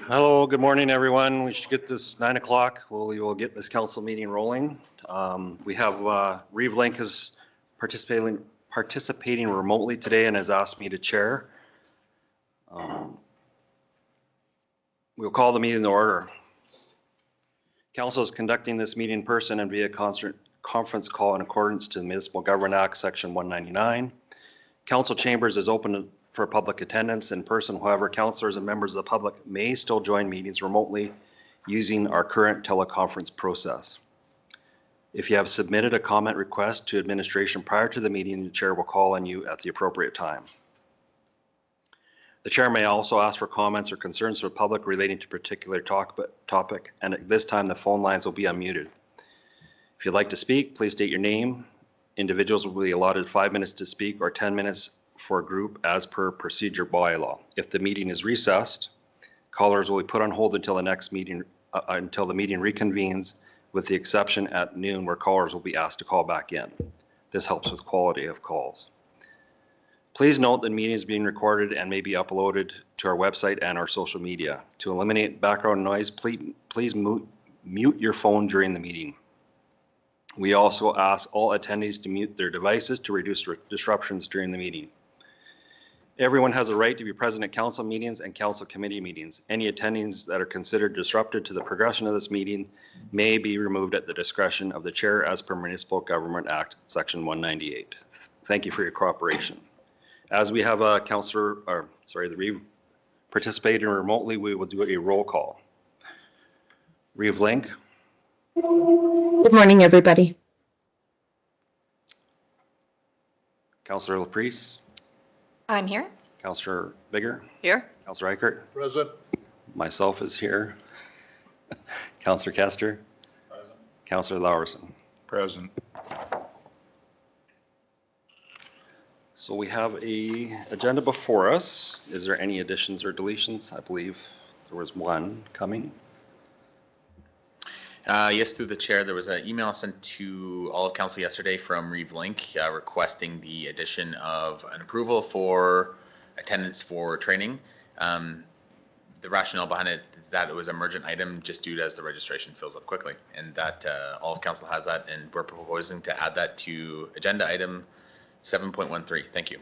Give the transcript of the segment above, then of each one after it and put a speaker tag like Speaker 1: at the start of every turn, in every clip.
Speaker 1: Hello, good morning, everyone. We should get this 9 o'clock. We will get this council meeting rolling. We have Reeve Link is participating remotely today and has asked me to chair. We'll call the meeting to order. Council is conducting this meeting in person and via conference call in accordance to the Municipal Government Act, Section 199. Council chambers is open for public attendance in person. However, councilors and members of the public may still join meetings remotely using our current teleconference process. If you have submitted a comment request to administration prior to the meeting, the chair will call on you at the appropriate time. The chair may also ask for comments or concerns from the public relating to a particular topic, and at this time the phone lines will be unmuted. If you'd like to speak, please state your name. Individuals will be allotted 5 minutes to speak or 10 minutes for a group as per procedure bylaw. If the meeting is recessed, callers will be put on hold until the next meeting, until the meeting reconvenes, with the exception at noon where callers will be asked to call back in. This helps with quality of calls. Please note that the meeting is being recorded and may be uploaded to our website and our social media. To eliminate background noise, please mute your phone during the meeting. We also ask all attendees to mute their devices to reduce disruptions during the meeting. Everyone has a right to be present at council meetings and council committee meetings. Any attendees that are considered disruptive to the progression of this meeting may be removed at the discretion of the chair as per Municipal Government Act, Section 198. Thank you for your cooperation. As we have a the Reeve participating remotely, we will do a roll call. Reeve Link.
Speaker 2: Good morning, everybody.
Speaker 1: Councillor Laprise.
Speaker 3: I'm here.
Speaker 1: Councillor Bigger.
Speaker 3: Here.
Speaker 1: Councillor Eichert.
Speaker 4: Present.
Speaker 1: Myself is here. Councillor Kester.
Speaker 4: Present.
Speaker 1: Councillor Laursen.
Speaker 4: Present.
Speaker 1: So we have a agenda before us. Is there any additions or deletions? I believe there was one coming.
Speaker 5: Yes, through the chair, there was an email sent to all of council yesterday from Reeve Link requesting the addition of an approval for attendance for training. The rationale behind it is that it was an emergent item just due to as the registration fills up quickly, and that all of council has that, and we're proposing to add that to agenda item 7.13. Thank you.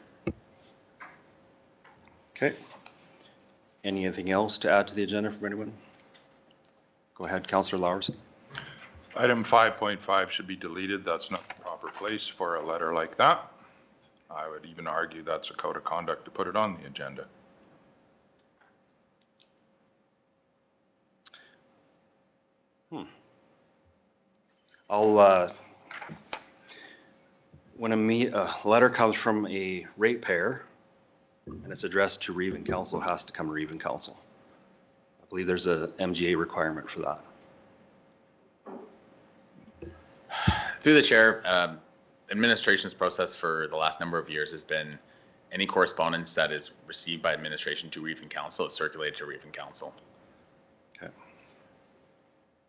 Speaker 1: Okay. Anything else to add to the agenda from anyone? Go ahead, Councillor Laursen.
Speaker 4: Item 5.5 should be deleted. That's not the proper place for a letter like that. I would even argue that's a code of conduct to put it on the agenda.
Speaker 1: When a letter comes from a ratepayer and it's addressed to Reeve and Council, it has to come to Reeve and Council. I believe there's a MGA requirement for that.
Speaker 5: Through the chair, administration's process for the last number of years has been any correspondence that is received by administration to Reeve and Council is circulated to Reeve and Council.
Speaker 1: Okay.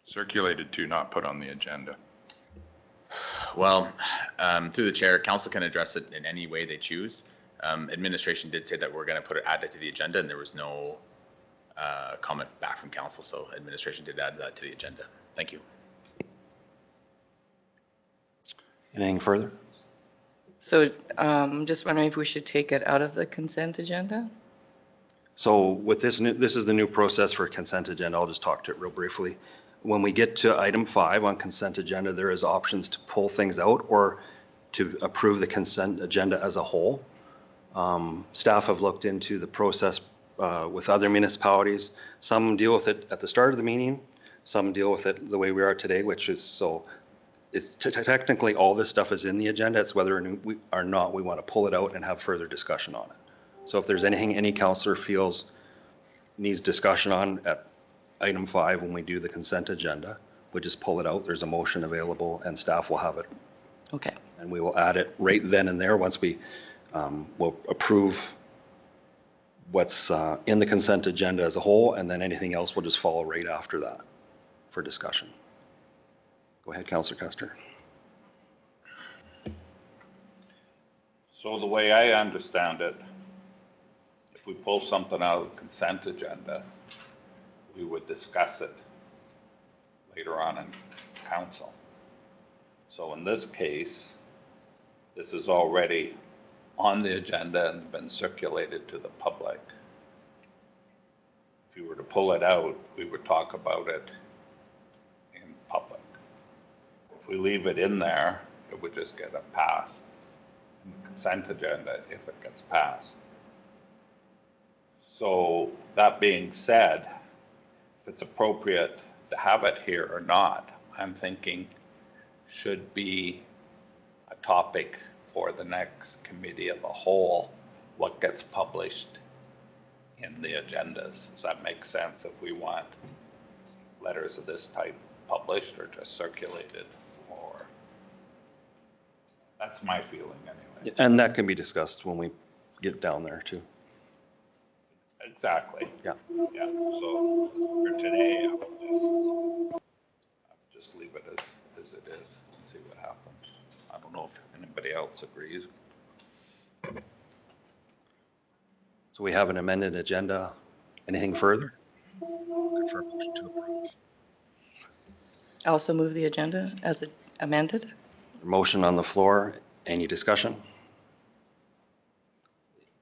Speaker 4: Circulated to, not put on the agenda.
Speaker 5: Well, through the chair, council can address it in any way they choose. Administration did say that we're going to add it to the agenda, and there was no comment back from council, so administration did add that to the agenda. Thank you.
Speaker 1: Anything further?
Speaker 2: So I'm just wondering if we should take it out of the consent agenda?
Speaker 1: So with this is the new process for consent agenda. I'll just talk to it real briefly. When we get to item 5 on consent agenda, there is options to pull things out or to approve the consent agenda as a whole. Staff have looked into the process with other municipalities. Some deal with it at the start of the meeting. Some deal with it the way we are today, which is so it's technically all this stuff is in the agenda. It's whether or not we want to pull it out and have further discussion on it. So if there's anything any councillor feels needs discussion on at item 5 when we do the consent agenda, we just pull it out. There's a motion available and staff will have it.
Speaker 2: Okay.
Speaker 1: And we will add it right then and there once we will approve what's in the consent agenda as a whole, and then anything else will just follow right after that for discussion. Go ahead, Councillor Kester.
Speaker 6: So the way I understand it, if we pull something out of the consent agenda, we would discuss it later on in council. So in this case, this is already on the agenda and been circulated to the public. If you were to pull it out, we would talk about it in public. If we leave it in there, it would just get a pass in the consent agenda if it gets passed. So that being said, if it's appropriate to have it here or not, I'm thinking should be a topic for the next committee of the whole, what gets published in the agendas. Does that make sense if we want letters of this type published or just circulated? Or that's my feeling anyway.
Speaker 1: And that can be discussed when we get down there too.
Speaker 6: Exactly.
Speaker 1: Yeah.
Speaker 6: Yeah, so for today, I would just leave it as it is and see what happens. I don't know if anybody else agrees.
Speaker 1: So we have an amended agenda. Anything further? Good for a motion to approve.
Speaker 2: Also move the agenda as amended.
Speaker 1: Motion on the floor. Any discussion?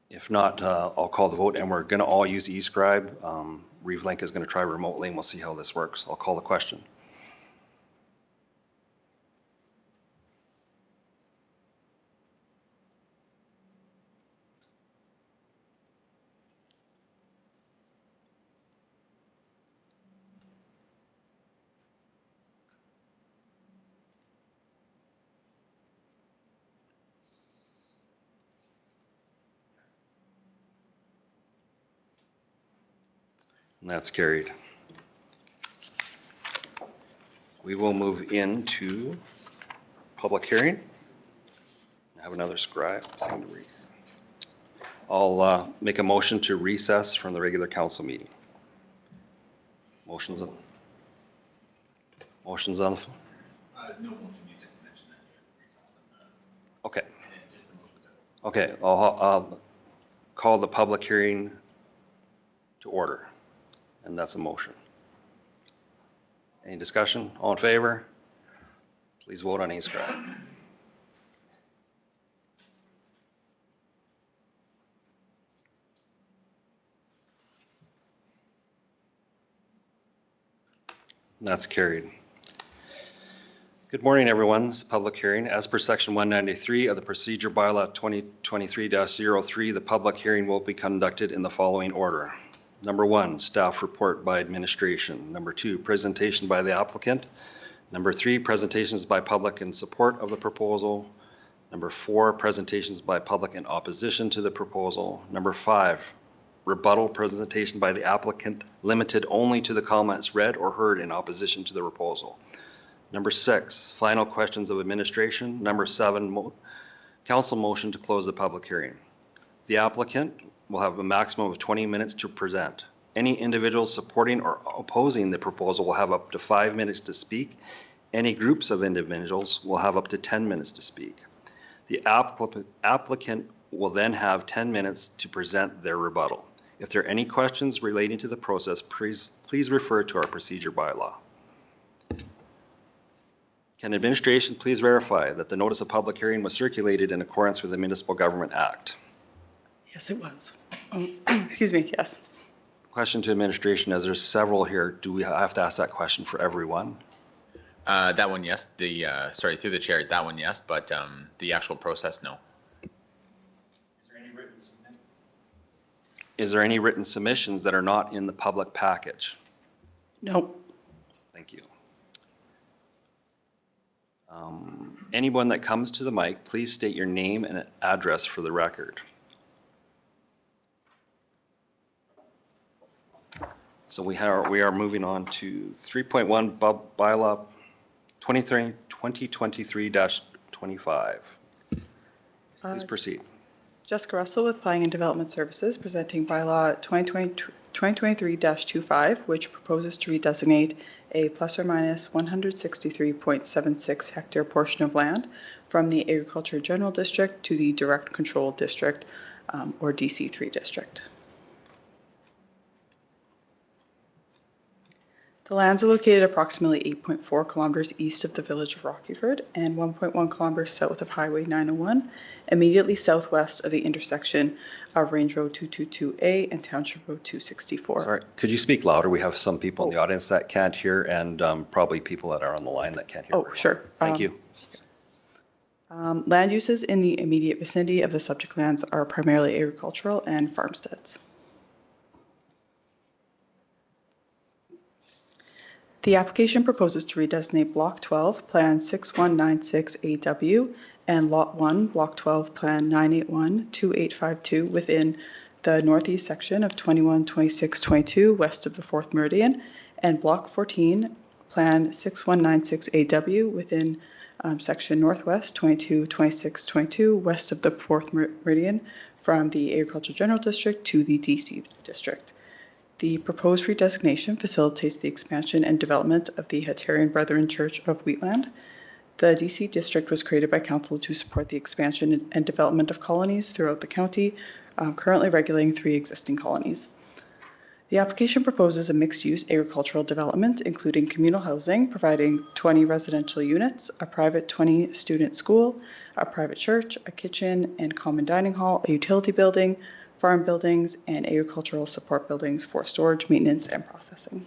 Speaker 1: If not, I'll call the vote, and we're going to all use eScribe. ReveLink is going to try remotely, and we'll see how this works. I'll call the question. And that's carried. We will move into public hearing. I have another scribe thing to read. I'll make a motion to recess from the regular council meeting. Motions on the floor?
Speaker 5: No motion, you just mentioned that you're recessing.
Speaker 1: Okay.
Speaker 5: Just the motion to.
Speaker 1: Okay, I'll call the public hearing to order, and that's a motion. Any discussion? All in favor? Please vote on eScribe. That's carried. Good morning, everyone. This is a public hearing. As per section 193 of the procedure bylaw 2023-03, the public hearing will be conducted in the following order. Number 1, staff report by administration. Number 2, presentation by the applicant. Number 3, presentations by public in support of the proposal. Number 4, presentations by public in opposition to the proposal. Number 5, rebuttal presentation by the applicant limited only to the comments read or heard in opposition to the proposal. Number 6, final questions of administration. Number 7, council motion to close the public hearing. The applicant will have a maximum of 20 minutes to present. Any individuals supporting or opposing the proposal will have up to 5 minutes to speak. Any groups of individuals will have up to 10 minutes to speak. The applicant will then have 10 minutes to present their rebuttal. If there are any questions relating to the process, please refer to our procedure bylaw. Can administration please verify that the notice of public hearing was circulated in accordance with the Municipal Government Act?
Speaker 3: Yes, it was. Excuse me, yes.
Speaker 1: Question to administration, as there's several here, do we have to ask that question for everyone?
Speaker 5: That one, yes. Sorry, through the chair, that one, yes, but the actual process, no.
Speaker 1: Is there any written submissions that are not in the public package?
Speaker 3: No.
Speaker 1: Thank you. Anyone that comes to the mic, please state your name and address for the record. So we are moving on to 3.1 bylaw 2023-25. Please proceed.
Speaker 3: Jessica Russell with Planning and Development Services, presenting bylaw 2023-25, which proposes to redesignate a plus or minus 163.76 hectare portion of land from the Agriculture General District to the Direct Control District, or DC3 district. The lands are located approximately 8.4 kilometers east of the village of Rockyford and 1.1 kilometers south of Highway 901, immediately southwest of the intersection of Range Road 222A and Township Road 264.
Speaker 1: Sorry, could you speak louder? We have some people in the audience that can't hear and probably people that are on the line that can't hear.
Speaker 3: Oh,
Speaker 1: very well.
Speaker 3: sure.
Speaker 1: Thank you.
Speaker 3: Land uses in the immediate vicinity of the subject lands are primarily agricultural and farmsteads. The application proposes to redesignate Block 12, Plan 6196AW, and Lot 1, Block 12, Plan 9812852 within the northeast section of 212622 west of the 4th Meridian, and Block 14, Plan 6196AW within section northwest 222622 west of the 4th Meridian from the Agricultural General District to the DC District. The proposed redesignation facilitates the expansion and development of the Hatarian Brethren Church of Wheatland. The DC District was created by Council to support the expansion and development of colonies throughout the county, currently regulating 3 existing colonies. The application proposes a mixed-use agricultural development, including communal housing, providing 20 residential units, a private 20-student school, a private church, a kitchen and common dining hall, a utility building, farm buildings, and agricultural support buildings for storage, maintenance, and processing.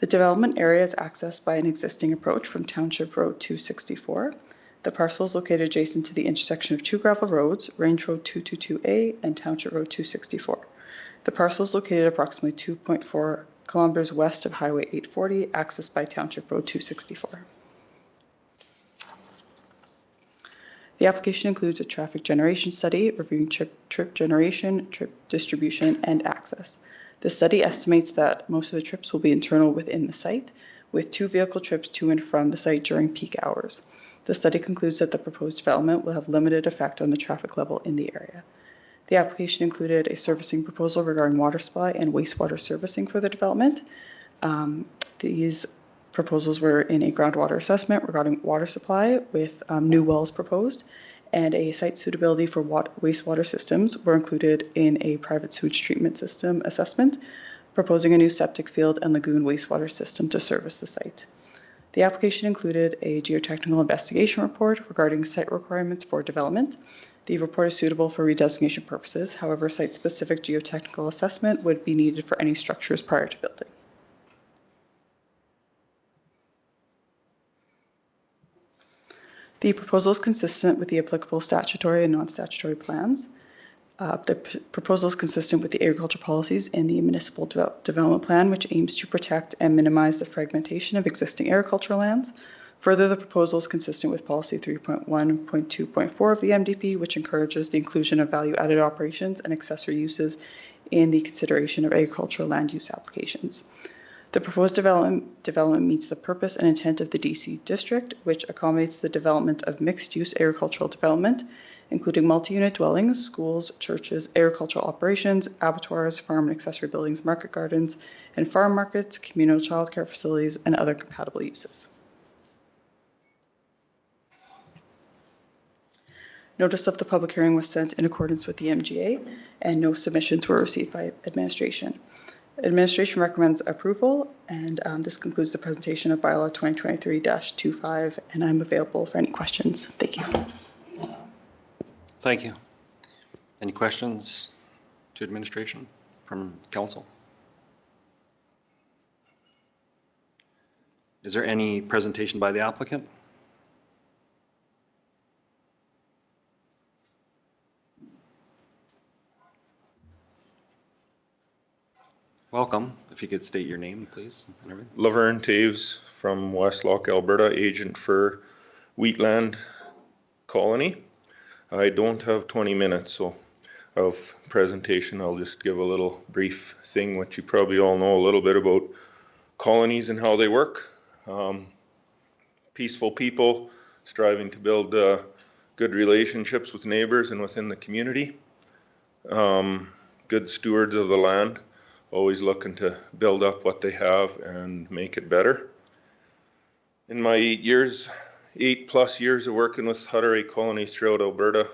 Speaker 3: The development area is accessed by an existing approach from Township Road 264. The parcel is located adjacent to the intersection of 2 gravel roads, Range Road 222A and Township Road 264. The parcel is located approximately 2.4 kilometers west of Highway 840, accessed by Township Road 264. The application includes a traffic generation study reviewing trip generation, trip distribution, and access. The study estimates that most of the trips will be internal within the site, with 2 vehicle trips to and from the site during peak hours. The study concludes that the proposed development will have limited effect on the traffic level in the area. The application included a servicing proposal regarding water supply and wastewater servicing for the development. These proposals were in a groundwater assessment regarding water supply with new wells proposed, and a site suitability for wastewater systems were included in a private sewage treatment system assessment, proposing a new septic field and lagoon wastewater system to service the site. The application included a geotechnical investigation report regarding site requirements for development. The report is suitable for redesignation purposes. However, site-specific geotechnical assessment would be needed for any structures prior to building. The proposal is consistent with the applicable statutory and non-statutory plans. The proposal is consistent with the agriculture policies in the municipal development plan, which aims to protect and minimize the fragmentation of existing agricultural lands. Further, the proposal is consistent with policy 3.1.2.4 of the MDP, which encourages the inclusion of value-added operations and accessory uses in the consideration of agricultural land use applications. The proposed development meets the purpose and intent of the DC District, which accommodates the development of mixed-use agricultural development, including multi-unit dwellings, schools, churches, agricultural operations, abattoirs, farm and accessory buildings, market gardens, and farm markets, communal childcare facilities, and other compatible uses. Notice of the public hearing was sent in accordance with the MGA, and no submissions were received by administration. Administration recommends approval, and this concludes the presentation of bylaw 2023-25, and I'm available for any questions. Thank you.
Speaker 1: Thank you. Any questions to administration from council? Is there any presentation by the applicant? Welcome. If you could state your name, please. And everything.
Speaker 7: Laverne Taves from Westlock, Alberta, agent for Wheatland Colony. I don't have 20 minutes of presentation. I'll just give a little brief thing, which you probably all know a little bit about colonies and how they work. Peaceful people striving to build good relationships with neighbors and within the community. Good stewards of the land, always looking to build up what they have and make it better. In my 8+ years of working with Hutterite colonies throughout Alberta,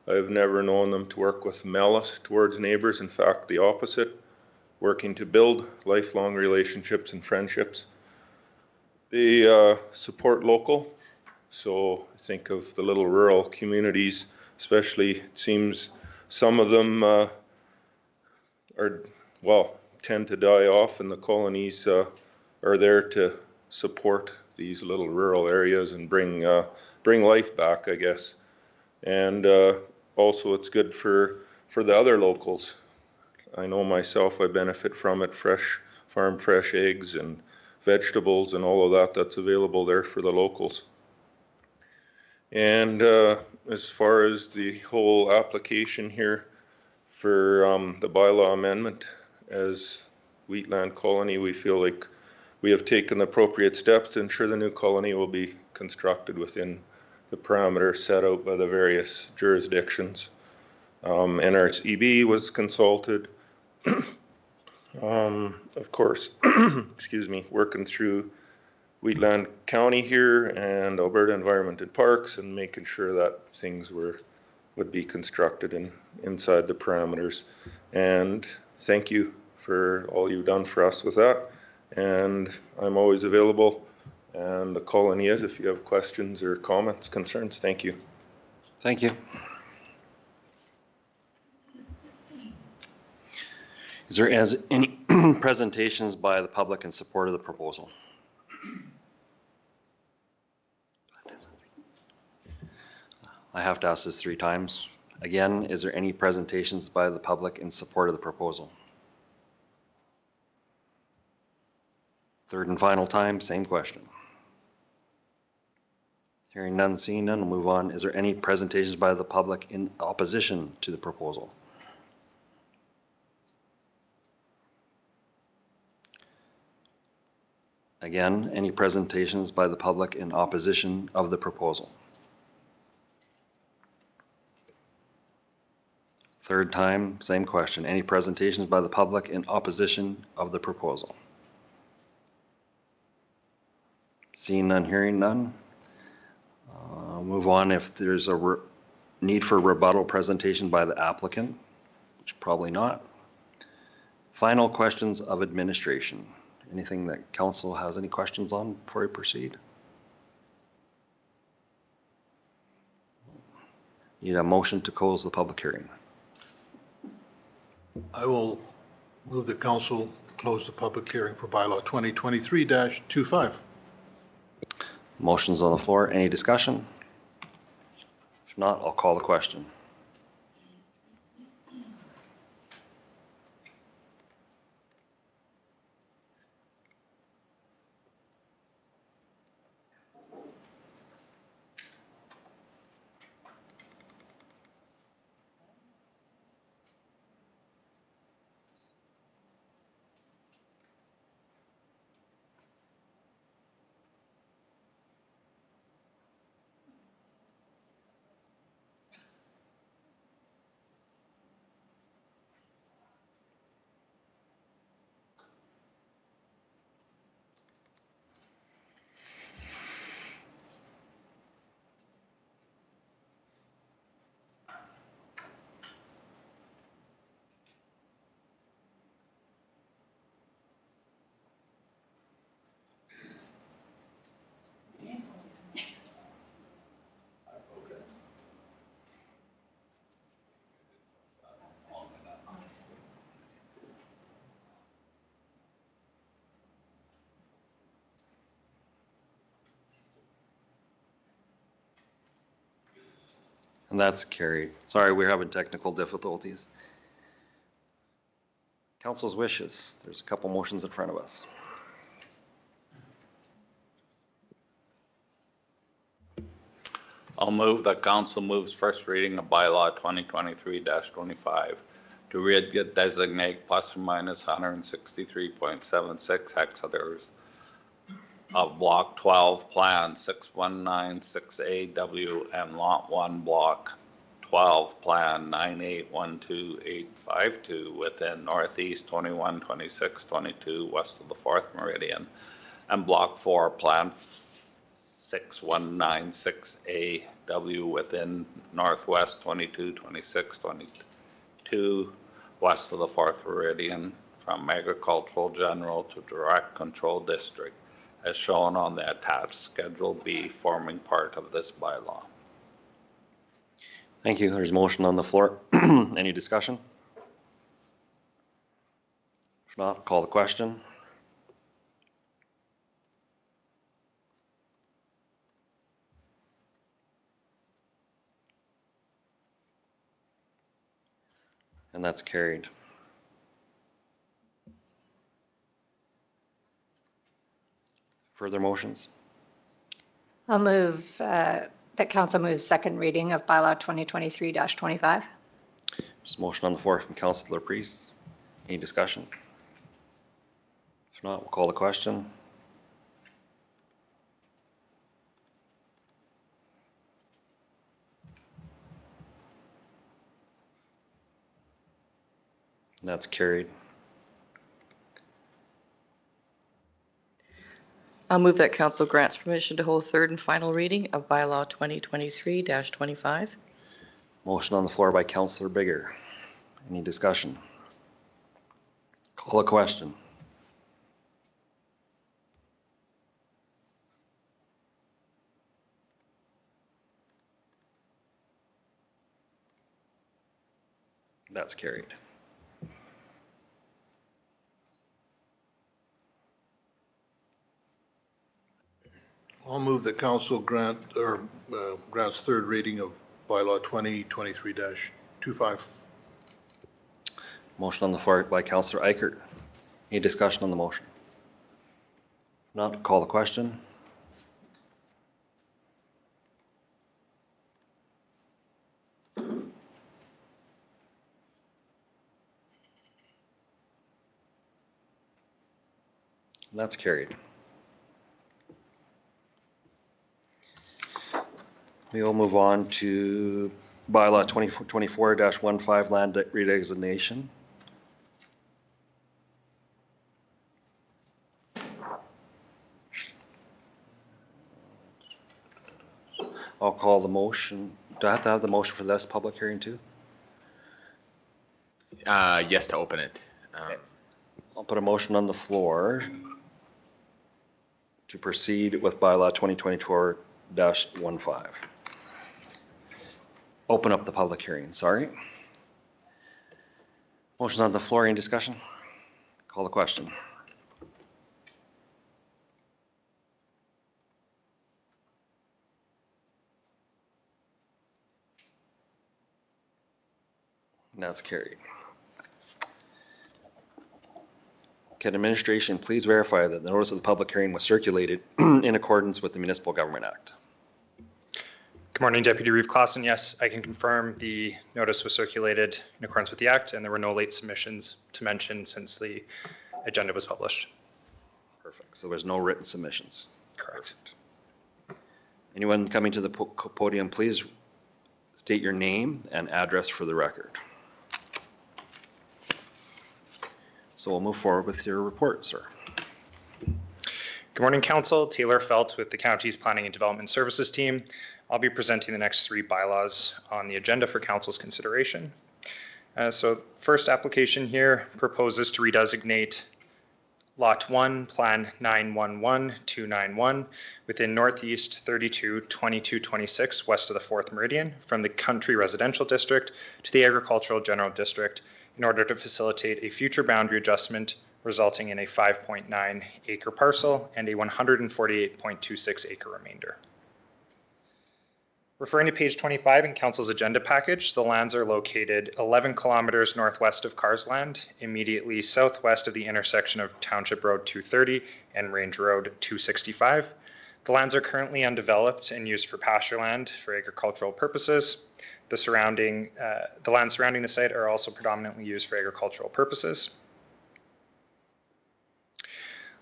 Speaker 7: I've never known them to work with malice towards neighbors. In fact, the opposite. working to build lifelong relationships and friendships. They support local, so I think of the little rural communities, especially. It seems some of them tend to die off, and the colonies are there to support these little rural areas and bring life back, I guess. And also it's good for the other locals. I know myself, I benefit from it, fresh eggs and vegetables and all of that that's available there for the locals. And as far as the whole application here for the bylaw amendment, as Wheatland Colony, we feel like we have taken the appropriate steps to ensure the new colony will be constructed within the parameters set out by the various jurisdictions. NRCB was consulted. Of course, excuse me, working through Wheatland County here and Alberta Environment and Parks and making sure that things would be constructed inside the parameters. And thank you for all you've done for us with that. And I'm always available, and the colony is, if you have questions or comments, concerns. Thank you.
Speaker 1: Thank you. Is there any presentations by the public in support of the proposal? I have to ask this 3 times. Again, is there any presentations by the public in support of the proposal? 3rd and final time, same question. Hearing none, seeing none, we'll move on. Is there any presentations by the public in opposition to the proposal? Again, any presentations by the public in opposition of the proposal? 3rd time, same question. Any presentations by the public in opposition of the proposal? Seeing none, hearing none. Move on if there's a need for rebuttal presentation by the applicant, which probably not. Final questions of administration. Anything that council has any questions on before we proceed? Need a motion to close the public hearing.
Speaker 8: I will move that council close the public hearing for bylaw 2023-25.
Speaker 1: Motion's on the floor. Any discussion? If not, I'll call the question. And that's carried. Sorry, we're having technical difficulties. Council's wishes. There's a couple motions in front of us.
Speaker 6: I'll move that council moves first reading of bylaw 2023-25 to redesignate plus or minus 163.76 hectares of Block 12 Plan 6196AW and Lot 1 Block 12 Plan 9812852 within Northeast 21, 26, 22 west of the 4th Meridian, and Block 4 Plan 6196AW within Northwest 22, 26, 22 west of the 4th Meridian, from agricultural general to direct control district as shown on the attached Schedule B forming part of this bylaw.
Speaker 1: Thank you. There's a motion on the floor. Any discussion? If not, call the question. And that's carried. Further motions?
Speaker 9: I'll move that council moves second reading of bylaw 2023-25.
Speaker 1: There's a motion on the floor from Councillor Priest. Any discussion? If not, we'll call the question. And that's carried.
Speaker 2: I'll move that council grants permission to hold third and final reading of bylaw 2023-25.
Speaker 1: Motion on the floor by Councillor Bigger. Any discussion? Call a question. That's carried.
Speaker 8: I'll move that council grants third reading of bylaw 2023-25.
Speaker 1: Motion on the floor by Councillor Eichert. Any discussion on the motion? Not, call the question. That's carried. We will move on to bylaw 2024-15 land redesignation. I'll call the motion. Do I have to have the motion for this public hearing too?
Speaker 5: Yes, to open it.
Speaker 1: I'll put a motion on the floor to proceed with bylaw 2024-15. Open up the public hearing, sorry. Motion's on the floor, any discussion? Call the question. And that's carried. Can administration please verify that the notice of the public hearing was circulated in accordance with the Municipal Government Act?
Speaker 10: Good morning, Deputy Reeve Clausen. Yes, I can confirm the notice was circulated in accordance with the Act, and there were no late submissions to mention since the agenda was published.
Speaker 1: Perfect. So there's no written submissions.
Speaker 10: Correct.
Speaker 1: Anyone coming to the podium, please state your name and address for the record. So we'll move forward with your report, sir.
Speaker 10: Good morning, Council. Taylor Felt with the County's Planning and Development Services team. I'll be presenting the next three bylaws on the agenda for Council's consideration. So first application here proposes to redesignate Lot 1, Plan 911291 within Northeast 322226 west of the 4th Meridian from the Country Residential District to the Agricultural General District in order to facilitate a future boundary adjustment resulting in a 5.9 acre parcel and a 148.26 acre remainder. Referring to page 25 in Council's agenda package, the lands are located 11 kilometers northwest of Carsland, immediately southwest of the intersection of Township Road 230 and Range Road 265. The lands are currently undeveloped and used for pasture land for agricultural purposes. The lands surrounding the site are also predominantly used for agricultural purposes.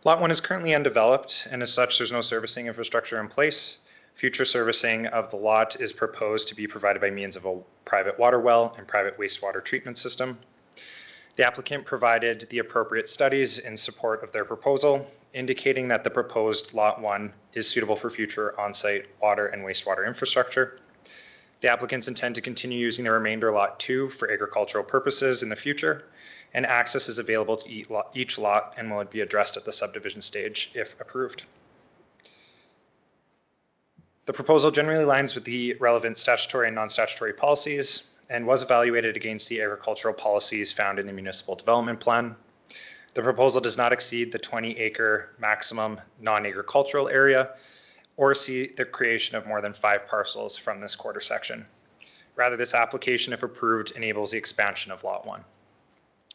Speaker 10: Lot 1 is currently undeveloped, and as such, there's no servicing infrastructure in place. Future servicing of the lot is proposed to be provided by means of a private water well and private wastewater treatment system. The applicant provided the appropriate studies in support of their proposal, indicating that the proposed Lot 1 is suitable for future on-site water and wastewater infrastructure. The applicants intend to continue using the remainder Lot 2 for agricultural purposes in the future, and access is available to each lot and will be addressed at the subdivision stage if approved. The proposal generally aligns with the relevant statutory and non-statutory policies and was evaluated against the agricultural policies found in the municipal development plan. The proposal does not exceed the 20-acre maximum non-agricultural area or see the creation of more than 5 parcels from this quarter section. Rather, this application, if approved, enables the expansion of Lot 1.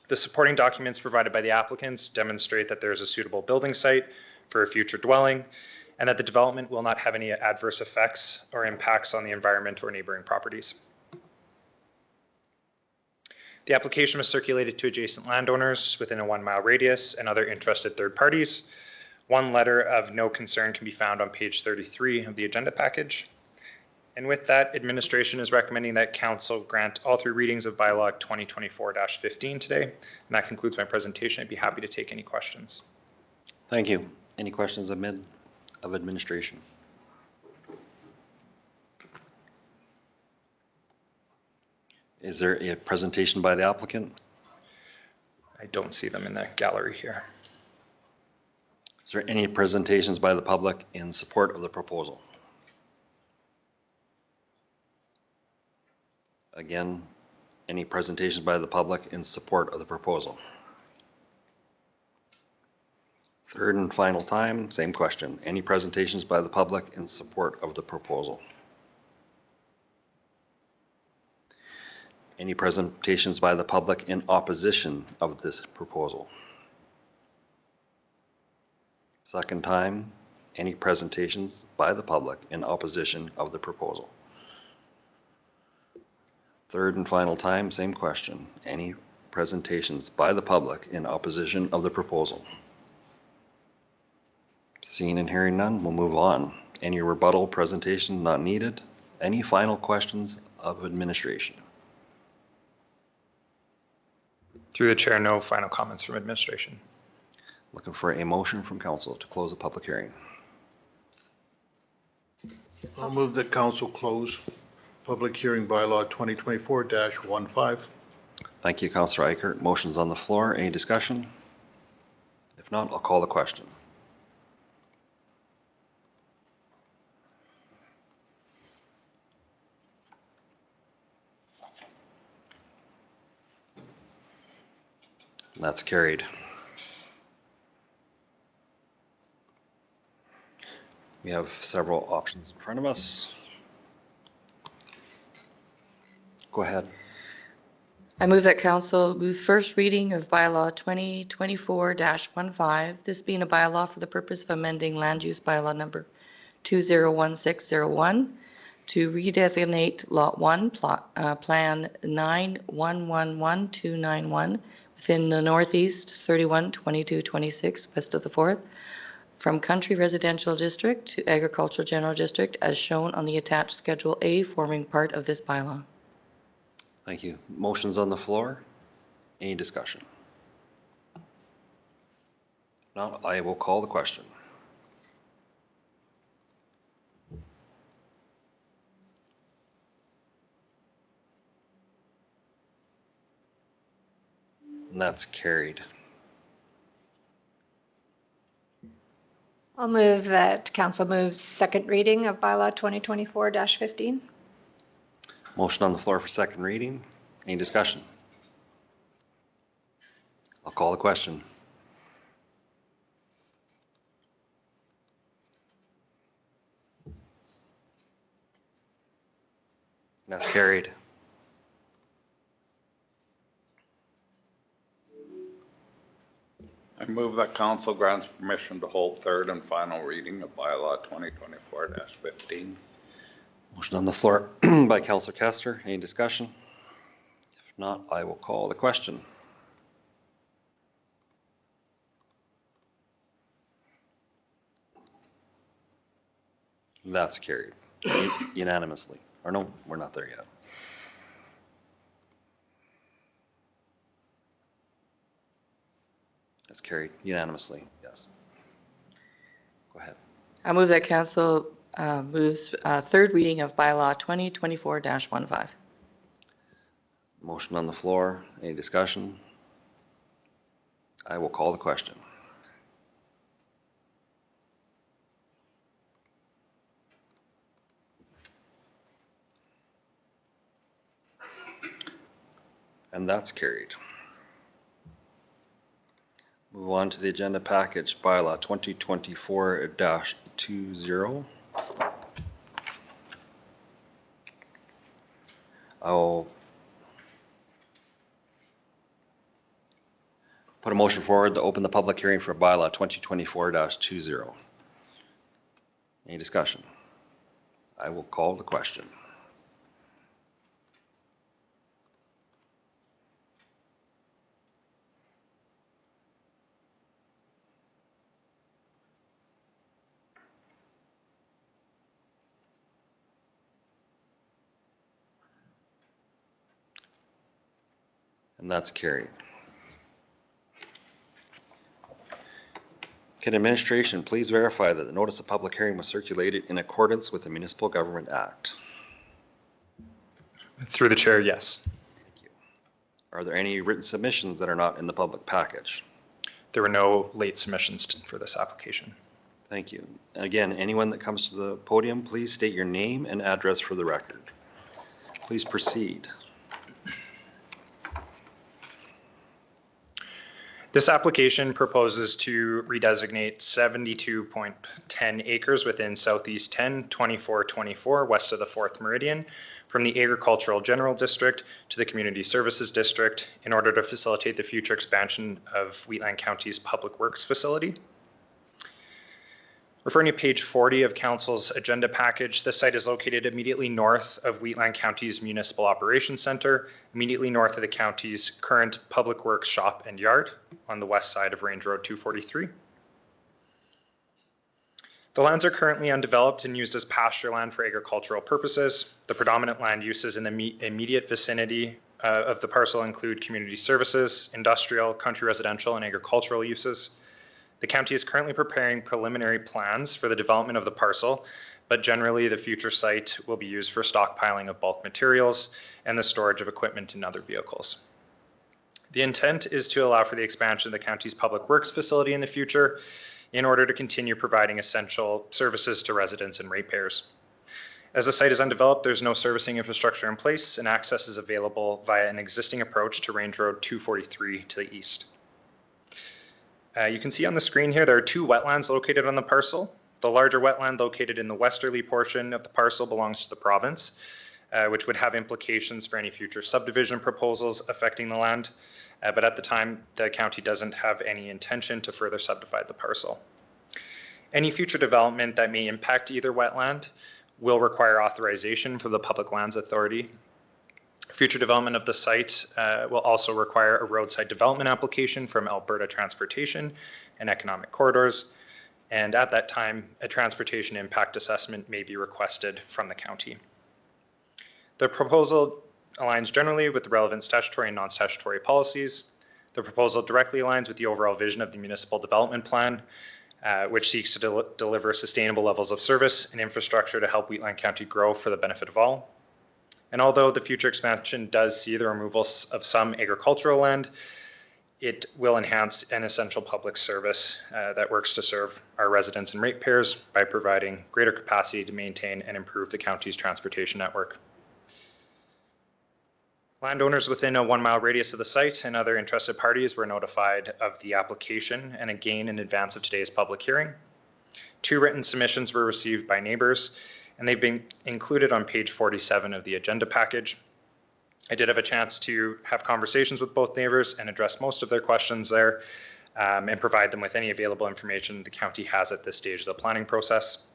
Speaker 10: The supporting documents provided by the applicants demonstrate that there is a suitable building site for a future dwelling and that the development will not have any adverse effects or impacts on the environment or neighboring properties. The application was circulated to adjacent landowners within a 1-mile radius and other interested third parties. One letter of no concern can be found on page 33 of the agenda package. And with that, administration is recommending that council grant all 3 readings of bylaw 2024-15 today. And that concludes my presentation. I'd be happy to take any questions.
Speaker 1: Thank you. Any questions of administration? Is there a presentation by the applicant?
Speaker 10: I don't see them in the gallery here.
Speaker 1: Is there any presentations by the public in support of the proposal? Again, any presentations by the public in support of the proposal? Third and final time, same question. Any presentations by the public in support of the proposal? Any presentations by the public in opposition of this proposal? Second time, any presentations by the public in opposition of the proposal? Third and final time, same question. Any presentations by the public in opposition of the proposal? Seeing and hearing none, we'll move on. Any rebuttal presentation not needed? Any final questions of administration?
Speaker 10: Through the chair, no final comments from administration.
Speaker 1: Looking for a motion from council to close the public hearing.
Speaker 8: I'll move that council close public hearing bylaw 2024-15.
Speaker 1: Thank you, Councillor Eichert. Motion's on the floor. Any discussion? If not, I'll call the question. That's carried. We have several options in front of us. Go ahead.
Speaker 2: I move that council move first reading of bylaw 2024-15, this being a bylaw for the purpose of amending land use bylaw number 201601 to redesignate Lot 1, Plan 9111291 within the northeast 312226 west of the 4th, from Country Residential District to Agricultural General District as shown on the attached Schedule A forming part of this bylaw.
Speaker 1: Thank you. Motion's on the floor. Any discussion? Now I will call the question. And that's carried.
Speaker 9: I'll move that council moves second reading of bylaw 2024-15.
Speaker 1: Motion on the floor for second reading. Any discussion? I'll call the question. That's carried.
Speaker 6: I move that council grants permission to hold third and final reading of bylaw 2024-15.
Speaker 1: Motion on the floor by Councillor Kester. Any discussion? If not, I will call the question. That's carried unanimously. Or no, we're not there yet. That's carried unanimously, yes. Go ahead.
Speaker 2: I move that council moves third reading of bylaw 2024-15.
Speaker 1: Motion on the floor. Any discussion? I will call the question. And that's carried. Move on to the agenda package, bylaw 2024-20. I'll put a motion forward to open the public hearing for bylaw 2024-20. Any discussion? I will call the question. And that's carried. Can administration please verify that the notice of public hearing was circulated in accordance with the Municipal Government Act?
Speaker 10: Through the chair, yes.
Speaker 1: Thank you. Are there any written submissions that are not in the public package?
Speaker 10: There were no late submissions for this application.
Speaker 1: Thank you. Again, anyone that comes to the podium, please state your name and address for the record. Please proceed.
Speaker 10: This application proposes to redesignate 72.10 acres within Southeast 10-24-24 west of the 4th Meridian from the Agricultural General District to the Community Services District in order to facilitate the future expansion of Wheatland County's Public Works facility. Referring to page 40 of Council's agenda package, the site is located immediately north of Wheatland County's Municipal Operations Center, immediately north of the county's current Public Works shop and yard on the west side of Range Road 243. The lands are currently undeveloped and used as pasture land for agricultural purposes. The predominant land uses in the immediate vicinity of the parcel include community services, industrial, country residential, and agricultural uses. The county is currently preparing preliminary plans for the development of the parcel, but generally the future site will be used for stockpiling of bulk materials and the storage of equipment and other vehicles. The intent is to allow for the expansion of the county's public works facility in the future in order to continue providing essential services to residents and ratepayers. As the site is undeveloped, there's no servicing infrastructure in place and access is available via an existing approach to Range Road 243 to the east. You can see on the screen here, there are two wetlands located on the parcel. The larger wetland located in the westerly portion of the parcel belongs to the province, which would have implications for any future subdivision proposals affecting the land. But at the time, the county doesn't have any intention to further subdivide the parcel. Any future development that may impact either wetland will require authorization from the Public Lands Authority. Future development of the site will also require a roadside development application from Alberta Transportation and Economic Corridors. And at that time, a transportation impact assessment may be requested from the county. The proposal aligns generally with the relevant statutory and non-statutory policies. The proposal directly aligns with the overall vision of the Municipal Development Plan, which seeks to deliver sustainable levels of service and infrastructure to help Wheatland County grow for the benefit of all. And although the future expansion does see the removal of some agricultural land, it will enhance an essential public service that works to serve our residents and ratepayers by providing greater capacity to maintain and improve the county's transportation network. Landowners within a 1 mile radius of the site and other interested parties were notified of the application and again in advance of today's public hearing. 2 written submissions were received by neighbors and they've been included on page 47 of the agenda package. I did have a chance to have conversations with both neighbors and address most of their questions there and provide them with any available information the county has at this stage of the planning process.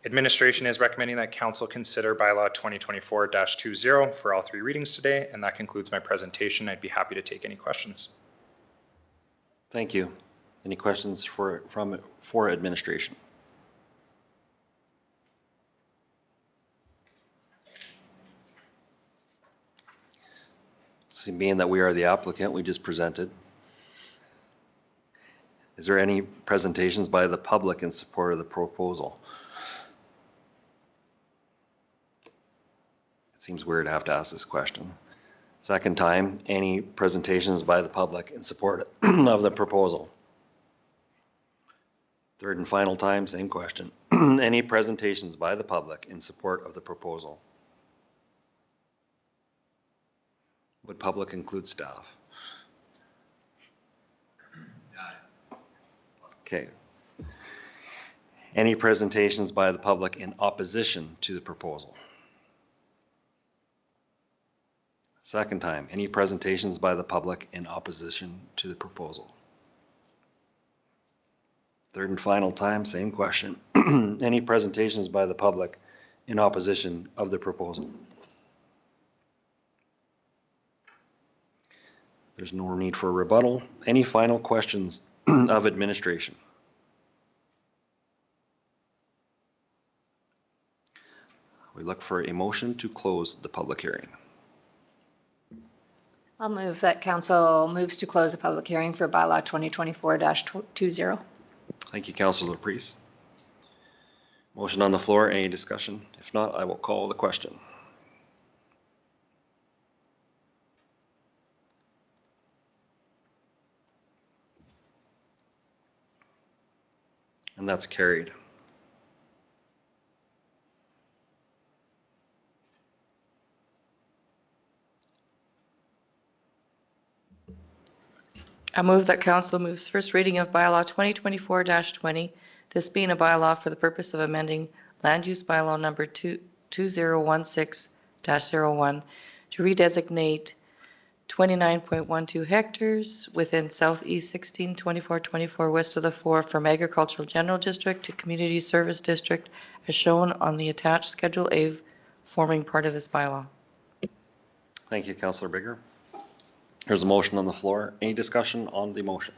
Speaker 10: Administration is recommending that council consider bylaw 2024-20 for all 3 readings today, and that concludes my presentation. I'd be happy to take any questions.
Speaker 1: Thank you. Any questions for administration? See, being that we are the applicant, we just presented. Is there any presentations by the public in support of the proposal? Seems weird to have to ask this question. Second time, any presentations by the public in support of the proposal? Third and final time, same question. Any presentations by the public in support of the proposal? Would public include staff? Okay. Any presentations by the public in opposition to the proposal? Second time, any presentations by the public in opposition to the proposal? Third and final time, same question. Any presentations by the public in opposition of the proposal? There's no need for a rebuttal. Any final questions of administration? We look for a motion to close the public hearing.
Speaker 9: I'll move that council moves to close the public hearing for bylaw 2024-20.
Speaker 1: Thank you, Councilor Priest. Motion on the floor, any discussion? If not, I will call the question. And that's carried.
Speaker 2: I move that council moves first reading of bylaw 2024-20, this being a bylaw for the purpose of amending land use bylaw number 2016-01 to redesignate 29.12 hectares within southeast 162424 west of the 4 from agricultural general district to community service district as shown on the attached Schedule A forming part of this bylaw.
Speaker 1: Thank you, Councilor Bigger. There's a motion on the floor. Any discussion on the motion?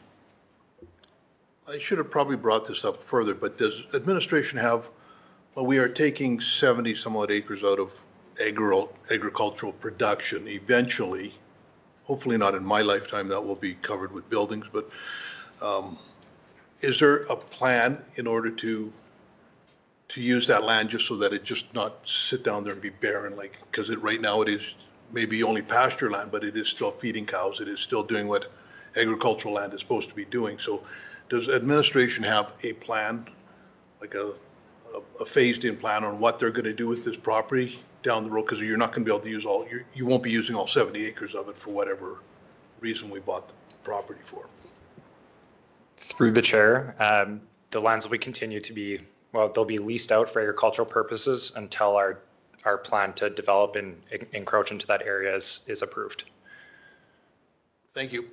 Speaker 8: I should have probably brought this up further, but does administration have, well, we are taking 70 some odd acres out of agricultural production. Eventually, hopefully not in my lifetime, that will be covered with buildings, but is there a plan in order to use that land just so that it just not sit down there and be barren, like, because right now it is maybe only pasture land, but it is still feeding cows. It is still doing what agricultural land is supposed to be doing. So does administration have a plan, like a phased-in plan on what they're going to do with this property down the road? Because you're not going to be able to use all, you won't be using all 70 acres of it for whatever reason we bought the property for.
Speaker 10: Through the chair, the lands will continue to be, well, they'll be leased out for agricultural purposes until our plan to develop and encroach into that area is approved.
Speaker 8: Thank you.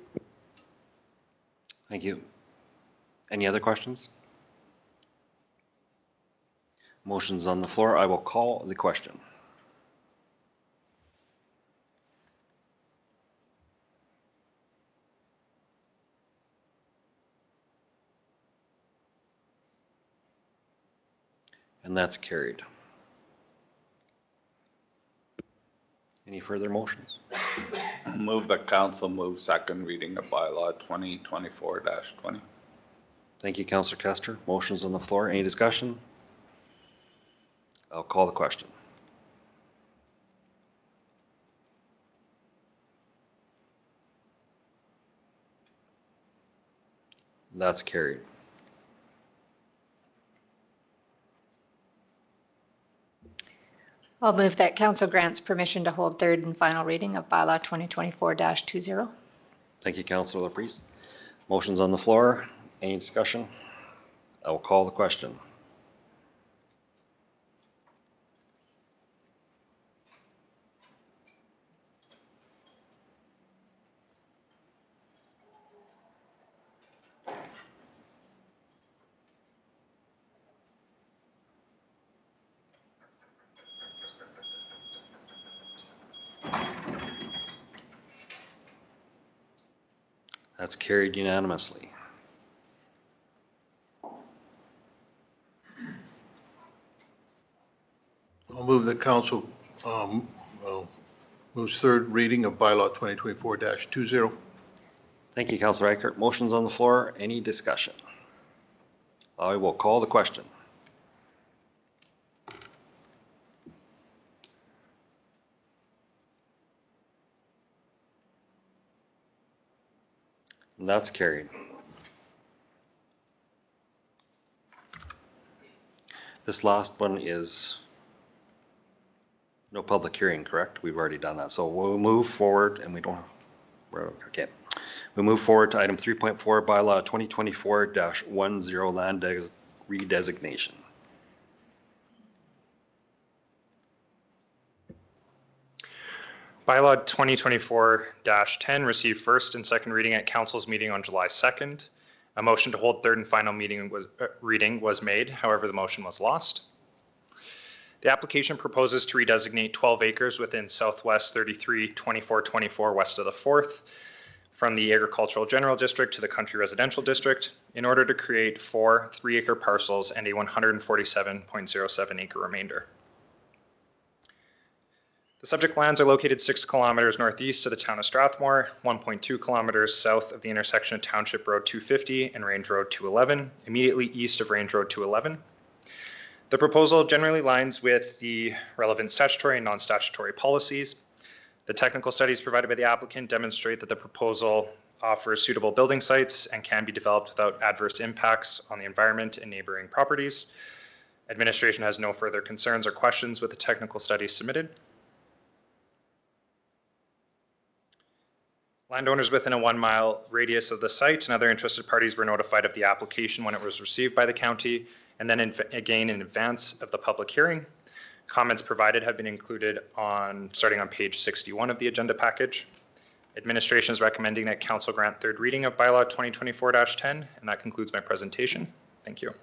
Speaker 1: Thank you. Any other questions? Motion's on the floor. I will call the question. And that's carried. Any further motions?
Speaker 6: Move that council move second reading of bylaw 2024-20.
Speaker 1: Thank you, Councillor Kester. Motion's on the floor. Any discussion? I'll call the question. That's carried.
Speaker 9: I'll move that council grants permission to hold third and final reading of bylaw 2024-20.
Speaker 1: Thank you, Councillor Priest. Motion's on the floor. Any discussion? I will call the question. That's carried unanimously.
Speaker 8: I'll move that council moves third reading of bylaw 2024-20.
Speaker 1: Thank you, Councillor Reichert. Motion's on the floor. Any discussion? I will call the question. And that's carried. This last one is no public hearing, correct? We've already done that. So we'll move forward and we don't, okay. We move forward to item 3.4, bylaw 2024-10 land redesignation.
Speaker 10: Bylaw 2024-10 received first and second reading at council's meeting on July 2nd. A motion to hold third and final reading was made. However, the motion was lost. The application proposes to redesignate 12 acres within Southwest 33-2424 west of the 4th from the Agricultural General District to the Country Residential District in order to create 4 3-acre parcels and a 147.07 acre remainder. The subject lands are located 6 kilometers northeast of the town of Strathmore, 1.2 kilometers south of the intersection of Township Road 250 and Range Road 211, immediately east of Range Road 211. The proposal generally aligns with the relevant statutory and non-statutory policies. The technical studies provided by the applicant demonstrate that the proposal offers suitable building sites and can be developed without adverse impacts on the environment and neighboring properties. Administration has no further concerns or questions with the technical studies submitted. Landowners within a 1-mile radius of the site and other interested parties were notified of the application when it was received by the county, and then again in advance of the public hearing. Comments provided have been included starting on page 61 of the agenda package. Administration is recommending that council grant third reading of bylaw 2024-10, and that concludes my presentation. Thank you.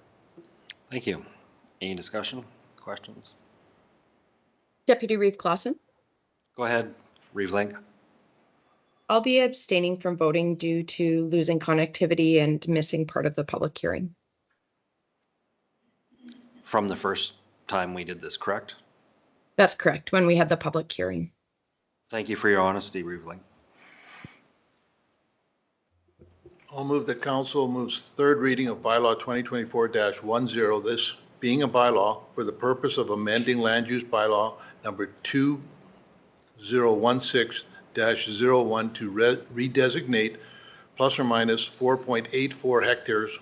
Speaker 1: Thank you. Any discussion, questions?
Speaker 11: Deputy Reeve Clausen.
Speaker 1: Go ahead, Reeve Link.
Speaker 11: I'll be abstaining from voting due to losing connectivity and missing part of the public hearing.
Speaker 1: From the first time we did this, correct?
Speaker 11: That's correct, when we had the public hearing.
Speaker 1: Thank you for your honesty, Reeve Link.
Speaker 8: I'll move that council moves third reading of bylaw 2024-10, this being a bylaw for the purpose of amending land use bylaw number 2016-01 to redesignate plus or minus 4.84 hectares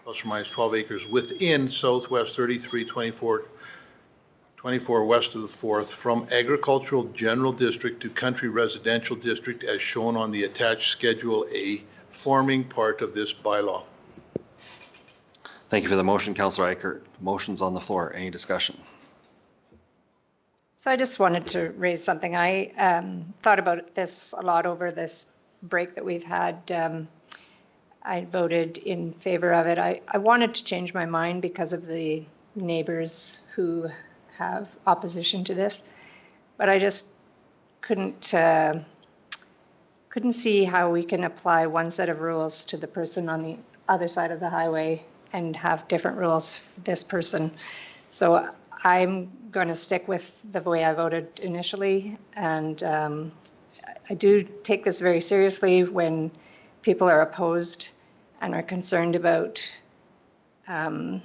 Speaker 8: plus or minus 12 acres within Southwest 33-24 west of the 4th from Agricultural General District to Country Residential District as shown on the attached Schedule A, forming part of this bylaw.
Speaker 1: Thank you for the motion, Councillor Eichert. Motion's on the floor. Any discussion?
Speaker 9: So I just wanted to raise something. I thought about this a lot over this break that we've had. I voted in favor of it. I wanted to change my mind because of the neighbors who have opposition to this, but I just couldn't see how we can apply one set of rules to the person on the other side of the highway and have different rules for this person. So I'm going to stick with the way I voted initially, and I do take this very seriously when people are opposed and are concerned about the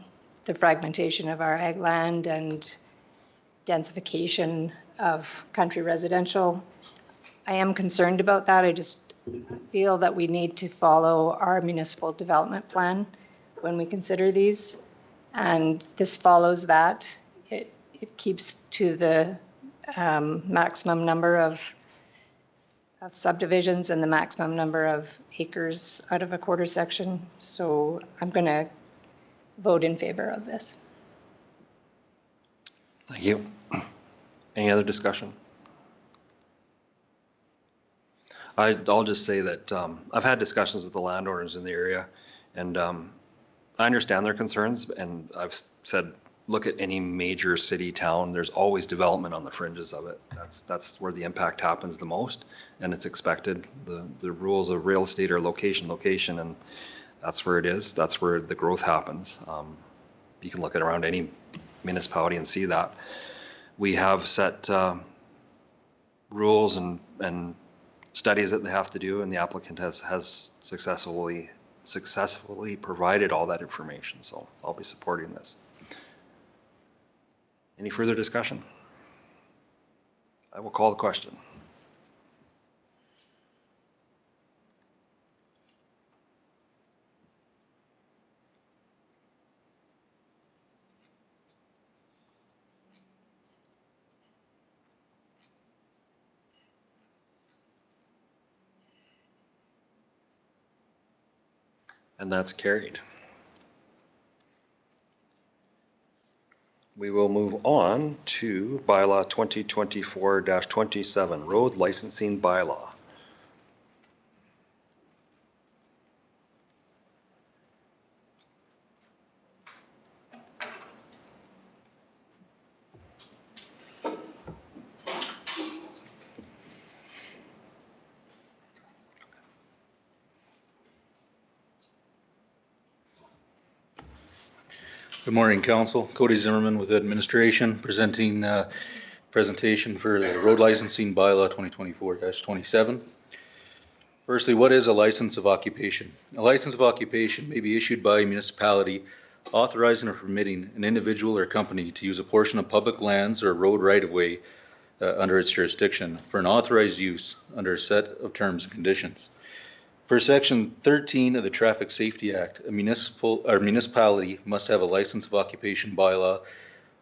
Speaker 9: fragmentation of our ag land and densification of country residential. I am concerned about that. I just feel that we need to follow our municipal development plan when we consider these, and this follows that. It keeps to the maximum number of subdivisions and the maximum number of acres out of a quarter section. So I'm going to vote in favor of this.
Speaker 1: Thank you. Any other discussion? I'll just say that I've had discussions with the landowners in the area, and I understand their concerns, and I've said, look at any major city town, there's always development on the fringes of it. That's where the impact happens the most, and it's expected. The rules of real estate are location, and that's where it is. That's where the growth happens. You can look at around any municipality and see that. We have set rules and studies that they have to do, and the applicant has successfully provided all that information. So I'll be supporting this. Any further discussion? I will call the question. And that's carried. We will move on to bylaw 2024-27, road licensing bylaw.
Speaker 12: Good morning, Council. Cody Zimmerman with administration presenting presentation for the road licensing bylaw 2024-27. Firstly, what is a license of occupation? A license of occupation may be issued by a municipality authorizing or permitting an individual or company to use a portion of public lands or road right-of-way under its jurisdiction for an authorized use under a set of terms and conditions. Per Section 13 of the Traffic Safety Act, a municipality must have a license of occupation bylaw,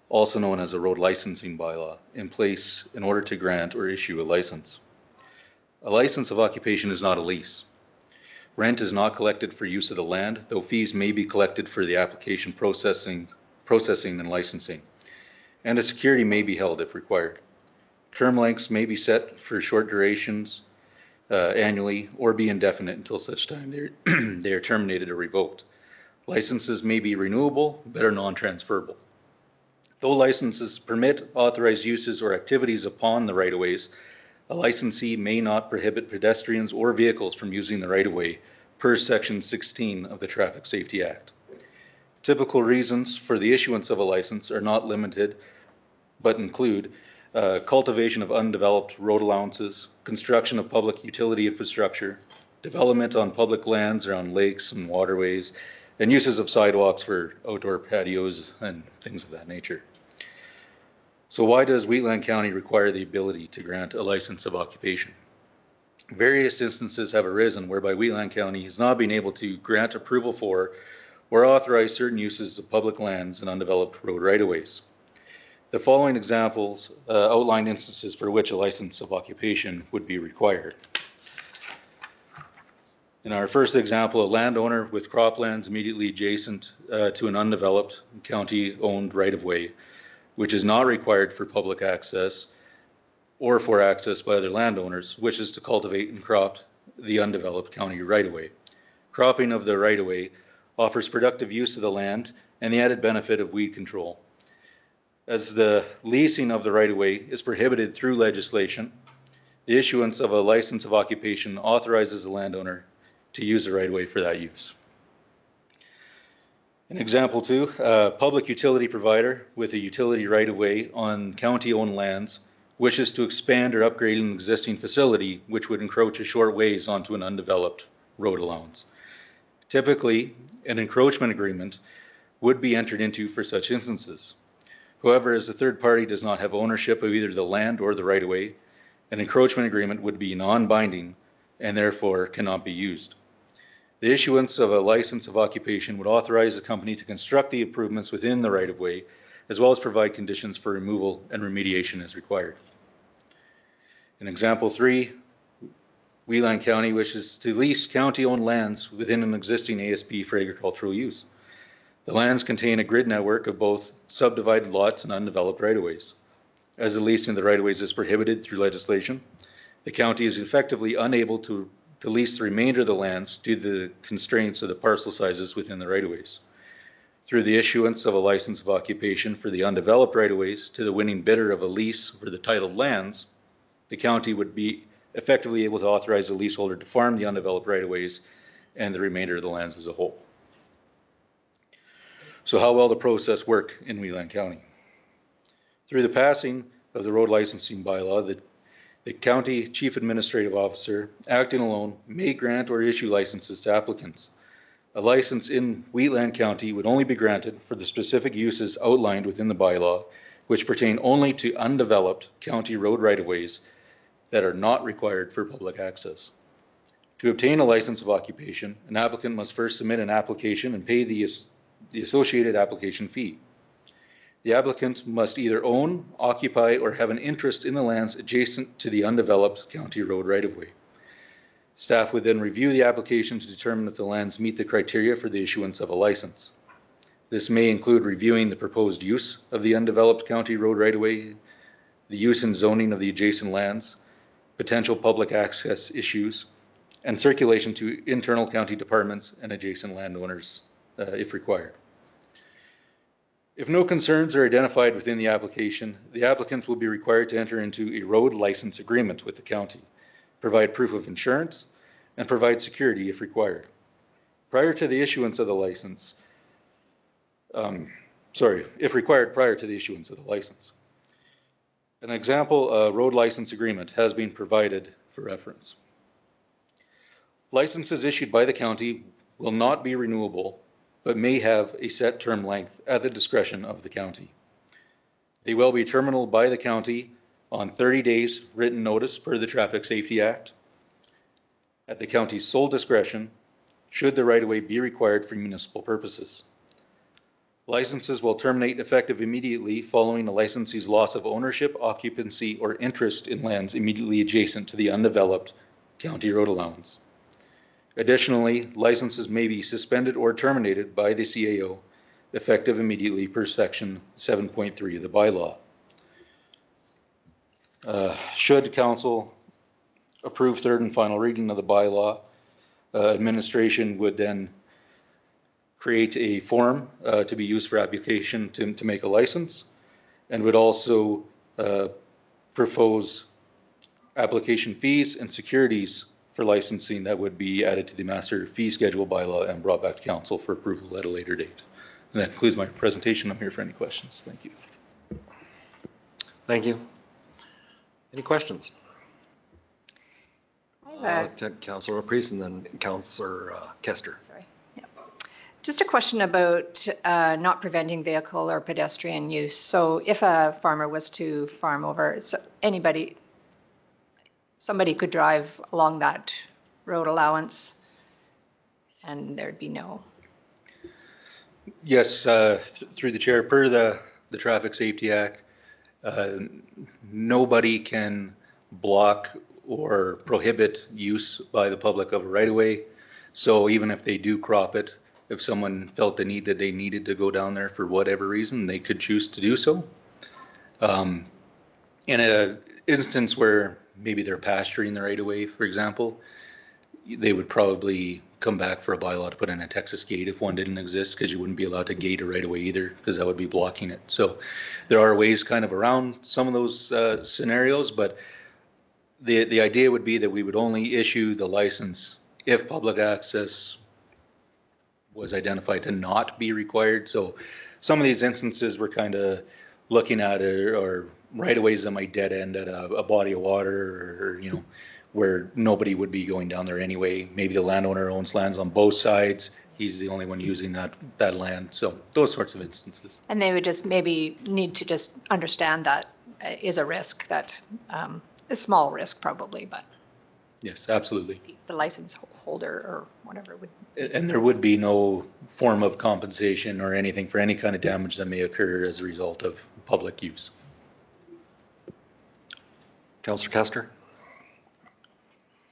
Speaker 12: also known as a road licensing bylaw, in place in order to grant or issue a license. A license of occupation is not a lease. Rent is not collected for use of the land, though fees may be collected for the application processing and licensing, and a security may be held if required. Term lengths may be set for short durations annually or be indefinite until such time they are terminated or revoked. Licenses may be renewable but are non-transferable. Though licenses permit authorized uses or activities upon the right-of-ways, a licensee may not prohibit pedestrians or vehicles from using the right-of-way per Section 16 of the Traffic Safety Act. Typical reasons for the issuance of a license are not limited but include cultivation of undeveloped road allowances, construction of public utility infrastructure, development on public lands around lakes and waterways, and uses of sidewalks for outdoor patios and things of that nature. So why does Wheatland County require the ability to grant a license of occupation? Various instances have arisen whereby Wheatland County has not been able to grant approval for or authorize certain uses of public lands and undeveloped road right-of-ways. The following examples outline instances for which a license of occupation would be required. In our first example, a landowner with croplands immediately adjacent to an undeveloped county-owned right-of-way, which is not required for public access or for access by other landowners, wishes to cultivate and crop the undeveloped county right-of-way. Cropping of the right-of-way offers productive use of the land and the added benefit of weed control. As the leasing of the right-of-way is prohibited through legislation, the issuance of a license of occupation authorizes the landowner to use the right-of-way for that use. In example 2, a public utility provider with a utility right-of-way on county-owned lands wishes to expand or upgrade an existing facility which would encroach a short ways onto an undeveloped road allowance. Typically, an encroachment agreement would be entered into for such instances. However, as the third party does not have ownership of either the land or the right-of-way, an encroachment agreement would be non-binding and therefore cannot be used. The issuance of a license of occupation would authorize the company to construct the improvements within the right-of-way, as well as provide conditions for removal and remediation as required. In example 3, Wheatland County wishes to lease county-owned lands within an existing ASP for agricultural use. The lands contain a grid network of both subdivided lots and undeveloped right-of-ways. As the leasing of the right-of-ways is prohibited through legislation, the county is effectively unable to lease the remainder of the lands due to the constraints of the parcel sizes within the right-of-ways. Through the issuance of a license of occupation for the undeveloped right-of-ways to the winning bidder of a lease for the titled lands, the county would be effectively able to authorize the leaseholder to farm the undeveloped right-of-ways and the remainder of the lands as a whole. So how will the process work in Wheatland County? Through the passing of the road licensing bylaw, the county chief administrative officer, acting alone, may grant or issue licenses to applicants. A license in Wheatland County would only be granted for the specific uses outlined within the bylaw, which pertain only to undeveloped county road right-of-ways that are not required for public access. To obtain a license of occupation, an applicant must first submit an application and pay the associated application fee. The applicant must either own, occupy, or have an interest in the lands adjacent to the undeveloped county road right-of-way. Staff would then review the application to determine if the lands meet the criteria for the issuance of a license. This may include reviewing the proposed use of the undeveloped county road right-of-way, the use and zoning of the adjacent lands, potential public access issues, and circulation to internal county departments and adjacent landowners if required. If no concerns are identified within the application, the applicants will be required to enter into a road license agreement with the county, provide proof of insurance, and provide security if required. Prior to the issuance of the license, if required prior to the issuance of the license. An example road license agreement has been provided for reference. Licenses issued by the county will not be renewable, but may have a set term length at the discretion of the county. They will be terminal by the county on 30 days written notice per the Traffic Safety Act, at the county's sole discretion, should the right-of-way be required for municipal purposes. Licenses will terminate effective immediately following a licensee's loss of ownership, occupancy, or interest in lands immediately adjacent to the undeveloped county road allowance. Additionally, licenses may be suspended or terminated by the CAO effective immediately per section 7.3 of the bylaw. Should council approve third and final reading of the bylaw, administration would then create a form to be used for application to make a license, and would also propose application fees and securities for licensing that would be added to the master fee schedule bylaw and brought back to council for approval at a later date. And that concludes my presentation. I'm here for any questions. Thank you.
Speaker 1: Thank you. Any questions? Councillor Priest and then Councillor Kester.
Speaker 9: Sorry. Yeah. Just a question about not preventing vehicle or pedestrian use. So if a farmer was to farm over, so somebody could drive along that road allowance and there'd be no.
Speaker 12: Yes, through the chair, per the Traffic Safety Act, nobody can block or prohibit use by the public of a right-of-way. So even if they do crop it, if someone felt the need that they needed to go down there for whatever reason, they could choose to do so. In an instance where maybe they're pasturing the right-of-way, for example, they would probably come back for a bylaw to put in a Texas gate if one didn't exist, because you wouldn't be allowed to gate a right-of-way either, because that would be blocking it. So there are ways kind of around some of those scenarios, but the idea would be that we would only issue the license if public access was identified to not be required. So some of these instances we're kind of looking at or right-of-ways that might dead end at a body of water, or where nobody would be going down there anyway. Maybe the landowner owns lands on both sides. He's the only one using that land. So those sorts of instances.
Speaker 9: And they would just maybe need to just understand that is a risk, that a small risk probably, but.
Speaker 12: Yes, absolutely.
Speaker 9: The license holder or whatever would.
Speaker 12: And there would be no form of compensation or anything for any kind of damage that may occur as a result of public use.
Speaker 1: Councillor Kester?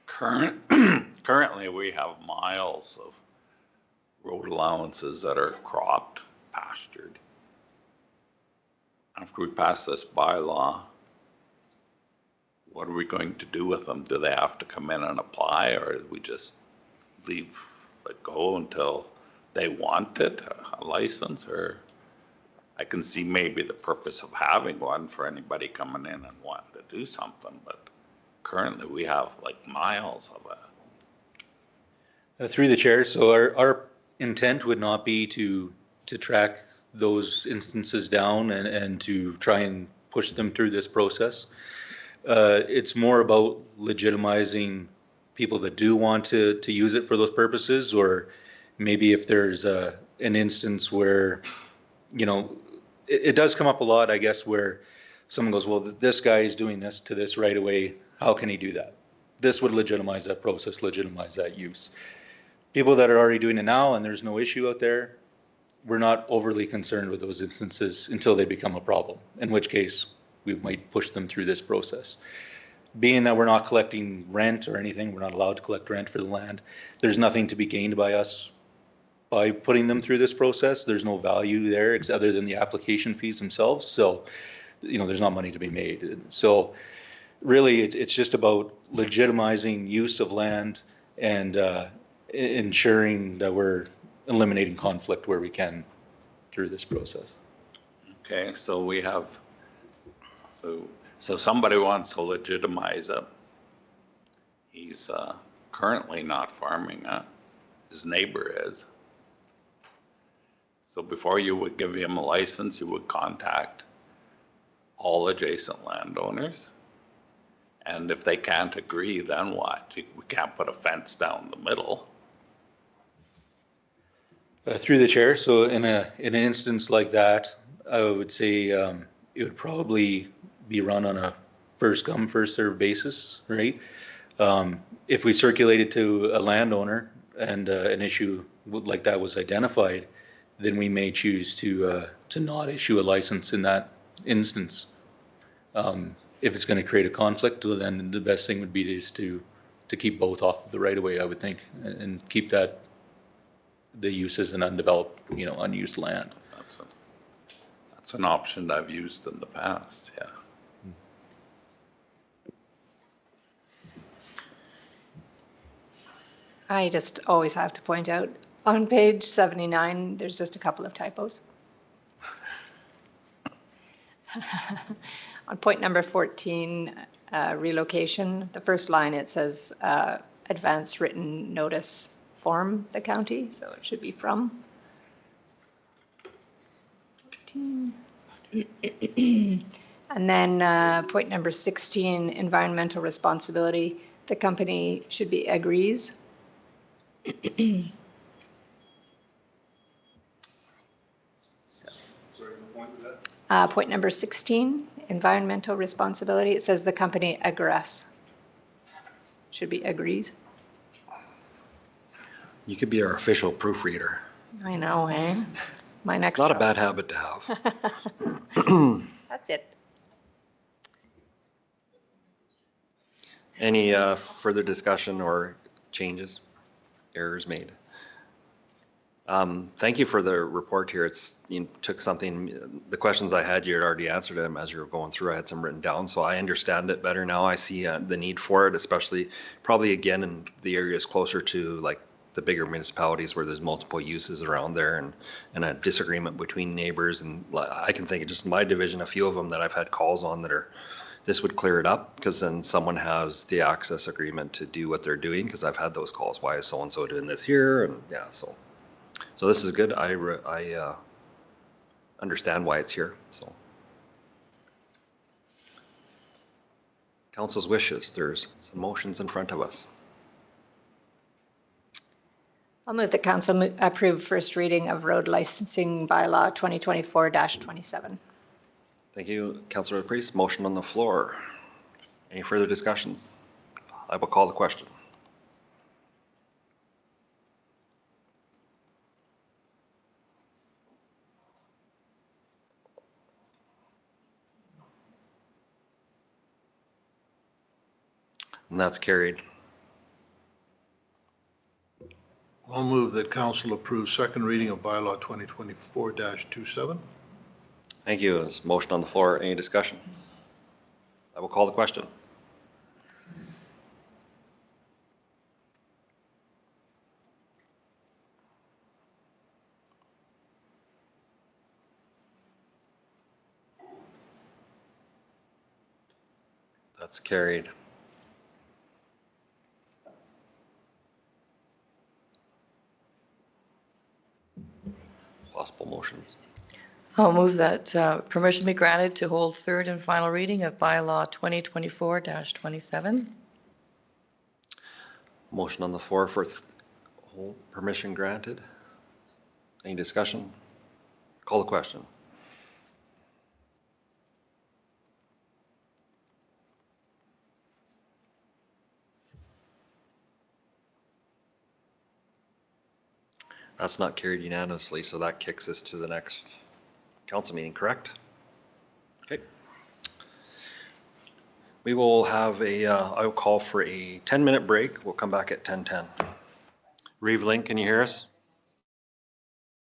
Speaker 6: Currently, we have miles of road allowances that are cropped, pastured. After we pass this bylaw, what are we going to do with them? Do they have to come in and apply, or do we just leave it go until they want it, a license? Or I can see maybe the purpose of having one for anybody coming in and wanting to do something, but currently we have like miles of it.
Speaker 12: Through the chair, so our intent would not be to track those instances down and to try and push them through this process. It's more about legitimizing people that do want to use it for those purposes, or maybe if there's an instance where, it does come up a lot, I guess, where someone goes, well, this guy is doing this to this right away. How can he do that? This would legitimize that process, legitimize that use. People that are already doing it now and there's no issue out there, we're not overly concerned with those instances until they become a problem, in which case we might push them through this process. being that we're not collecting rent or anything, we're not allowed to collect rent for the land, there's nothing to be gained by us by putting them through this process. There's no value there other than the application fees themselves. So, there's not money to be made. So really, it's just about legitimizing use of land and ensuring that we're eliminating conflict where we can through this process.
Speaker 6: Okay, so we have, so somebody wants to legitimize it. He's currently not farming it. His neighbor is. So before you would give him a license, you would contact all adjacent landowners. And if they can't agree, then what? We can't put a fence down the middle.
Speaker 12: Through the chair, so in an instance like that, I would say it would probably be run on a first come, first served basis, right? If we circulate it to a landowner and an issue like that was identified, then we may choose to not issue a license in that instance. If it's going to create a conflict, then the best thing would be to keep both off of the right of way, I would think, and keep the use as an undeveloped, unused land.
Speaker 6: That's an option I've used in the past, yeah.
Speaker 9: I just always have to point out, on page 79, there's just a couple of typos. On point number 14, relocation, the first line, it says advance written notice form the county, so it should be from. 14. And then point number 16, environmental responsibility, the company should be agrees. Point number 16, environmental responsibility, it says the company agrees. Should be agrees.
Speaker 1: You could be our official proofreader.
Speaker 9: I know, eh? My next
Speaker 1: It's not a
Speaker 9: job.
Speaker 1: bad habit to have.
Speaker 9: That's it.
Speaker 1: Any further discussion or changes, errors made? Thank you for the report here. You took something, the questions I had, you had already answered them as you were going through. I had some written down, so I understand it better now. I see the need for it, especially probably again in the areas closer to like the bigger municipalities where there's multiple uses around there and a disagreement between neighbors. And I can think of just in my division, a few of them that I've had calls on that are, this would clear it up because then someone has the access agreement to do what they're doing, because I've had those calls. Why is so-and-so doing this here? And yeah, so this is good. I understand why it's here. So, council's wishes. There's some motions in front of us.
Speaker 9: I'll move that council approve first reading of road licensing bylaw 2024-27.
Speaker 1: Thank you, Councillor Priest. Motion on the floor. Any further discussions? I will call the question. And that's carried.
Speaker 8: I'll move that council approve second reading of bylaw 2024-27.
Speaker 1: Thank you. There's a motion on the floor. Any discussion? I will call the question. That's carried. Possible motions.
Speaker 2: I'll move that permission be granted to hold third and final reading of bylaw 2024-27.
Speaker 1: Motion on the floor for hold permission granted. Any discussion? Call the question. That's not carried unanimously, so that kicks us to the next council meeting, correct? Okay. We will have I will call for a 10-minute break. We'll come back at 10:10. Reeve Link, can you hear us?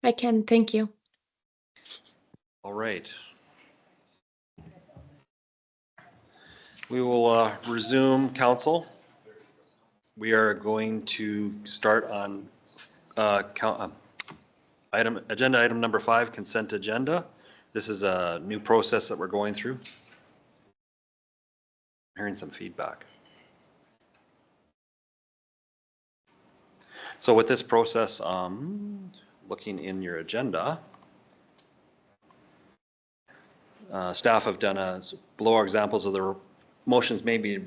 Speaker 11: I can, thank you.
Speaker 1: All right. We will resume council. We are going to start on agenda item number 5, consent agenda. This is a new process that we're going through. Hearing some feedback. So with this process, looking in your agenda, staff have done below are examples of the motions may be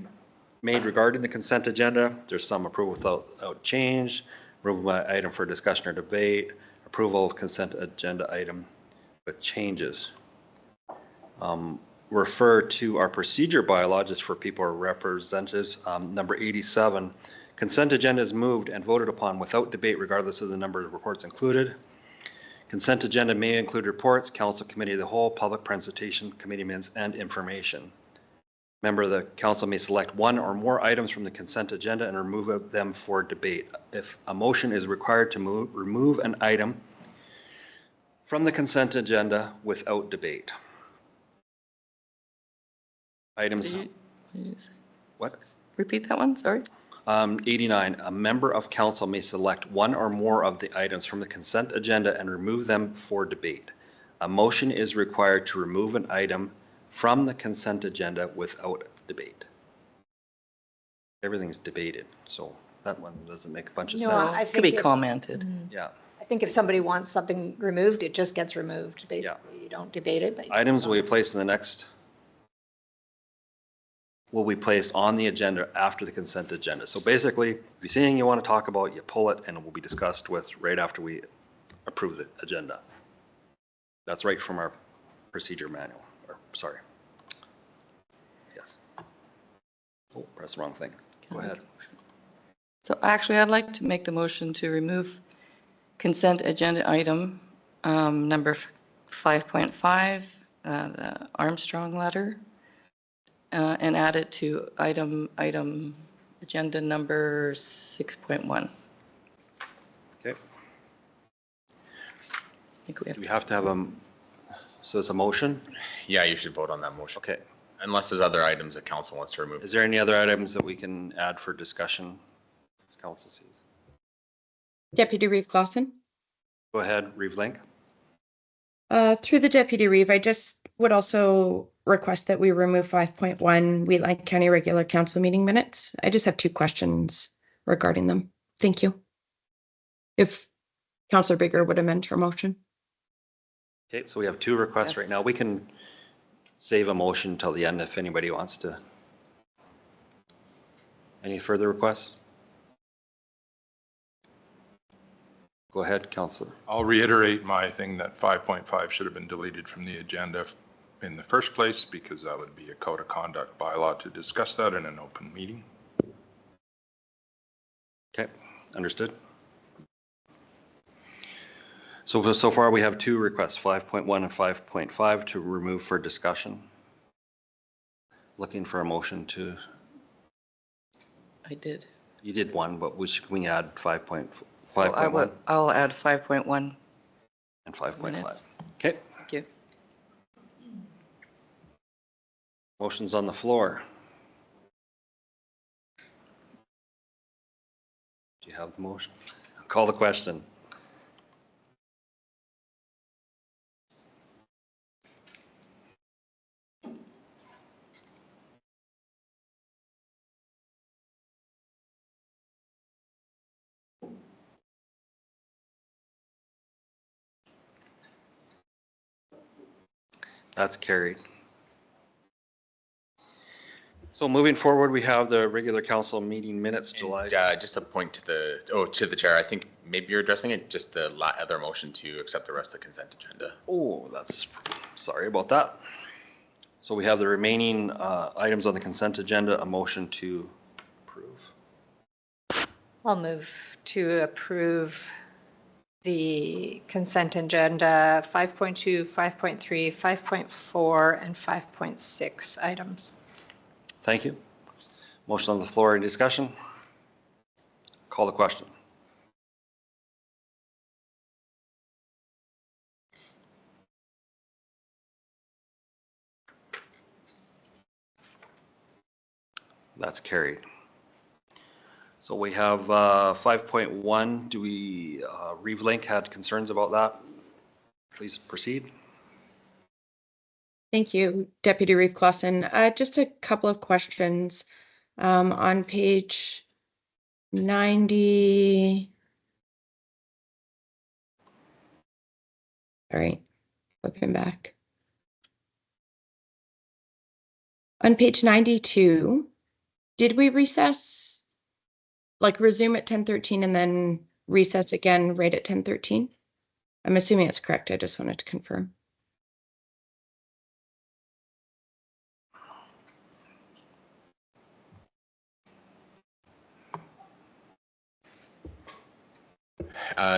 Speaker 1: made regarding the consent agenda. There's some approval without change, approval by item for discussion or debate, approval of consent agenda item with changes. Refer to our procedure bylaw just for people or representatives, number 87. Consent agenda is moved and voted upon without debate regardless of the number of reports included. Consent agenda may include reports, council committee of the whole, public presentation, committee minutes, and information. Member of the council may select one or more items from the consent agenda and remove them for debate. If a motion is required to remove an item from the consent agenda without debate. Items. What?
Speaker 2: Repeat that one, sorry.
Speaker 1: 89, a member of council may select one or more of the items from the consent agenda and remove them for debate. A motion is required to remove an item from the consent agenda without debate. Everything's debated, so that one doesn't make a bunch of
Speaker 9: No,
Speaker 1: sense.
Speaker 9: I
Speaker 2: Could be
Speaker 9: think
Speaker 2: commented.
Speaker 1: Yeah.
Speaker 9: I think if somebody wants something removed, it just gets removed,
Speaker 1: Yeah.
Speaker 9: basically. You don't debate it, but.
Speaker 1: Items will be placed in the next, will be placed on the agenda after the consent agenda. So basically, if you see anything you want to talk about, you pull it and it will be discussed with right after we approve the agenda. That's right from our procedure manual, or sorry. Yes. Oh, press the wrong thing. Go ahead.
Speaker 2: So actually, I'd like to make the motion to remove consent agenda item number 5.5, the Armstrong letter, and add it to item agenda number 6.1.
Speaker 1: Okay.
Speaker 2: I think we have
Speaker 1: Do we have to have so it's a motion?
Speaker 5: Yeah, you should vote on that motion.
Speaker 1: Okay.
Speaker 5: Unless there's other items that council wants to remove.
Speaker 1: Is there any other items that we can add for discussion as council sees?
Speaker 11: Deputy Reeve Clausen.
Speaker 1: Go ahead, Reeve Link.
Speaker 11: Through the Deputy Reeve, I just would also request that we remove 5.1 Wheatland County Regular Council meeting minutes. I just have 2 questions regarding them. Thank you. If Councillor Bigger would amend her motion.
Speaker 1: Okay, so we have 2 requests right
Speaker 2: Yes.
Speaker 1: now. We can save a motion till the end if anybody wants to. Any further requests? Go ahead, Councillor.
Speaker 4: I'll reiterate my thing that 5.5 should have been deleted from the agenda in the first place because that would be a code of conduct bylaw to discuss that in an open meeting.
Speaker 1: Okay, understood. So far we have 2 requests, 5.1 and 5.5 to remove for discussion. Looking for a motion to,
Speaker 2: I did.
Speaker 1: you did one, but we add 5.1
Speaker 2: I'll add 5.1.
Speaker 1: and 5.5.
Speaker 2: minutes.
Speaker 1: Okay,
Speaker 2: Thank you.
Speaker 1: motion's on the floor. Do you have the motion? Call the question. That's carried. So moving forward, we have the regular council meeting minutes, July.
Speaker 5: Just a point to the chair. I think maybe you're addressing it, just the other motion to accept the rest of the consent agenda.
Speaker 1: Oh, sorry about that. So we have the remaining items on the consent agenda, a motion to approve.
Speaker 9: I'll move to approve the consent agenda 5.2, 5.3, 5.4, and 5.6 items.
Speaker 1: Thank you. Motion on the floor, any discussion? Call the question. That's carried. So we have 5.1. Do we, Reeve Link had concerns about that? Please proceed.
Speaker 11: Thank you, Deputy Reeve Clausen. Just a couple of questions. On page 90. All right, flipping back. On page 92, did we recess, like resume at 10:13 and then recess again right at 10:13? I'm assuming it's correct. I just wanted to confirm.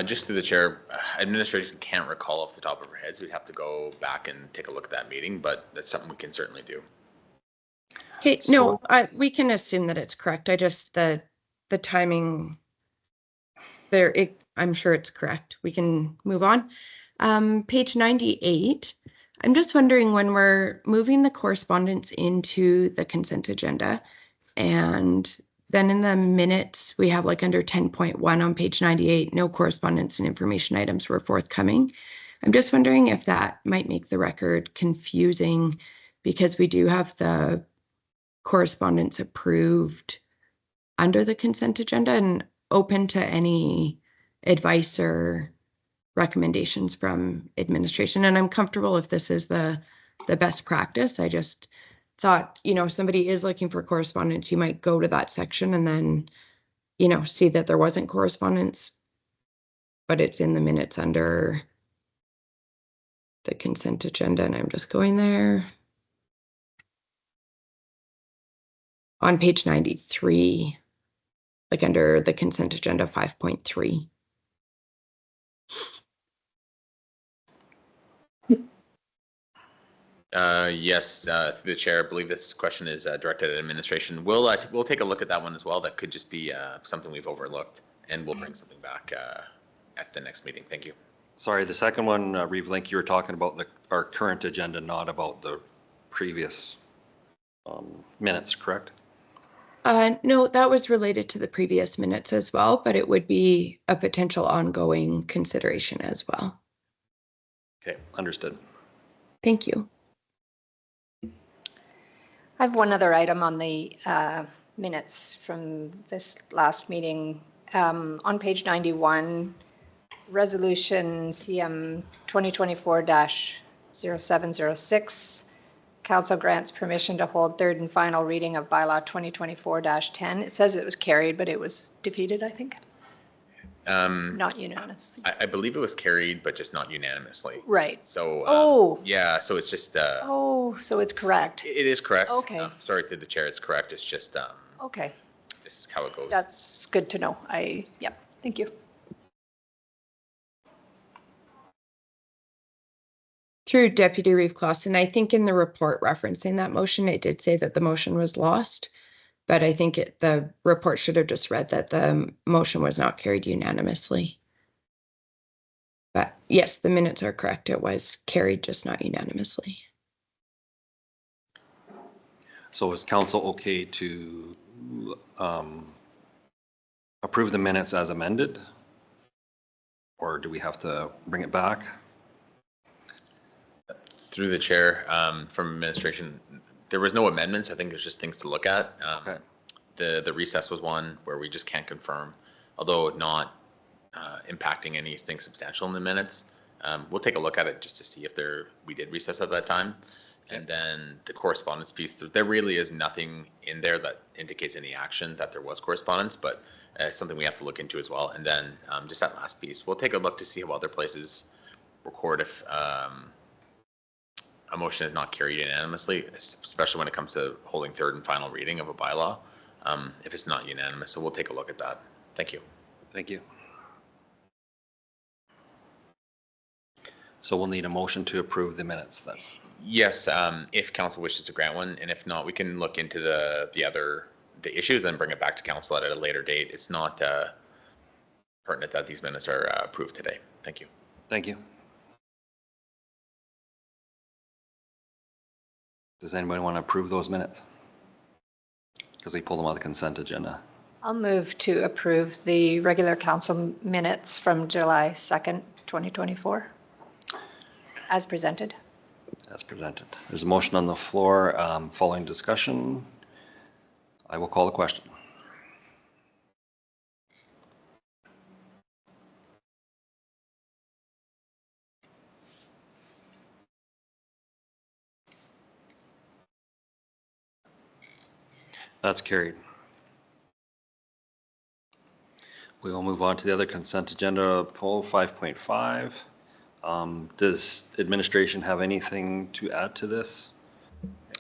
Speaker 5: Just through the chair, administration can't recall off the top of our heads. We'd have to go back and take a look at that meeting, but that's something we can certainly do.
Speaker 11: Okay, no, we can assume that it's correct. I just, the timing there, I'm sure it's correct. We can move on. Page 98, I'm just wondering when we're moving the correspondence into the consent agenda, and then in the minutes, we have like under 10.1 on page 98, no correspondence and information items were forthcoming. I'm just wondering if that might make the record confusing, because we do have the correspondence approved under the consent agenda and open to any advice or recommendations from administration. And I'm comfortable if this is the best practice. I just thought, you know, if somebody is looking for correspondence, you might go to that section and then, you know, see that there wasn't correspondence, but it's in the minutes under the consent agenda. And I'm just going there. On page 93, like under the consent agenda 5.3.
Speaker 5: Yes, through the chair, I believe this question is directed at administration. We'll take a look at that one as well. That could just be something we've overlooked, and we'll bring something back at the next meeting. Thank you.
Speaker 1: Sorry, the second one, Reeve Link, you were talking about our current agenda, not about the previous minutes, correct?
Speaker 11: No, that was related to the previous minutes as well, but it would be a potential ongoing consideration as well.
Speaker 1: Okay, understood.
Speaker 11: Thank you.
Speaker 9: I have one other item on the minutes from this last meeting. On page 91, resolution CM 2024-0706, council grants permission to hold third and final reading of bylaw 2024-10. It says it was carried, but it was defeated, I think. Not unanimously.
Speaker 5: I believe it was carried, but just not unanimously.
Speaker 9: Right.
Speaker 5: So yeah, so it's just
Speaker 9: so it's correct.
Speaker 5: it is correct.
Speaker 9: Okay.
Speaker 5: Sorry, through the chair, it's correct. It's just
Speaker 9: Okay,
Speaker 5: this is how it goes.
Speaker 9: that's good to know. Yep, thank you.
Speaker 11: Through Deputy Reeve Clausen, I think in the report referencing that motion, it did say that the motion was lost, but I think the report should have just read that the motion was not carried unanimously. But yes, the minutes are correct. It was carried, just not unanimously.
Speaker 1: So is council okay to approve the minutes as amended? Or do we have to bring it back?
Speaker 5: Through the chair, from administration, there was no amendments. I think there's just things to look at.
Speaker 1: Okay.
Speaker 5: The recess was one where we just can't confirm, although not impacting anything substantial in the minutes. We'll take a look at it just to see if we did recess at that time. And then the correspondence piece, there really is nothing in there that indicates any action that there was correspondence, but it's something we have to look into as well. And then just that last piece, we'll take a look to see how other places record if a motion is not carried unanimously, especially when it comes to holding third and final reading of a bylaw, if it's not unanimous. So we'll take a look at that. Thank you.
Speaker 1: Thank you. So we'll need a motion to approve the minutes then.
Speaker 5: Yes, if council wishes to grant one, and if not, we can look into the issues and bring it back to council at a later date. It's not pertinent that these minutes are approved today. Thank you.
Speaker 1: Thank you. Does anybody want to approve those minutes? Because we pulled them out of the consent agenda.
Speaker 9: I'll move to approve the regular council minutes from July 2nd, 2024, as presented.
Speaker 1: As presented. There's a motion on the floor. Following discussion, I will call the question. That's carried. We will move on to the other consent agenda, poll 5.5. Does administration have anything to add to this?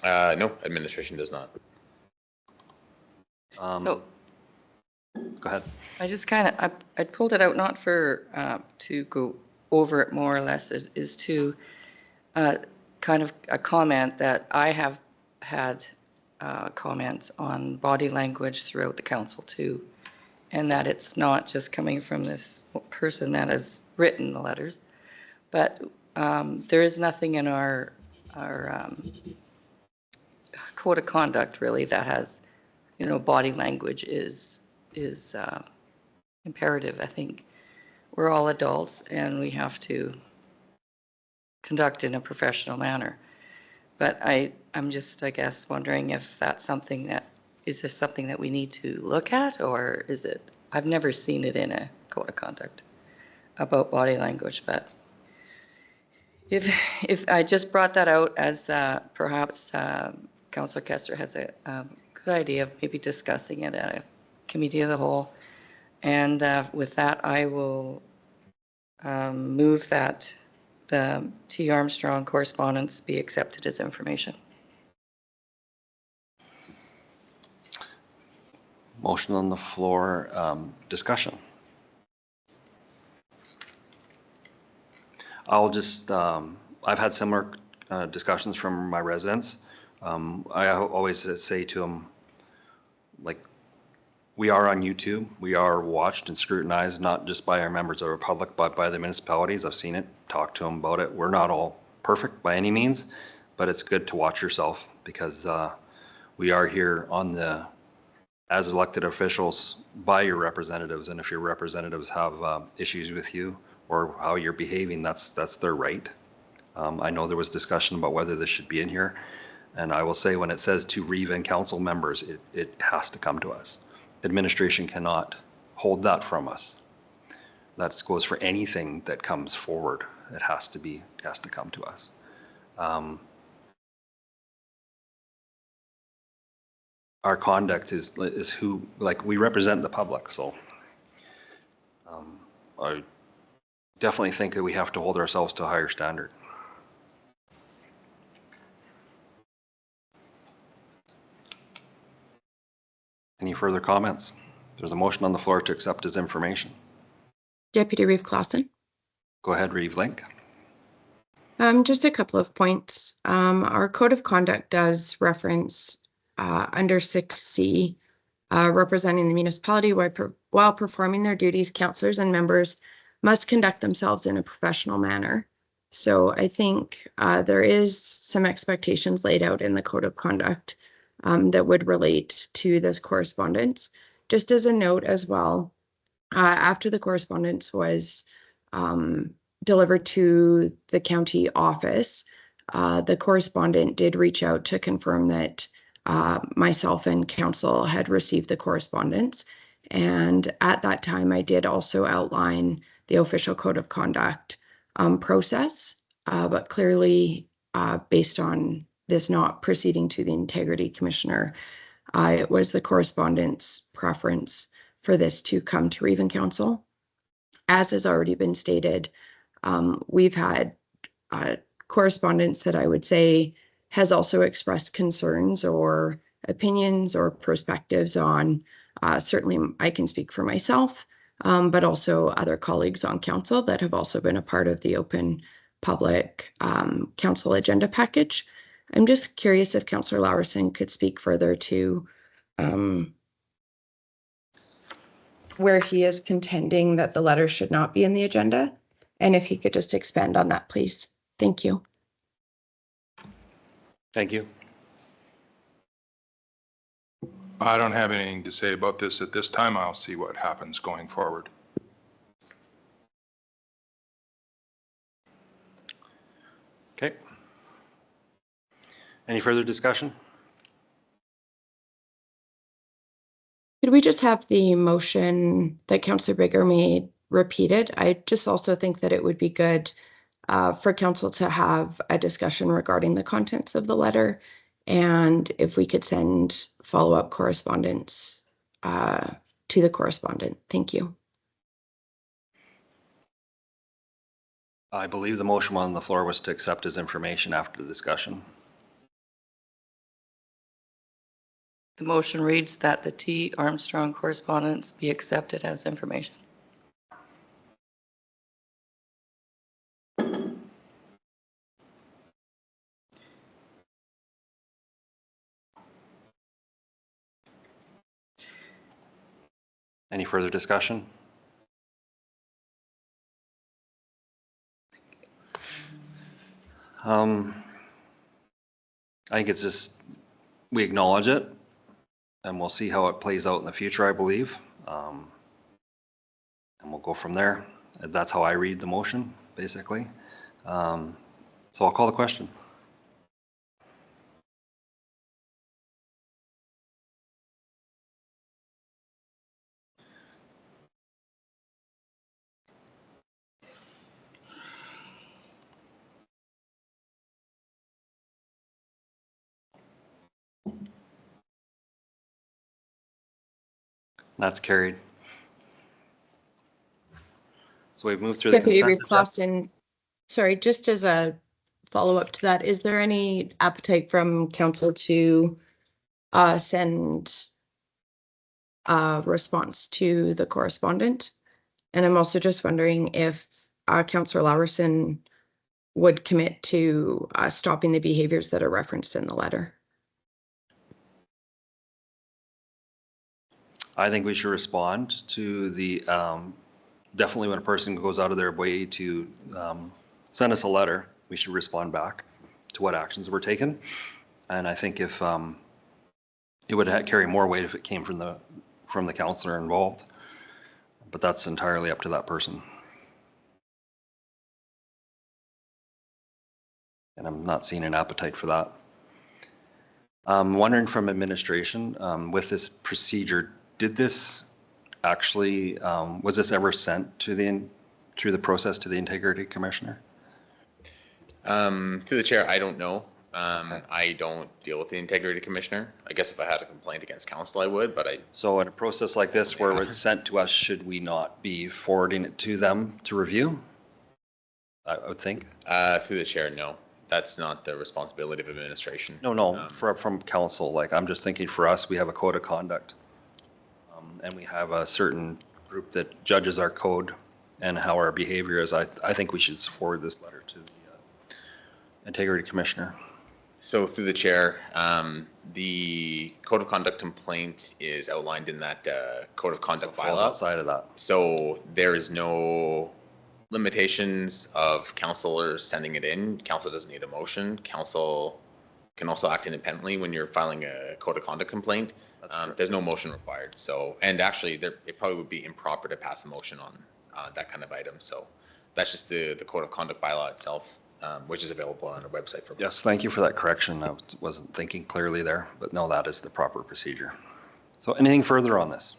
Speaker 5: No, administration does not.
Speaker 2: So
Speaker 1: Go ahead.
Speaker 2: I just I pulled it out not for, to go over it more or less, is to kind of a comment that I have had comments on body language throughout the council too, and that it's not just coming from this person that has written the letters, but there is nothing in our code of conduct really that has, body language is imperative. I think we're all adults and we have to conduct in a professional manner. But I'm just, I guess, wondering if that's something that, is there something that we need to look at, or is it, I've never seen it in a code of conduct about body language, but if I just brought that out as perhaps Councillor Kester has a good idea of maybe discussing it at a committee of the whole. And with that, I will move that the T. Armstrong correspondence be accepted as information.
Speaker 1: Motion on the floor, discussion. I'll just, I've had similar discussions from my residents. I always say to them, like, we are on YouTube. We are watched and scrutinized, not just by our members of the public, but by the municipalities. I've seen it, talked to them about it. We're not all perfect by any means, but it's good to watch yourself because we are here on as elected officials by your representatives. And if your representatives have issues with you or how you're behaving, that's their right. I know there was discussion about whether this should be in here. And I will say when it says to Reeve and council members, it has to come to us. Administration cannot hold that from us. That goes for anything that comes forward. It has to come to us. Our conduct is who, like, we represent the public. So I definitely think that we have to hold ourselves to a higher standard. Any further comments? There's a motion on the floor to accept as information.
Speaker 11: Deputy Reeve Clausen.
Speaker 1: Go ahead, Reeve Link.
Speaker 11: Just a couple of points. Our code of conduct does reference under 6C, representing the municipality while performing their duties, councillors and members must conduct themselves in a professional manner. So I think there is some expectations laid out in the code of conduct that would relate to this correspondence. Just as a note as well, after the correspondence was delivered to the county office, the correspondent did reach out to confirm that myself and council had received the correspondence. And at that time, I did also outline the official code of conduct process, but clearly based on this not proceeding to the Integrity Commissioner, it was the correspondent's preference for this to come to Reeve and Council. As has already been stated, we've had correspondence that I would say has also expressed concerns or opinions or perspectives on, certainly I can speak for myself, but also other colleagues on council that have also been a part of the open public council agenda package. I'm just curious if Councillor Laursen could speak further to where he is contending that the letter should not be in the agenda, and if he could just expand on that, please. Thank you.
Speaker 1: Thank you.
Speaker 4: I don't have anything to say about this at this time. I'll see what happens going forward.
Speaker 1: Okay. Any further discussion?
Speaker 11: Could we just have the motion that Councillor Bigger made repeated? I just also think that it would be good for council to have a discussion regarding the contents of the letter, and if we could send follow-up correspondence to the correspondent. Thank you.
Speaker 1: I believe the motion on the floor was to accept his information after the discussion.
Speaker 2: The motion reads that the T. Armstrong correspondence be accepted as information.
Speaker 1: Any further discussion? I think it's just, we acknowledge it and we'll see how it plays out in the future, I believe. And we'll go from there. That's how I read the motion, basically. So I'll call the question. That's carried. So we've moved through the
Speaker 11: Deputy
Speaker 1: consent
Speaker 11: Reeve
Speaker 1: agenda.
Speaker 11: Clausen, sorry, just as a follow-up to that, is there any appetite from council to send a response to the correspondent? And I'm also just wondering if Councillor Laursen would commit to stopping the behaviors that are referenced in the letter.
Speaker 1: I think we should respond to the, definitely when a person goes out of their way to send us a letter, we should respond back to what actions were taken. And I think if it would carry more weight if it came from the counselor involved, but that's entirely up to that person. And I'm not seeing an appetite for that. I'm wondering from administration, with this procedure, did this actually, was this ever sent to through the process to the Integrity Commissioner?
Speaker 5: Through the chair, I don't know. I don't deal with the Integrity Commissioner. I guess if I had a complaint against council, I would, but I.
Speaker 1: So in a process like this where it's sent to us, should we not be forwarding it to them to review? I would think.
Speaker 5: Through the chair, no. That's not the responsibility of administration.
Speaker 1: No, from council. Like, I'm just thinking for us, we have a code of conduct. And we have a certain group that judges our code and how our behavior is. I think we should forward this letter to the Integrity Commissioner.
Speaker 5: So through the chair, the code of conduct complaint is outlined in that code of conduct
Speaker 1: Falls
Speaker 5: bylaw.
Speaker 1: outside of that.
Speaker 5: So there is no limitations of councilors sending it in. Council doesn't need a motion. Council can also act independently when you're filing a code of conduct complaint. There's no motion required. So, and actually it probably would be improper to pass a motion on that kind of item. So that's just the code of conduct bylaw itself, which is available on our website for.
Speaker 1: Yes, thank you for that correction. I wasn't thinking clearly there, but no, that is the proper procedure. So anything further on this?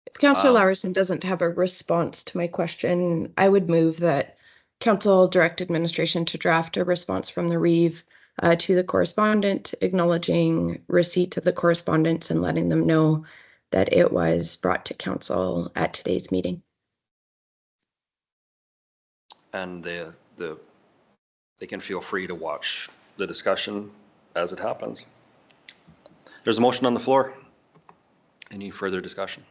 Speaker 11: If Councillor Laursen doesn't have a response to my question, I would move that council direct administration to draft a response from the Reeve to the correspondent, acknowledging receipt of the correspondence and letting them know that it was brought to council at today's meeting.
Speaker 1: And they can feel free to watch the discussion as it happens. There's a motion on the floor. Any further discussion?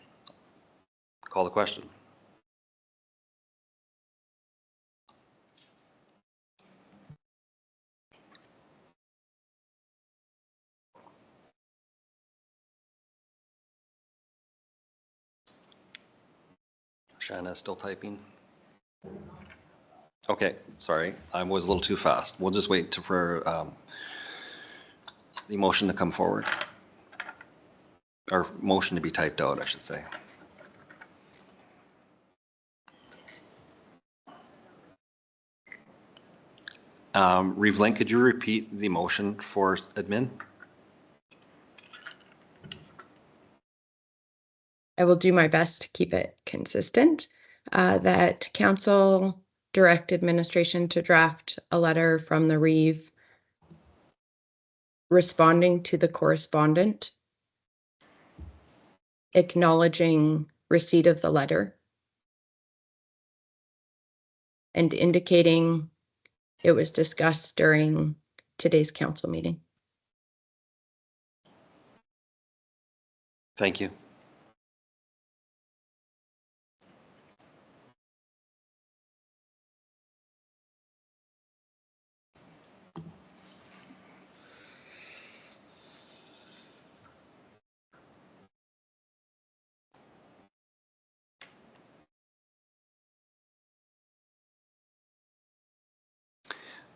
Speaker 1: Call the question. Shanna's still typing. Okay, sorry, I was a little too fast. We'll just wait for the motion to come forward. Or motion to be typed out, I should say. Reeve Link, could you repeat the motion for admin?
Speaker 11: I will do my best to keep it consistent. That council direct administration to draft a letter from the Reeve responding to the correspondent, acknowledging receipt of the letter, and indicating it was discussed during today's council meeting.
Speaker 1: Thank you.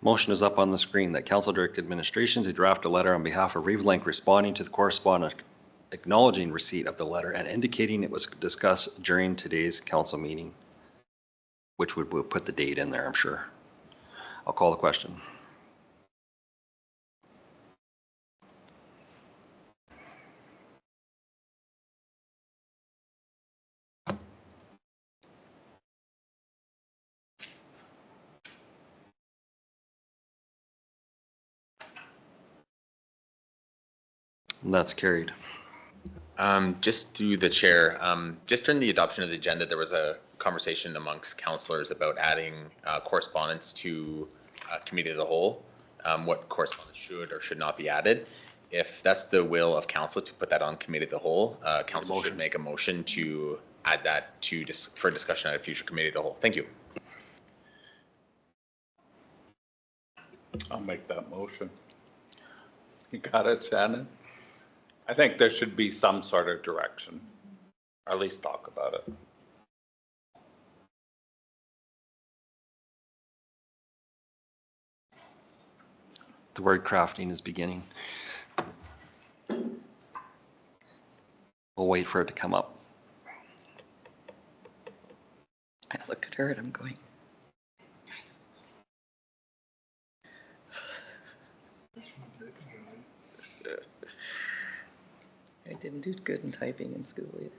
Speaker 1: Motion is up on the screen that council direct administration to draft a letter on behalf of Reeve Link responding to the correspondent, acknowledging receipt of the letter and indicating it was discussed during today's council meeting, which we'll put the date in there, I'm sure. I'll call the question. And that's carried.
Speaker 5: Just through the chair, just during the adoption of the agenda, there was a conversation amongst councillors about adding correspondence to committee of the whole, what correspondence should or should not be added. If that's the will of council to put that on committee of the whole, council should make a motion to add that to for discussion at a future committee of the whole. Thank you.
Speaker 6: I'll make that motion. You got it, Shannon? I think there should be some sort of direction, or at least talk about it.
Speaker 1: The word crafting is beginning. We'll wait for it to come up.
Speaker 2: I look at her and I'm going. I didn't do good in typing in school either.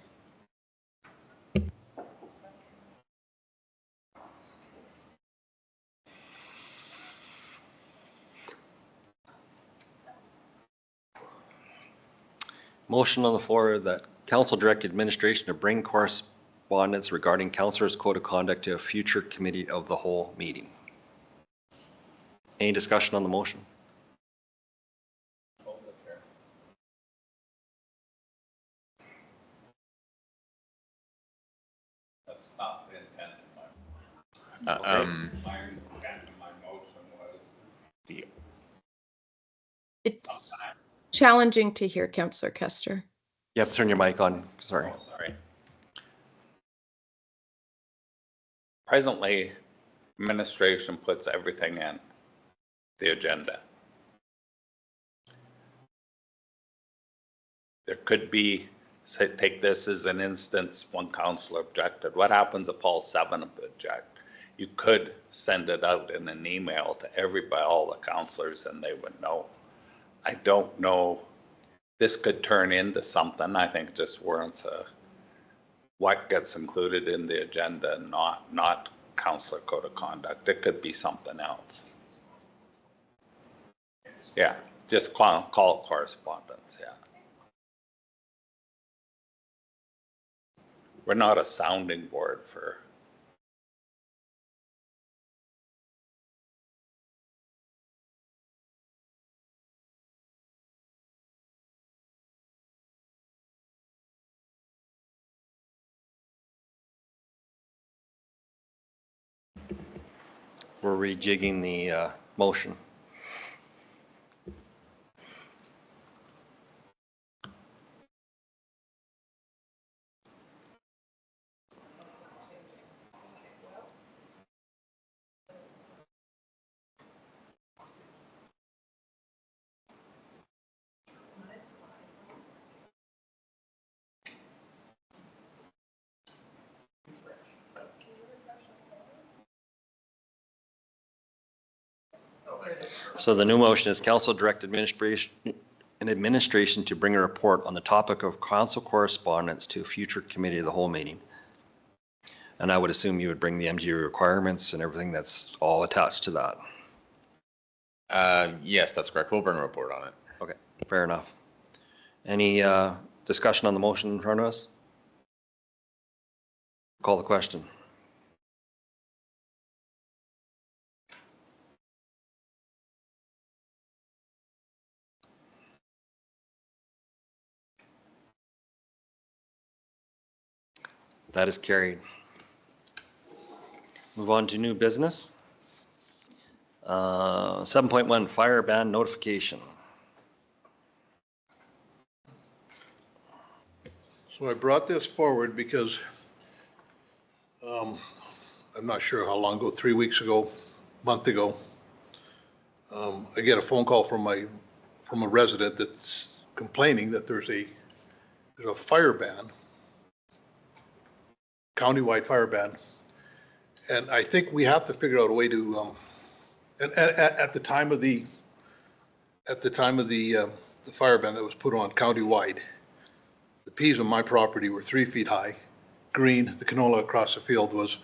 Speaker 1: Motion on the floor that council direct administration to bring correspondence regarding councillors' code of conduct to a future committee of the whole meeting. Any discussion on the motion?
Speaker 6: That's not the intent of my motion. My intent of my motion was
Speaker 11: It's challenging to hear, Councillor Kester.
Speaker 1: You have to turn your mic on, sorry.
Speaker 6: sorry. Presently, administration puts everything in the agenda. There could be, say, take this as an instance, one councillor objected. What happens if all 7 object? You could send it out in an email to everybody, all the councillors, and they would know. I don't know. This could turn into something. I think just warrants what gets included in the agenda, not councillor code of conduct. It could be something else. Yeah, just call it correspondence, yeah. We're not a sounding board for.
Speaker 1: We're rejigging the motion. So the new motion is council direct administration to bring a report on the topic of council correspondence to a future committee of the whole meeting. And I would assume you would bring the MGU requirements and everything that's all attached to that.
Speaker 5: Yes, that's correct. We'll bring a report on it.
Speaker 1: Okay, fair enough. Any discussion on the motion in front of us? Call the question. That is carried. Move on to new business. 7.1 fire ban notification.
Speaker 8: So I brought this forward because I'm not sure how long ago, 3 weeks ago, month ago, I get a phone call from a resident that's complaining that there's a fire ban, countywide fire ban. And I think we have to figure out a way to, and at the time of the fire ban that was put on countywide, the peas on my property were 3 feet high, green. The canola across the field was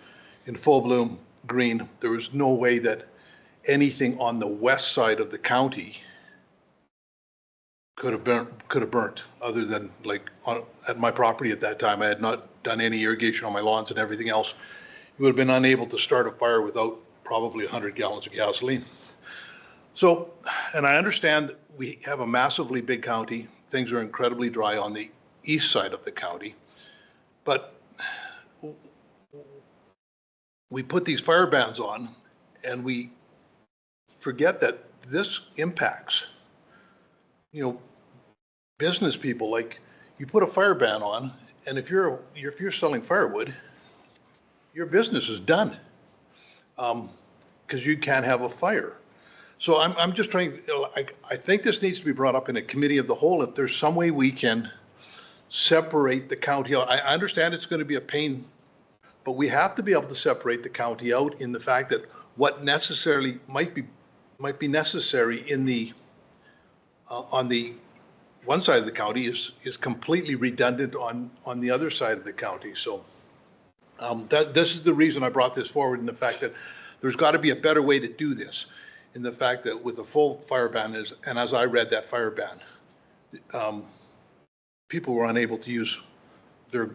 Speaker 8: in full bloom, green. There was no way that anything on the west side of the county could have burnt, other than like at my property at that time. I had not done any irrigation on my lawns and everything else. You would have been unable to start a fire without probably 100 gallons of gasoline. So, and I understand that we have a massively big county. Things are incredibly dry on the east side of the county. But we put these fire bans on and we forget that this impacts, business people. Like, you put a fire ban on, and if you're selling firewood, your business is done, because you can't have a fire. So I'm just trying, I think this needs to be brought up in a committee of the whole. If there's some way we can separate the county out. I understand it's going to be a pain, but we have to be able to separate the county out in the fact that what necessarily might be necessary in the on the one side of the county is completely redundant on the other side of the county. So this is the reason I brought this forward, in the fact that there's got to be a better way to do this, in the fact that with a full fire ban and as I read that fire ban, people were unable to use their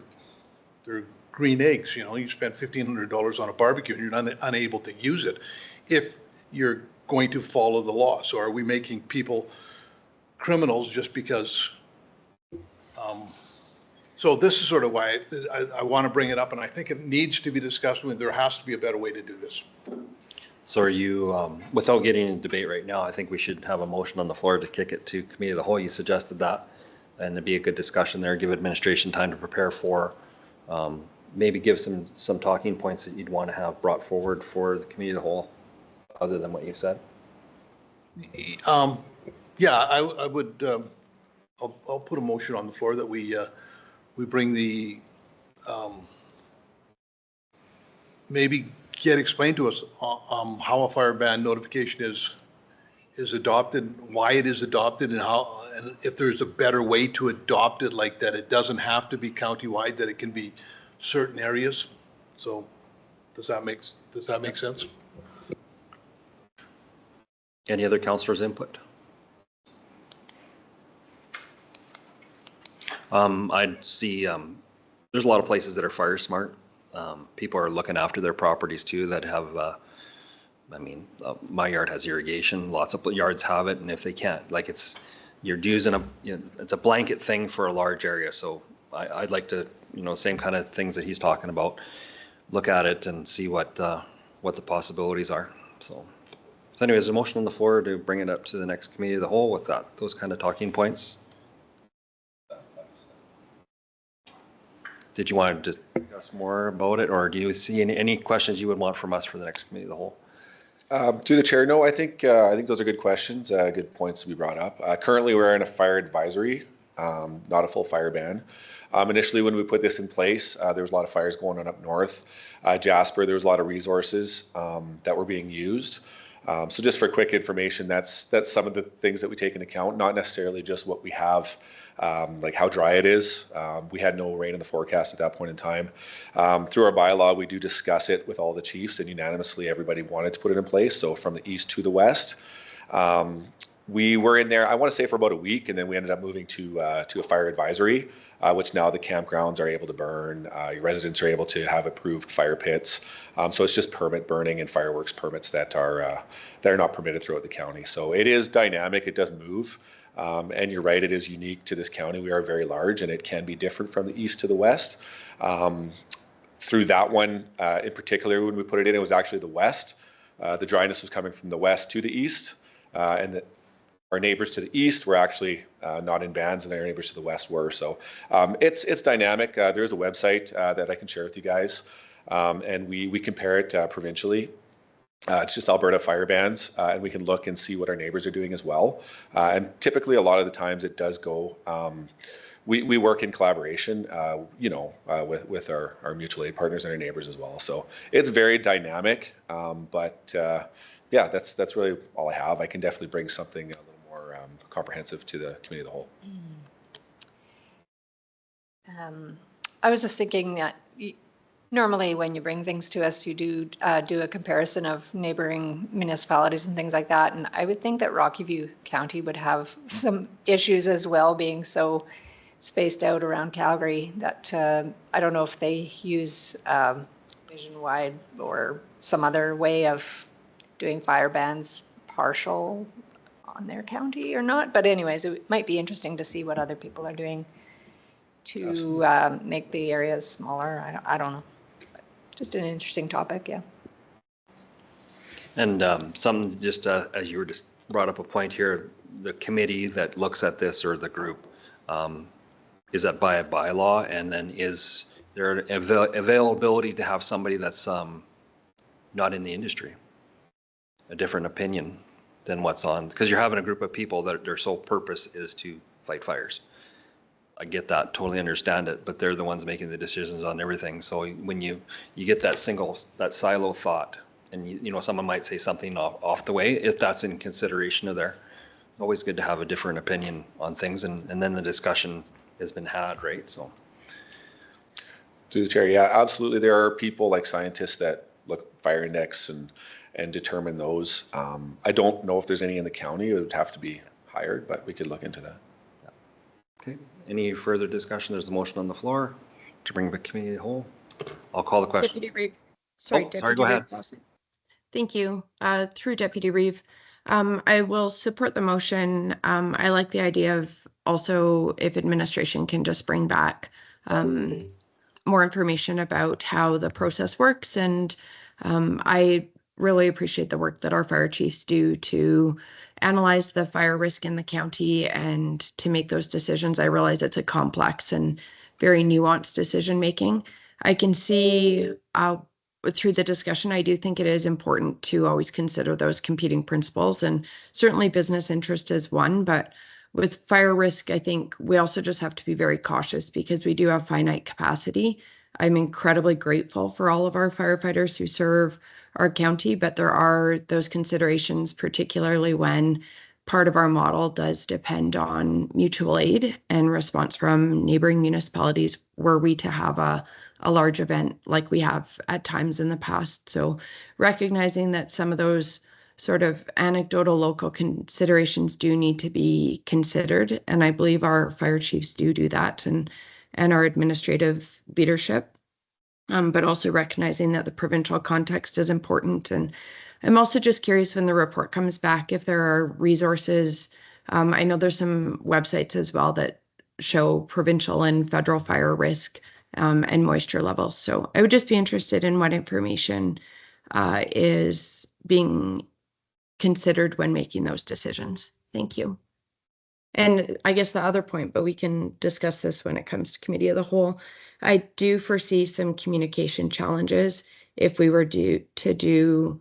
Speaker 8: green eggs. You spend $1,500 on a barbecue and you're unable to use it if you're going to follow the law. So are we making people criminals just because? So this is sort of why I want to bring it up, and I think it needs to be discussed. There has to be a better way to do this.
Speaker 1: So are you, without getting into debate right now, I think we should have a motion on the floor to kick it to committee of the whole. You suggested that, and it'd be a good discussion there. Give administration time to prepare for, maybe give some talking points that you'd want to have brought forward for the committee of the whole, other than what you said.
Speaker 8: Yeah, I would. I'll put a motion on the floor that we bring the maybe get explained to us how a fire ban notification is adopted, why it is adopted, and how, and if there's a better way to adopt it, like that it doesn't have to be countywide, that it can be certain areas. So does that make sense?
Speaker 1: Any other councillors' input? I'd see, there's a lot of places that are fire smart. People are looking after their properties too that have, my yard has irrigation, lots of yards have it, and if they can't, like you're using it's a blanket thing for a large area. So I'd like to, same kind of things that he's talking about, look at it and see what the possibilities are. So anyways, a motion on the floor to bring it up to the next committee of the whole with those kind of talking points. Did you want to discuss more about it, or do you see any questions you would want from us for the next committee of the whole?
Speaker 13: Through the chair, no, I think those are good questions, good points to be brought up. Currently, we're in a fire advisory, not a full fire ban. Initially, when we put this in place, there was a lot of fires going on up north. Jasper, there was a lot of resources that were being used. So just for quick information, that's some of the things that we take into account, not necessarily just what we have, like how dry it is. We had no rain in the forecast at that point in time. Through our bylaw, we do discuss it with all the chiefs, and unanimously everybody wanted to put it in place. So from the east to the west. We were in there, I want to say, for about a week, and then we ended up moving to a fire advisory, which now the campgrounds are able to burn. Your residents are able to have approved fire pits. So it's just permit burning and fireworks permits that are not permitted throughout the county. So it is dynamic. It does move. And you're right, it is unique to this county. We are very large, and it can be different from the east to the west. Through that one in particular, when we put it in, it was actually the west. The dryness was coming from the west to the east, and our neighbors to the east were actually not in bands, and our neighbors to the west were. So it's dynamic. There is a website that I can share with you guys, and we compare it provincially. It's just Alberta fire bans, and we can look and see what our neighbors are doing as well. And typically, a lot of the times, it does go. We work in collaboration, with our mutual aid partners and our neighbors as well. So it's very dynamic, but yeah, that's really all I have. I can definitely bring something a little more comprehensive to the committee of the whole.
Speaker 9: I was just thinking that normally when you bring things to us, you do a comparison of neighboring municipalities and things like that. And I would think that Rocky View County would have some issues as well, being so spaced out around Calgary, that I don't know if they use Vision-wide or some other way of doing fire bans partial on their county or not. But anyways, it might be interesting to see what other people are doing to make the areas smaller. I don't know. Just an interesting topic, yeah.
Speaker 1: And some just as you were just brought up a point here, the committee that looks at this, or the group, is that by a bylaw, and then is there availability to have somebody that's not in the industry, a different opinion than what's on, because you're having a group of people that their sole purpose is to fight fires. I get that, totally understand it, but they're the ones making the decisions on everything. So when you get that silo thought, and someone might say something off the way, if that's in consideration of there, it's always good to have a different opinion on things, and then the discussion has been had, right? So.
Speaker 13: Through the chair, yeah, absolutely. There are people like scientists that look at fire index and determine those. I don't know if there's any in the county. It would have to be hired, but we could look into that.
Speaker 1: Okay, any further discussion? There's a motion on the floor to bring the committee to the whole. I'll call the question.
Speaker 11: Deputy Reeve. Sorry, Deputy
Speaker 1: go ahead.
Speaker 11: Reeve. Thank you. Through Deputy Reeve, I will support the motion. I like the idea of also if administration can just bring back more information about how the process works. And I really appreciate the work that our fire chiefs do to analyze the fire risk in the county and to make those decisions. I realize it's a complex and very nuanced decision making. I can see through the discussion, I do think it is important to always consider those competing principles, and certainly business interest is one, but with fire risk, I think we also just have to be very cautious because we do have finite capacity. I'm incredibly grateful for all of our firefighters who serve our county, but there are those considerations, particularly when part of our model does depend on mutual aid and response from neighboring municipalities were we to have a large event like we have at times in the past. So recognizing that some of those sort of anecdotal local considerations do need to be considered, and I believe our fire chiefs do that, and our administrative leadership. But also recognizing that the provincial context is important. And I'm also just curious when the report comes back, if there are resources. I know there's some websites as well that show provincial and federal fire risk and moisture levels. So I would just be interested in what information is being considered when making those decisions. Thank you. And I guess the other point, but we can discuss this when it comes to committee of the whole, I do foresee some communication challenges if we were to do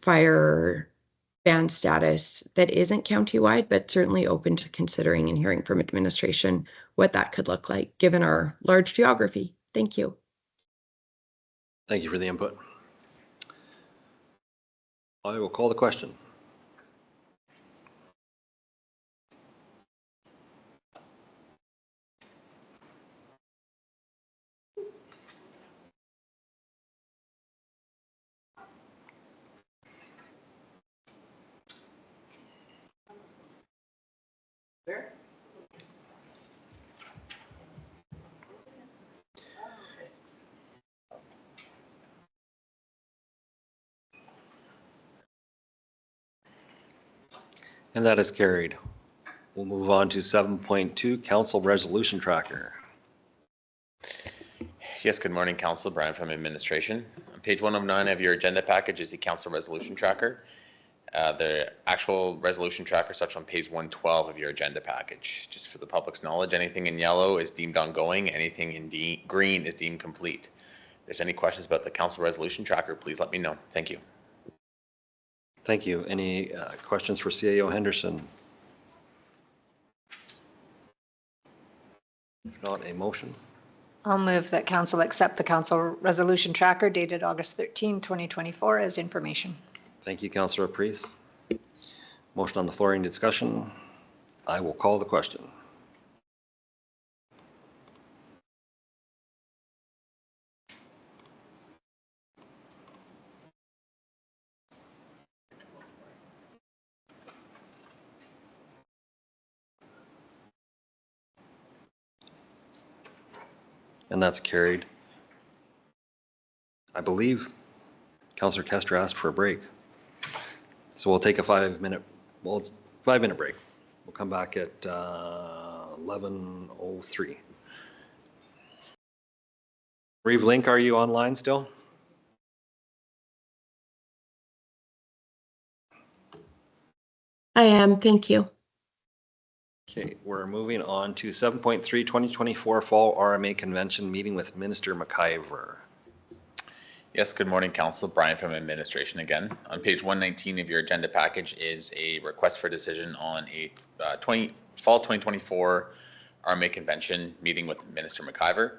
Speaker 11: fire ban status that isn't countywide, but certainly open to considering and hearing from administration what that could look like given our large geography. Thank you.
Speaker 1: Thank you for the input. I will call the question. And that is carried. We'll move on to 7.2, Council Resolution Tracker.
Speaker 5: Yes, good morning, Council. Brian from Administration. On page 109 of your agenda package is the Council Resolution Tracker. The actual resolution tracker starts on page 112 of your agenda package. Just for the public's knowledge, anything in yellow is deemed ongoing, anything in green is deemed complete. If there's any questions about the Council Resolution Tracker, please let me know. Thank you.
Speaker 1: Thank you. Any questions for CAO Henderson? If not, a motion.
Speaker 9: I'll move that council accept the council resolution tracker dated August 13, 2024 as information.
Speaker 1: Thank you, Councillor Priest. Motion on the floor, any discussion? I will call the question. And that's carried. I believe Councillor Kester asked for a break. So we'll take a 5-minute, well, it's 5-minute break. We'll come back at 11:03. Reeve Link, are you online still?
Speaker 11: I am, thank you.
Speaker 1: Okay, we're moving on to 7.3, 2024 Fall RMA Convention meeting with Minister McIver.
Speaker 5: Yes, good morning, Council. Brian from Administration again. On page 119 of your agenda package is a request for decision on a Fall 2024 RMA Convention meeting with Minister McIver.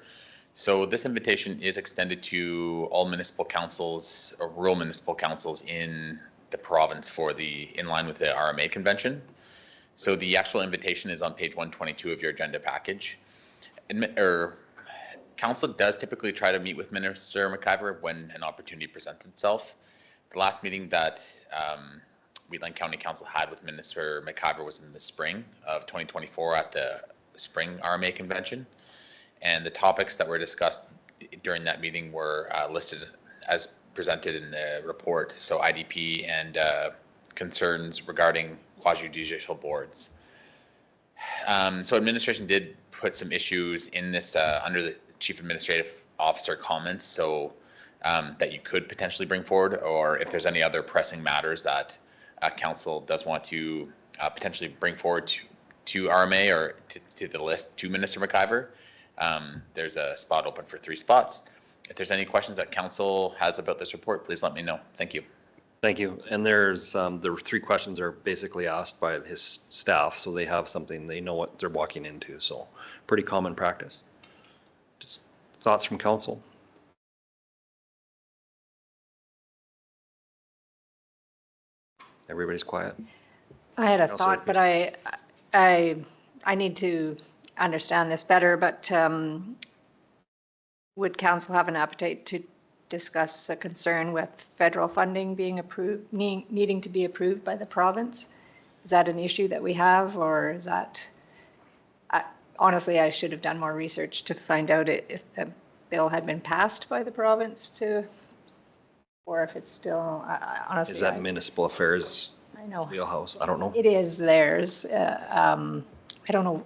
Speaker 5: So this invitation is extended to all municipal councils or rural municipal councils in the province in line with the RMA Convention. So the actual invitation is on page 122 of your agenda package. Council does typically try to meet with Minister McIver when an opportunity presents itself. The last meeting that Wheatland County Council had with Minister McIver was in the spring of 2024 at the Spring RMA Convention. And the topics that were discussed during that meeting were listed as presented in the report. So IDP and concerns regarding quasi-judicial boards. So administration did put some issues in this under the Chief Administrative Officer comments, so that you could potentially bring forward, or if there's any other pressing matters that council does want to potentially bring forward to RMA or to the list to Minister McIver. There's a spot open for 3 spots. If there's any questions that council has about this report, please let me know. Thank you.
Speaker 1: Thank you. And there's the 3 questions are basically asked by his staff, so they have something, they know what they're walking into. So pretty common practice. Just thoughts from council? Everybody's quiet.
Speaker 9: I had a
Speaker 1: Councillor
Speaker 9: thought, but I need to understand this better, but would council have an appetite to discuss a concern with federal funding being approved, needing to be approved by the province? Is that an issue that we have, or is that, honestly, I should have done more research to find out if the bill had been passed by the province or if it's still, honestly.
Speaker 1: Is that municipal affairs
Speaker 9: I know.
Speaker 1: wheelhouse? I don't know.
Speaker 9: It is theirs. I don't know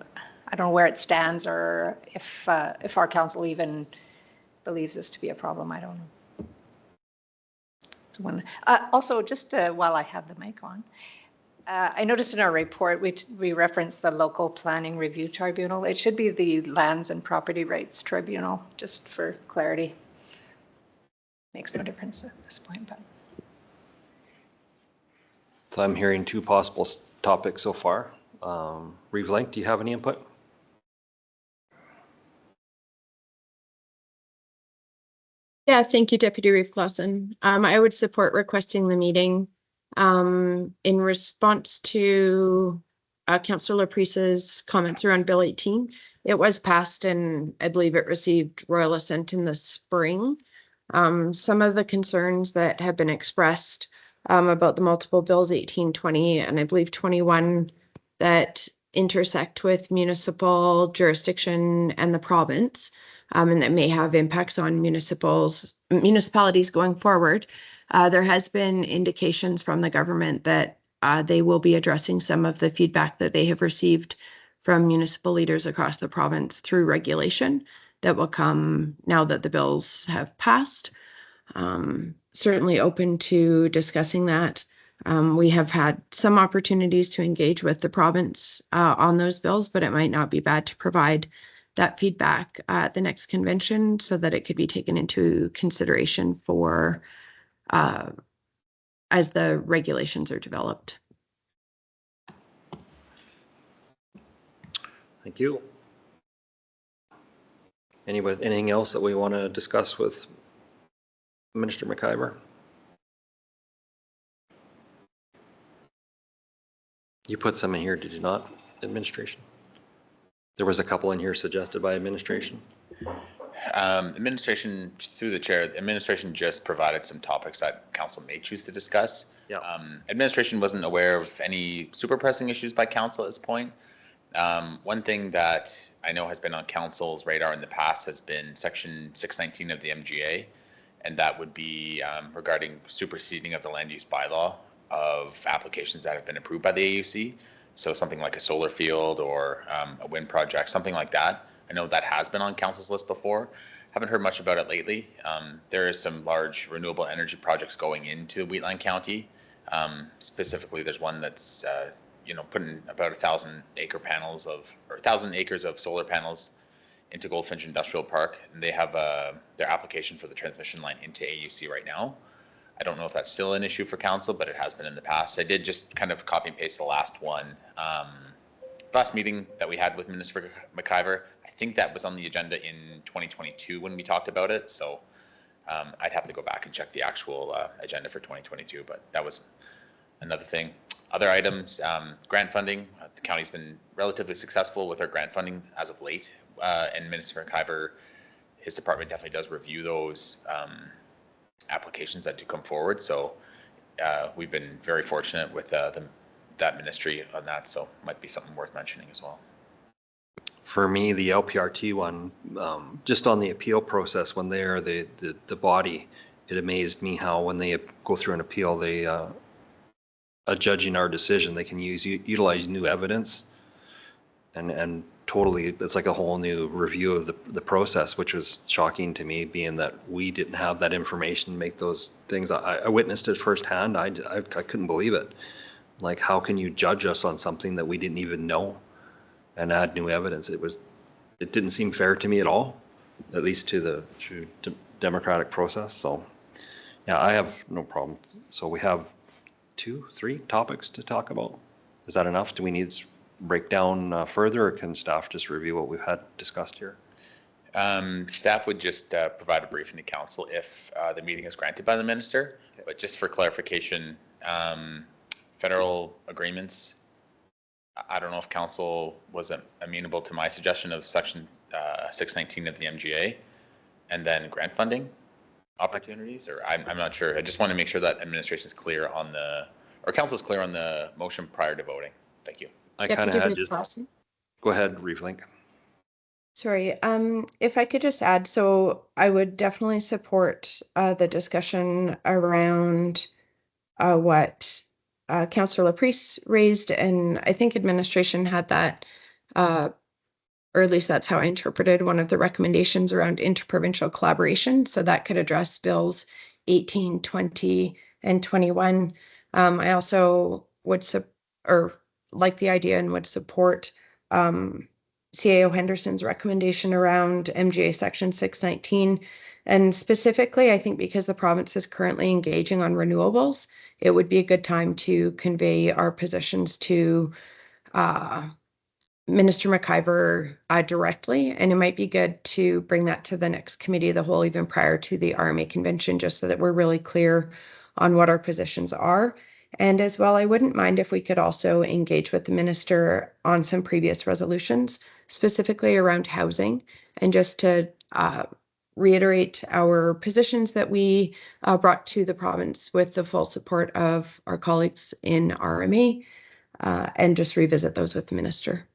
Speaker 9: where it stands, or if our council even believes this to be a problem. I don't know. Also, just while I have the mic on, I noticed in our report we referenced the local planning review tribunal. It should be the Lands and Property Rights Tribunal, just for clarity. Makes no difference at this point, but.
Speaker 1: So I'm hearing 2 possible topics so far. Reeve Link, do you have any input?
Speaker 11: Yeah, thank you, Deputy Reeve Clausen. I would support requesting the meeting In response to Councillor Priest's comments around Bill 18, it was passed and I believe it received royal assent in the spring. Some of the concerns that have been expressed about the multiple bills 18, 20, and I believe 21 that intersect with municipal jurisdiction and the province, and that may have impacts on municipalities going forward. There has been indications from the government that they will be addressing some of the feedback that they have received from municipal leaders across the province through regulation that will come now that the bills have passed. Certainly open to discussing that. We have had some opportunities to engage with the province on those bills, but it might not be bad to provide that feedback at the next convention so that it could be taken into consideration for as the regulations are developed.
Speaker 1: Thank you. Anything else that we want to discuss with Minister McIver? You put some in here, did you not, administration? There was a couple in here suggested by administration.
Speaker 5: Administration, through the chair, administration just provided some topics that council may choose to discuss.
Speaker 1: Yeah.
Speaker 5: Administration wasn't aware of any super pressing issues by council at this point. One thing that I know has been on council's radar in the past has been section 619 of the MGA, and that would be regarding superseding of the land use bylaw of applications that have been approved by the AUC. So something like a solar field or a wind project, something like that. I know that has been on council's list before. Haven't heard much about it lately. There is some large renewable energy projects going into Wheatland County. Specifically, there's one that's putting about 1,000 acres of solar panels into Goldfinch Industrial Park, and they have their application for the transmission line into AUC right now. I don't know if that's still an issue for council, but it has been in the past. I did just kind of copy and paste the last one. Last meeting that we had with Minister McIver, I think that was on the agenda in 2022 when we talked about it. So I'd have to go back and check the actual agenda for 2022, but that was another thing. Other items, grant funding. The county's been relatively successful with our grant funding as of late, and Minister McIver, his department definitely does review those applications that do come forward. So we've been very fortunate with that ministry on that, so might be something worth mentioning as well.
Speaker 1: For me, the LPRT one, just on the appeal process, when they're the body, it amazed me how when they go through an appeal, they judging our decision, they can utilize new evidence, and totally, it's like a whole new review of the process, which was shocking to me, being that we didn't have that information to make those things. I witnessed it firsthand. I couldn't believe it. Like, how can you judge us on something that we didn't even know and add new evidence? It didn't seem fair to me at all, at least to the democratic process. So yeah, I have no problem. So we have 2-3 topics to talk about. Is that enough? Do we need to break down further, or can staff just review what we've had discussed here?
Speaker 5: Staff would just provide a briefing to council if the meeting is granted by the minister. Okay. But just for clarification, federal agreements, I don't know if council was amenable to my suggestion of section 619 of the MGA and then grant funding opportunities, or I'm not sure. I just want to make sure that administration is clear on or council is clear on the motion prior to voting. Thank you.
Speaker 1: I kind of had just, go ahead, Reeve-Link.
Speaker 11: Sorry, if I could just add, so I would definitely support the discussion around what Councillor Priest raised, and I think administration had that, or at least that's how I interpreted one of the recommendations around interprovincial collaboration. So that could address bills 18, 20, and 21. I also would like the idea and would support CAO Henderson's recommendation around MGA section 619. And specifically, I think because the province is currently engaging on renewables, it would be a good time to convey our positions to Minister McIver directly. And it might be good to bring that to the next committee of the whole, even prior to the RMA convention, just so that we're really clear on what our positions are. And as well, I wouldn't mind if we could also engage with the minister on some previous resolutions, specifically around housing, and just to reiterate our positions that we brought to the province with the full support of our colleagues in RMA, and just revisit those with the minister.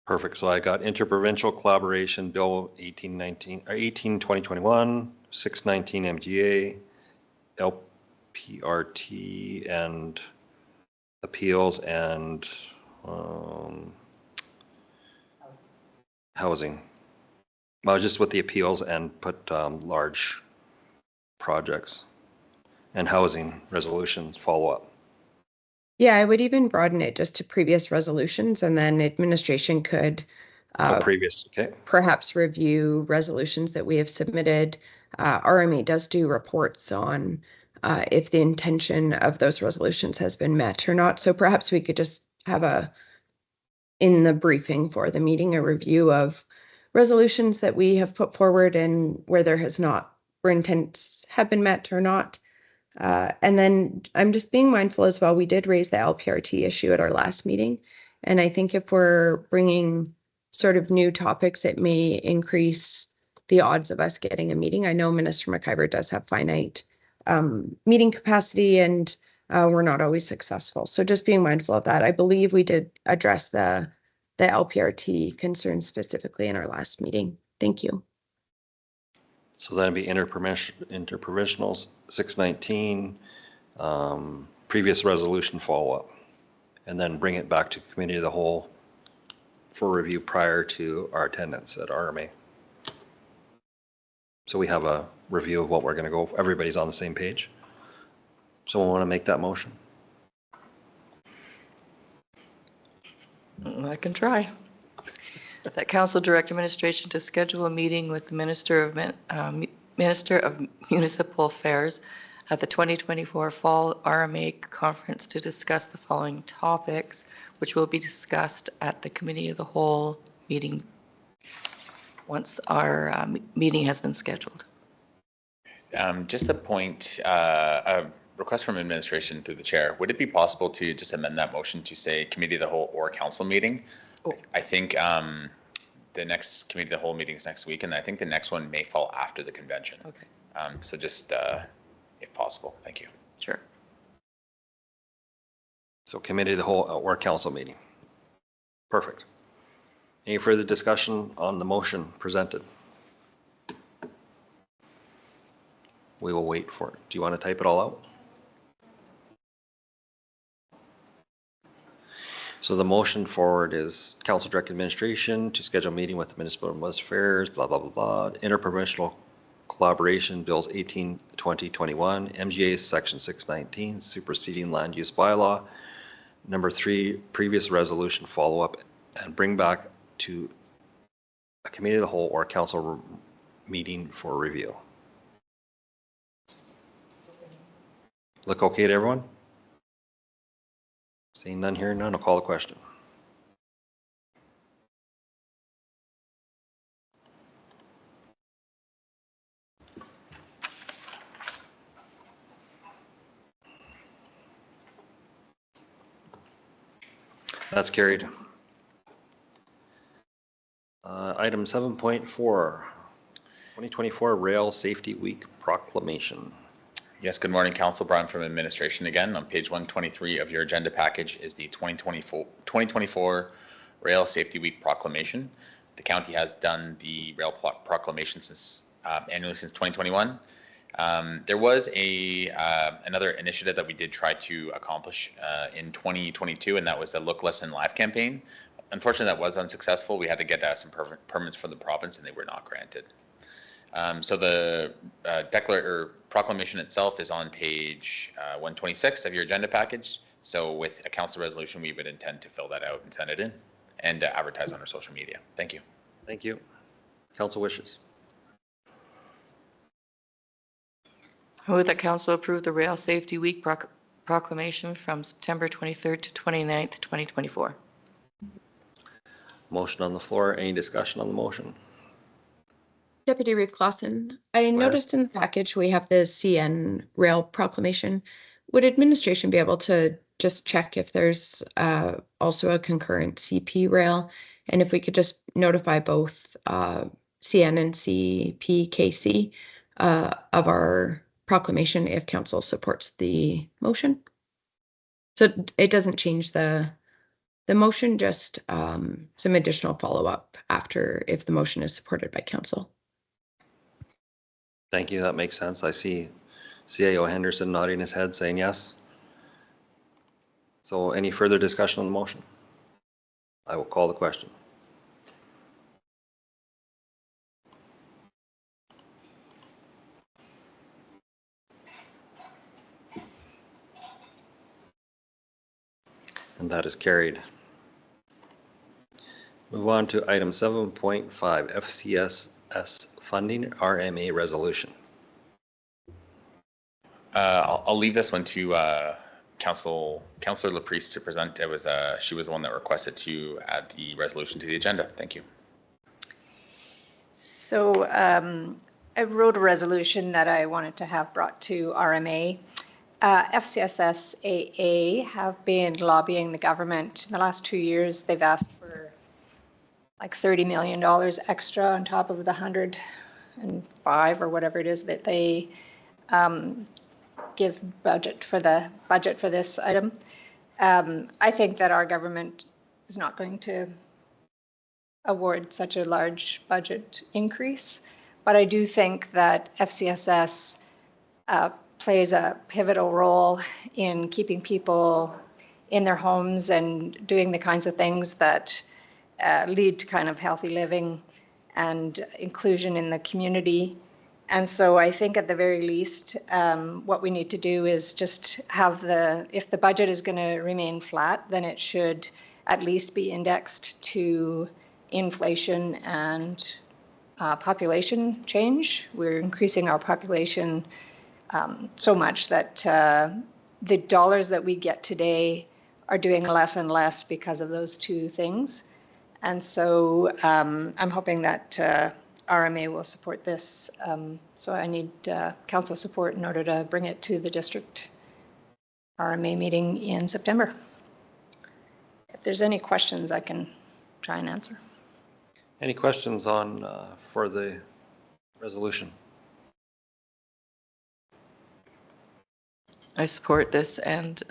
Speaker 1: Perfect. So I got interprovincial collaboration bill 18/2021, 619 MGA, LPRT, and appeals and housing. I was just with the appeals and put large projects and housing resolutions follow up.
Speaker 11: Yeah, I would even broaden it just to previous resolutions, and then administration could
Speaker 1: Previous, okay.
Speaker 11: perhaps review resolutions that we have submitted. RMA does do reports on if the intention of those resolutions has been met or not. So perhaps we could just have in the briefing for the meeting, a review of resolutions that we have put forward and where there has not, where intents have been met or not. And then I'm just being mindful as well, we did raise the LPRT issue at our last meeting. And I think if we're bringing sort of new topics, it may increase the odds of us getting a meeting. I know Minister McIver does have finite meeting capacity, and we're not always successful. So just being mindful of that. I believe we did address the LPRT concerns specifically in our last meeting. Thank you.
Speaker 1: So that'd be interprovincial 619, previous resolution follow-up, and then bring it back to committee of the whole for review prior to our attendance at RMA. So we have a review of what we're going to go, everybody's on the same page. Someone want to make that motion?
Speaker 2: I can try. That council direct administration to schedule a meeting with the Minister of Municipal Affairs at the 2024 Fall RMA Conference to discuss the following topics, which will be discussed at the Committee of the Whole meeting once our meeting has been scheduled.
Speaker 5: Just a point, a request from administration through the chair. Would it be possible to just amend that motion to say Committee of the Whole or Council meeting?
Speaker 2: Oh.
Speaker 5: I think the next Committee of the Whole meeting is next week, and I think the next one may fall after the convention.
Speaker 2: Okay.
Speaker 5: So just if possible, thank you.
Speaker 2: Sure.
Speaker 1: So Committee of the Whole or Council meeting. Perfect. Any further discussion on the motion presented? We will wait for it. Do you want to type it all out? So the motion forward is Council Direct Administration to schedule a meeting with the Municipal Affairs, blah, blah, blah, blah. Interprovincial Collaboration Bills 18/2021, MGA Section 619, superseding land use bylaw. Number 3, previous resolution follow-up, and bring back to a Committee of the Whole or Council meeting for review. Look okay to everyone? Seeing none, hearing none, I'll call the question. That's carried. Item 7.4, 2024 Rail Safety Week Proclamation.
Speaker 5: Yes, good morning, Council. Brian from Administration again. On page 123 of your agenda package is the 2024 Rail Safety Week Proclamation. The county has done the rail proclamation since annually since 2021. There was another initiative that we did try to accomplish in 2022, and that was the Look, Listen, Live campaign. Unfortunately, that was unsuccessful. We had to get some permits from the province, and they were not granted. So the proclamation itself is on page 126 of your agenda package. So with a council resolution, we would intend to fill that out and send it in and advertise on our social media. Thank you.
Speaker 1: Thank you. Council wishes.
Speaker 2: I move that council approve the Rail Safety Week proclamation from September 23rd to 29th, 2024.
Speaker 1: Motion on the floor. Any discussion on the motion?
Speaker 11: Deputy Reeve Clausen, I noticed in the package we have the CN rail proclamation. Would administration be able to just check if there's also a concurrent CP rail? And if we could just notify both CN and CPKC of our proclamation if council supports the motion? So it doesn't change the motion, just some additional follow-up after if the motion is supported by council.
Speaker 1: Thank you, that makes sense. I see CAO Henderson nodding his head saying yes. So any further discussion on the motion? I will call the question. And that is carried. Move on to item 7.5, FCSS funding RMA resolution.
Speaker 5: I'll leave this one to Councillor Laprise to present. It was she was the one that requested to add the resolution to the agenda. Thank you.
Speaker 9: So I wrote a resolution that I wanted to have brought to RMA. FCSS AA have been lobbying the government. In the last 2 years, they've asked for like $30 million extra on top of the 105 or whatever it is that they give budget for this item. I think that our government is not going to award such a large budget increase, but I do think that FCSS plays a pivotal role in keeping people in their homes and doing the kinds of things that lead to kind of healthy living and inclusion in the community. And so I think at the very least, what we need to do is just have if the budget is going to remain flat, then it should at least be indexed to inflation and population change. We're increasing our population so much that the dollars that we get today are doing less and less because of those two things. And so I'm hoping that RMA will support this. So I need council support in order to bring it to the district RMA meeting in September. If there's any questions, I can try and answer.
Speaker 1: Any questions on for the resolution?
Speaker 2: I support this, and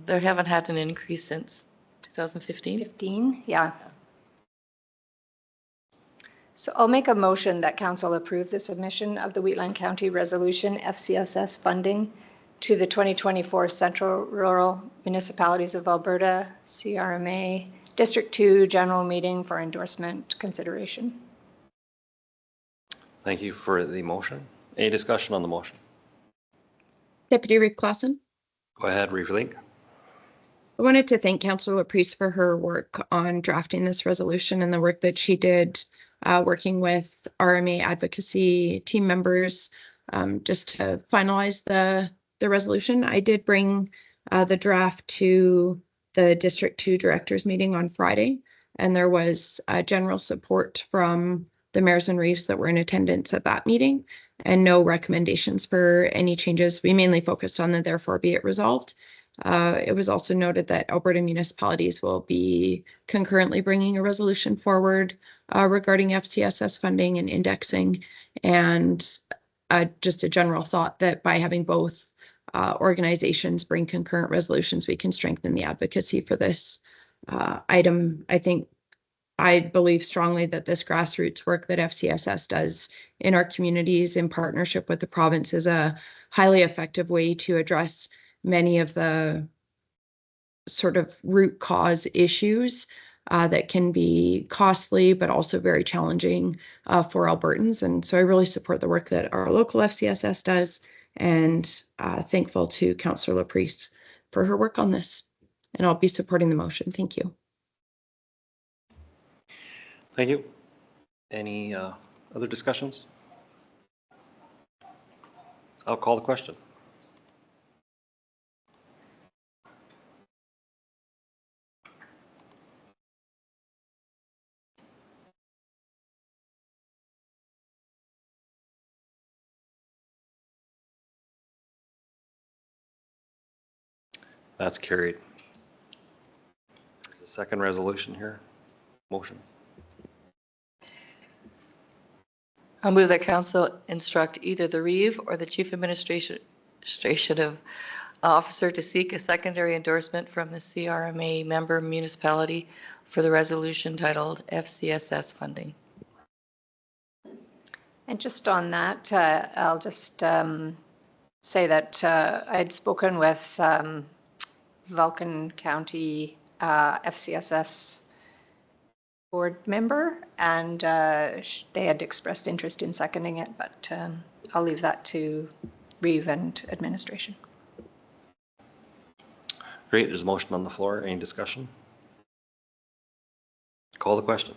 Speaker 2: they haven't had an increase since 2015.
Speaker 9: 15, yeah. So I'll make a motion that council approve the submission of the Wheatland County Resolution FCSS funding to the 2024 Central Rural Municipalities of Alberta CRMA District 2 General Meeting for endorsement consideration.
Speaker 1: Thank you for the motion. Any discussion on the motion?
Speaker 11: Deputy Reeve Clausen.
Speaker 1: Go ahead, Reeve Link.
Speaker 11: I wanted to thank Councillor Laprise for her work on drafting this resolution and the work that she did working with RMA advocacy team members just to finalize the resolution. I did bring the draft to the District 2 directors meeting on Friday, and there was general support from the mayors and reeves that were in attendance at that meeting, and no recommendations for any changes. We mainly focused on the therefore be it resolved. It was also noted that Alberta municipalities will be concurrently bringing a resolution forward regarding FCSS funding and indexing, and just a general thought that by having both organizations bring concurrent resolutions, we can strengthen the advocacy for this item. I believe strongly that this grassroots work that FCSS does in our communities in partnership with the province is a highly effective way to address many of the sort of root cause issues that can be costly, but also very challenging for Albertans. And so I really support the work that our local FCSS does, and thankful to Councillor Laprise for her work on this. And I'll be supporting the motion. Thank you.
Speaker 1: Thank you. Any other discussions? I'll call the question. That's carried. There's a second resolution here. Motion.
Speaker 2: I'll move that council instruct either the Reeve or the Chief Administrative Officer to seek a secondary endorsement from the CRMA member municipality for the resolution titled FCSS funding.
Speaker 9: And just on that, I'll just say that I'd spoken with Vulcan County FCSS board member, and they had expressed interest in seconding it, but I'll leave that to Reeve and administration.
Speaker 1: Great, there's a motion on the floor. Any discussion? Call the question.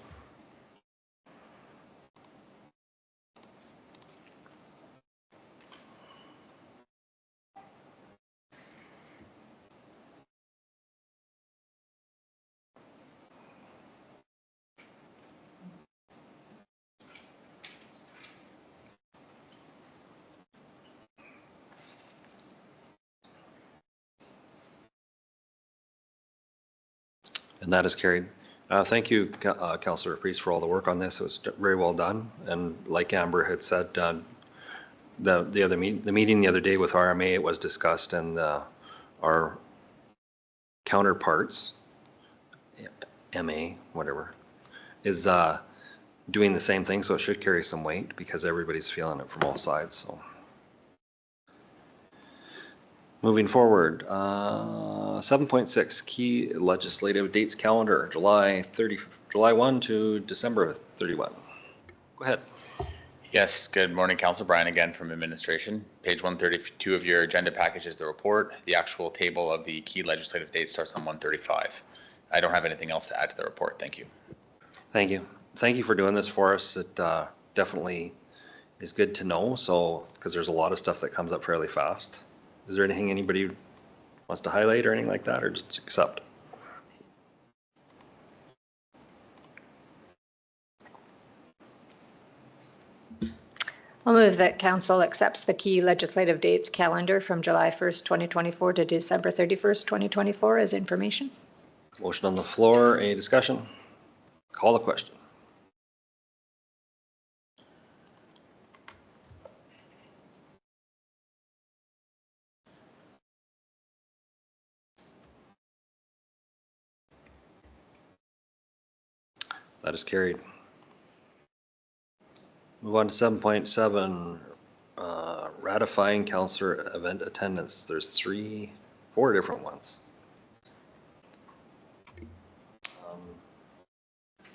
Speaker 1: And that is carried. Thank you, Councillor Priest, for all the work on this. It was very well done. And like Amber had said, the meeting the other day with RMA, it was discussed, and our counterparts, MA, whatever, is doing the same thing. So it should carry some weight because everybody's feeling it from all sides. So. Moving forward, 7.6 key legislative dates calendar, July 1 to December 31. Go ahead.
Speaker 5: Yes, good morning, Council. Brian again from administration. Page 132 of your agenda package is the report. The actual table of the key legislative dates starts on 135. I don't have anything else to add to the report. Thank you.
Speaker 1: Thank you. Thank you for doing this for us. It definitely is good to know. So, because there's a lot of stuff that comes up fairly fast. Is there anything anybody wants to highlight or anything like that, or just accept?
Speaker 9: I'll move that council accepts the key legislative dates calendar from July 1st, 2024 to December 31st, 2024 as information.
Speaker 1: Motion on the floor. Any discussion? Call the question. That is carried. Move on to 7.7, ratifying councillor event attendance. There's 4 different ones.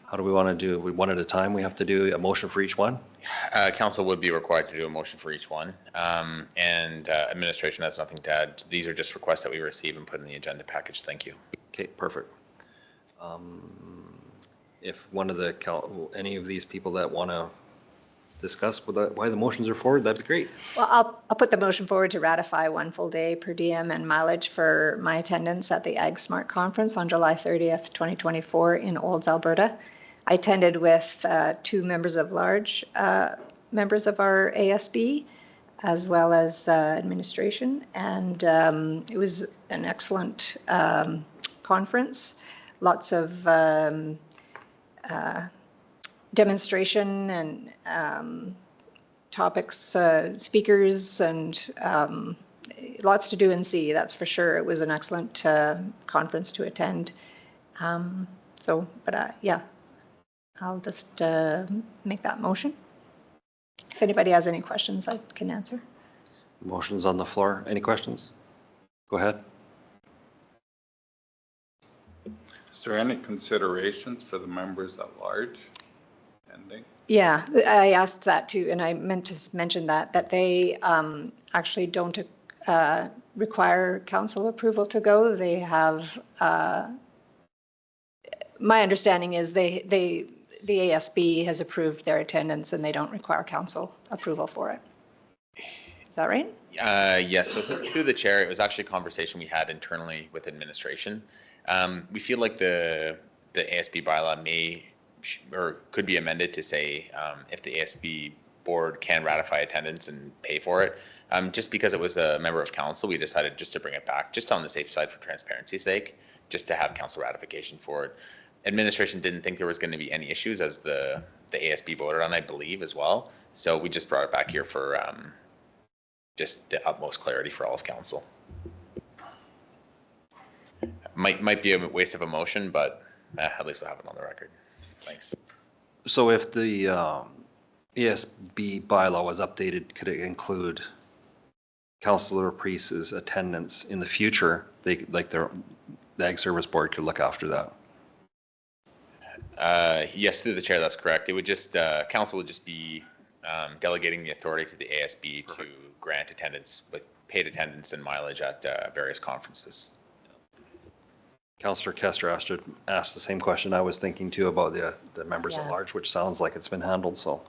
Speaker 1: How do we want to do? We one at a time? We have to do a motion for each one?
Speaker 5: Council would be required to do a motion for each one. And administration has nothing to add. These are just requests that we receive and put in the agenda package. Thank you.
Speaker 1: Okay, perfect. If one of any of these people that want to discuss why the motions are forward, that'd be great.
Speaker 9: Well, I'll put the motion forward to ratify 1 full day per diem and mileage for my attendance at the Ag Smart Conference on July 30th, 2024 in Olds, Alberta. I attended with 2 members of members of our ASB, as well as administration, and it was an excellent conference. Lots of demonstration and topics, speakers, and lots to do and see, that's for sure. It was an excellent conference to attend. Yeah, I'll just make that motion. If anybody has any questions, I can answer.
Speaker 1: Motion's on the floor. Any questions? Go ahead.
Speaker 6: Is there any considerations for the members at large pending?
Speaker 9: Yeah, I asked that too, and I meant to mention that they actually don't require council approval to go. They have, my understanding is the ASB has approved their attendance and they don't require council approval for it. Is that right?
Speaker 5: Yes, so through the chair, it was actually a conversation we had internally with administration. We feel like the ASB bylaw may or could be amended to say if the ASB board can ratify attendance and pay for it. Just because it was a member of council, we decided just to bring it back, just on the safe side for transparency's sake, just to have council ratification for it. Administration didn't think there was going to be any issues, as the ASB voted on, I believe, as well. So we just brought it back here for just the utmost clarity for all of council. Might be a waste of a motion, but at least we'll have it on the record. Thanks.
Speaker 1: So if the ASB bylaw was updated, could it include Councillor Priest's attendance in the future? The Ag Service Board could look after that.
Speaker 5: Yes, through the chair, that's correct. It would just, council would just be delegating the authority to the ASB to grant attendance with paid attendance and mileage at various conferences.
Speaker 1: Councillor Kester asked the same question I was thinking too about the members at
Speaker 9: Yeah.
Speaker 1: large, which sounds like it's been handled, so.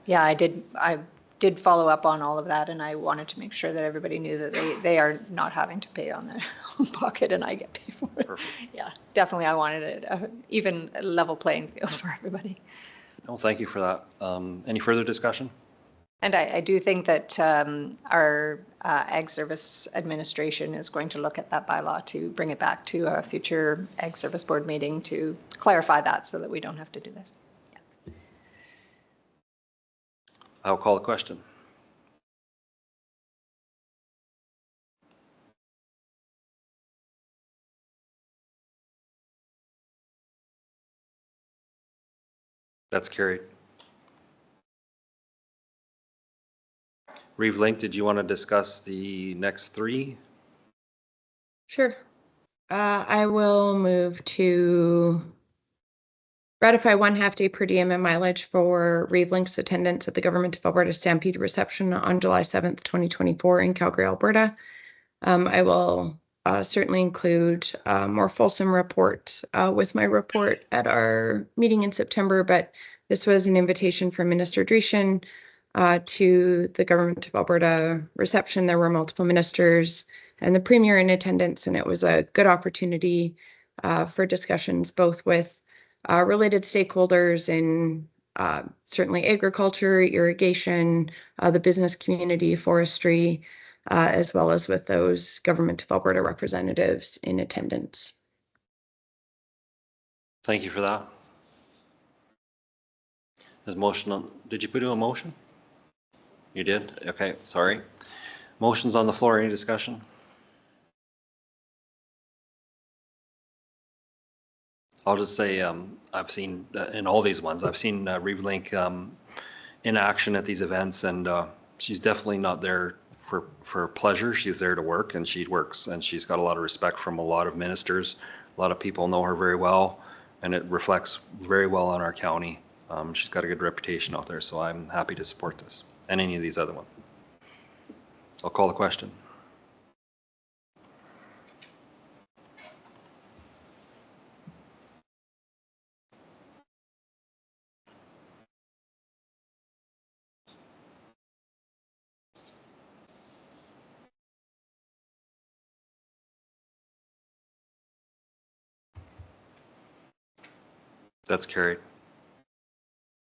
Speaker 9: Yeah, I did follow up on all of that, and I wanted to make sure that everybody knew that they are not having to pay on their own pocket, and I get paid for it.
Speaker 1: Perfect.
Speaker 9: Yeah, definitely, I wanted an even level playing field for everybody.
Speaker 1: No, thank you for that. Any further discussion?
Speaker 9: And I do think that our Ag Service Administration is going to look at that bylaw to bring it back to a future Ag Service Board meeting to clarify that so that we don't have to do this.
Speaker 1: I'll call the question. That's carried. Reeve Link, did you want to discuss the next three?
Speaker 11: Sure. I will move to ratify 1 half-day per diem and mileage for Reeve Link's attendance at the Government of Alberta Stampede reception on July 7th, 2024 in Calgary, Alberta. I will certainly include a more fulsome report with my report at our meeting in September, but this was an invitation from Minister Dreeshen to the Government of Alberta reception. There were multiple ministers and the Premier in attendance, and it was a good opportunity for discussions both with related stakeholders in certainly agriculture, irrigation, the business community, forestry, as well as with those Government of Alberta representatives in attendance.
Speaker 1: Thank you for that. There's motion on, did you put in a motion? You did? Okay, sorry. Motion's on the floor. Any discussion? I'll just say I've seen in all these ones, I've seen Reeve Link in action at these events, and she's definitely not there for pleasure. She's there to work, and she works, and she's got a lot of respect from a lot of ministers. A lot of people know her very well, and it reflects very well on our county. She's got a good reputation out there, so I'm happy to support this and any of these other ones. I'll call the question. That's carried.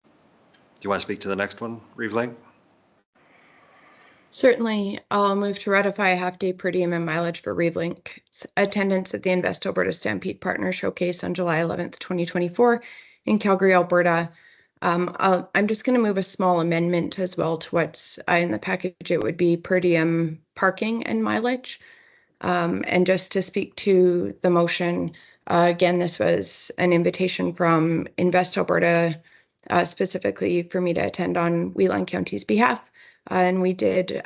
Speaker 1: Do you want to speak to the next one, Reeve Link?
Speaker 11: Certainly, I'll move to ratify a half-day per diem and mileage for Reeve Link's attendance at the Invest Alberta Stampede Partner Showcase on July 11th, 2024 in Calgary, Alberta. I'm just going to move a small amendment as well to what's in the package. It would be per diem parking and mileage. And just to speak to the motion, again, this was an invitation from Invest Alberta, specifically for me to attend on Whelan County's behalf. And we did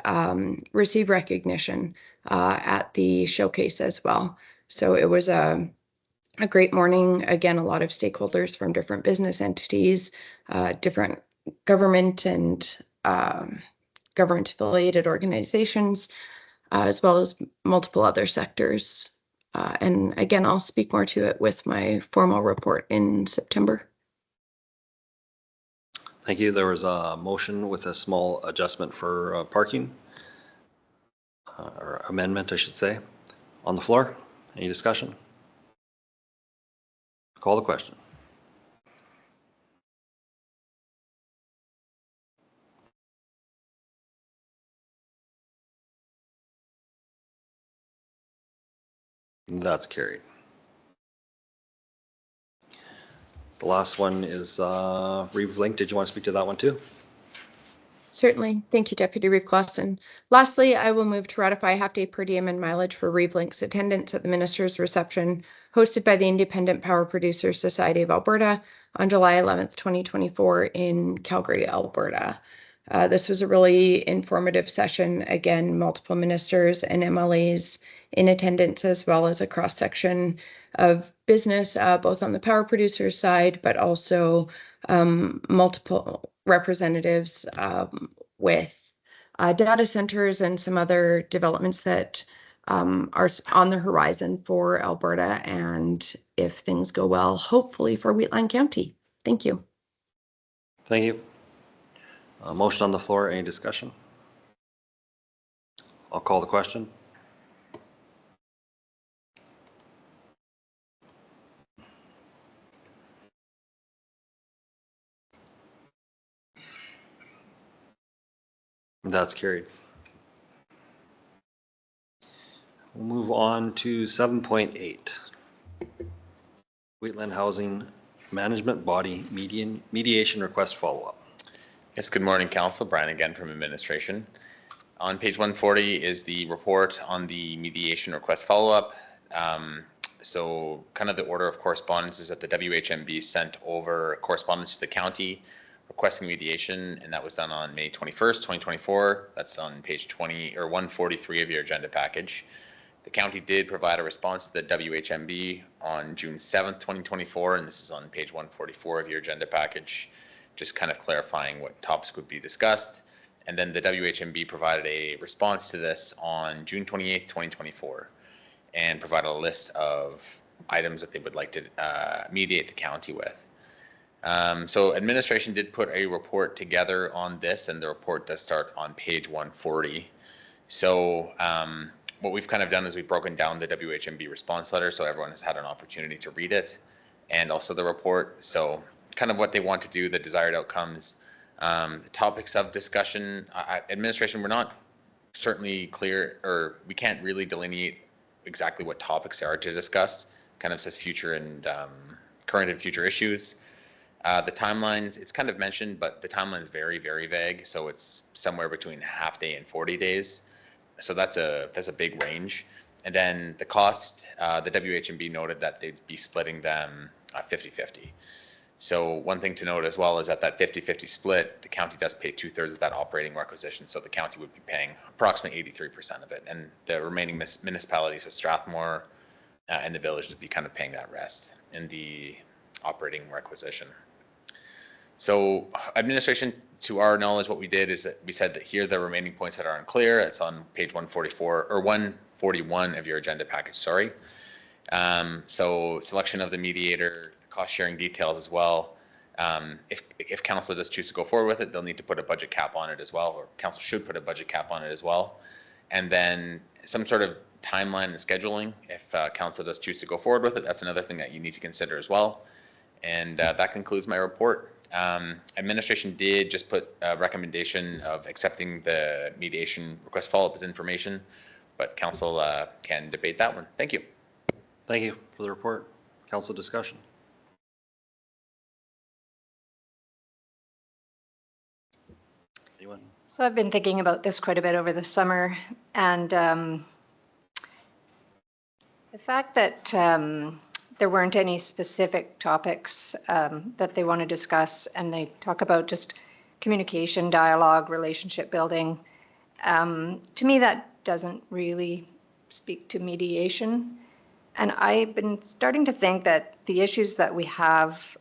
Speaker 11: receive recognition at the showcase as well. So it was a great morning. Again, a lot of stakeholders from different business entities, different government and government affiliated organizations, as well as multiple other sectors. And again, I'll speak more to it with my formal report in September.
Speaker 1: Thank you. There was a motion with a small adjustment for parking, or amendment, I should say, on the floor. Any discussion? Call the question. That's carried. The last one is Reeve Link. Did you want to speak to that one too?
Speaker 11: Certainly. Thank you, Deputy Reeve Clausen. Lastly, I will move to ratify half-day per diem and mileage for Reeve Link's attendance at the Minister's reception hosted by the Independent Power Producers Society of Alberta on July 11th, 2024 in Calgary, Alberta. This was a really informative session. Again, multiple ministers and MLAs in attendance, as well as a cross-section of business, both on the power producers side, but also multiple representatives with data centers and some other developments that are on the horizon for Alberta, and if things go well, hopefully for Wheatland County. Thank you.
Speaker 1: Thank you. Motion on the floor. Any discussion? I'll call the question. That's carried. We'll move on to 7.8. Wheatland Housing Management Body Mediation Request Follow-up.
Speaker 5: Yes, good morning, Council. Brian again from Administration. On page 140 is the report on the mediation request follow-up. So kind of the order of correspondence is that the WHMB sent over correspondence to the county requesting mediation, and that was done on May 21st, 2024. That's on page 20 or 143 of your agenda package. The county did provide a response to the WHMB on June 7th, 2024, and this is on page 144 of your agenda package, just kind of clarifying what topics would be discussed. And then the WHMB provided a response to this on June 28th, 2024, and provided a list of items that they would like to mediate the county with. So administration did put a report together on this, and the report does start on page 140. So what we've kind of done is we've broken down the WHMB response letter so everyone has had an opportunity to read it, and also the report. So kind of what they want to do, the desired outcomes, the topics of discussion. Administration, we're not certainly clear, or we can't really delineate exactly what topics there are to discuss. Kind of says future and current and future issues. The timelines, it's kind of mentioned, but the timeline is very, very vague. So it's somewhere between half day and 40 days. So that's a big range. And then the cost, the WHMB noted that they'd be splitting them 50-50. So one thing to note as well is that 50-50 split, the county does pay 2/3 of that operating requisition. So the county would be paying approximately 83% of it. And the remaining municipalities of Strathmore and the village would be kind of paying that rest in the operating requisition. So administration, to our knowledge, what we did is that we said that here the remaining points that are unclear. It's on page 144 or 141 of your agenda package, sorry. So selection of the mediator, cost sharing details as well. If council does choose to go forward with it, they'll need to put a budget cap on it as well, or council should put a budget cap on it as well. And then some sort of timeline and scheduling. If council does choose to go forward with it, that's another thing that you need to consider as well. And that concludes my report. Administration did just put a recommendation of accepting the mediation request follow-up as information, but council can debate that one. Thank you.
Speaker 1: Thank you for the report. Council discussion. Anyone?
Speaker 9: So I've been thinking about this quite a bit over the summer, and the fact that there weren't any specific topics that they want to discuss, and they talk about just communication, dialogue, relationship building. To me, that doesn't really speak to mediation. And I've been starting to think that the issues that we have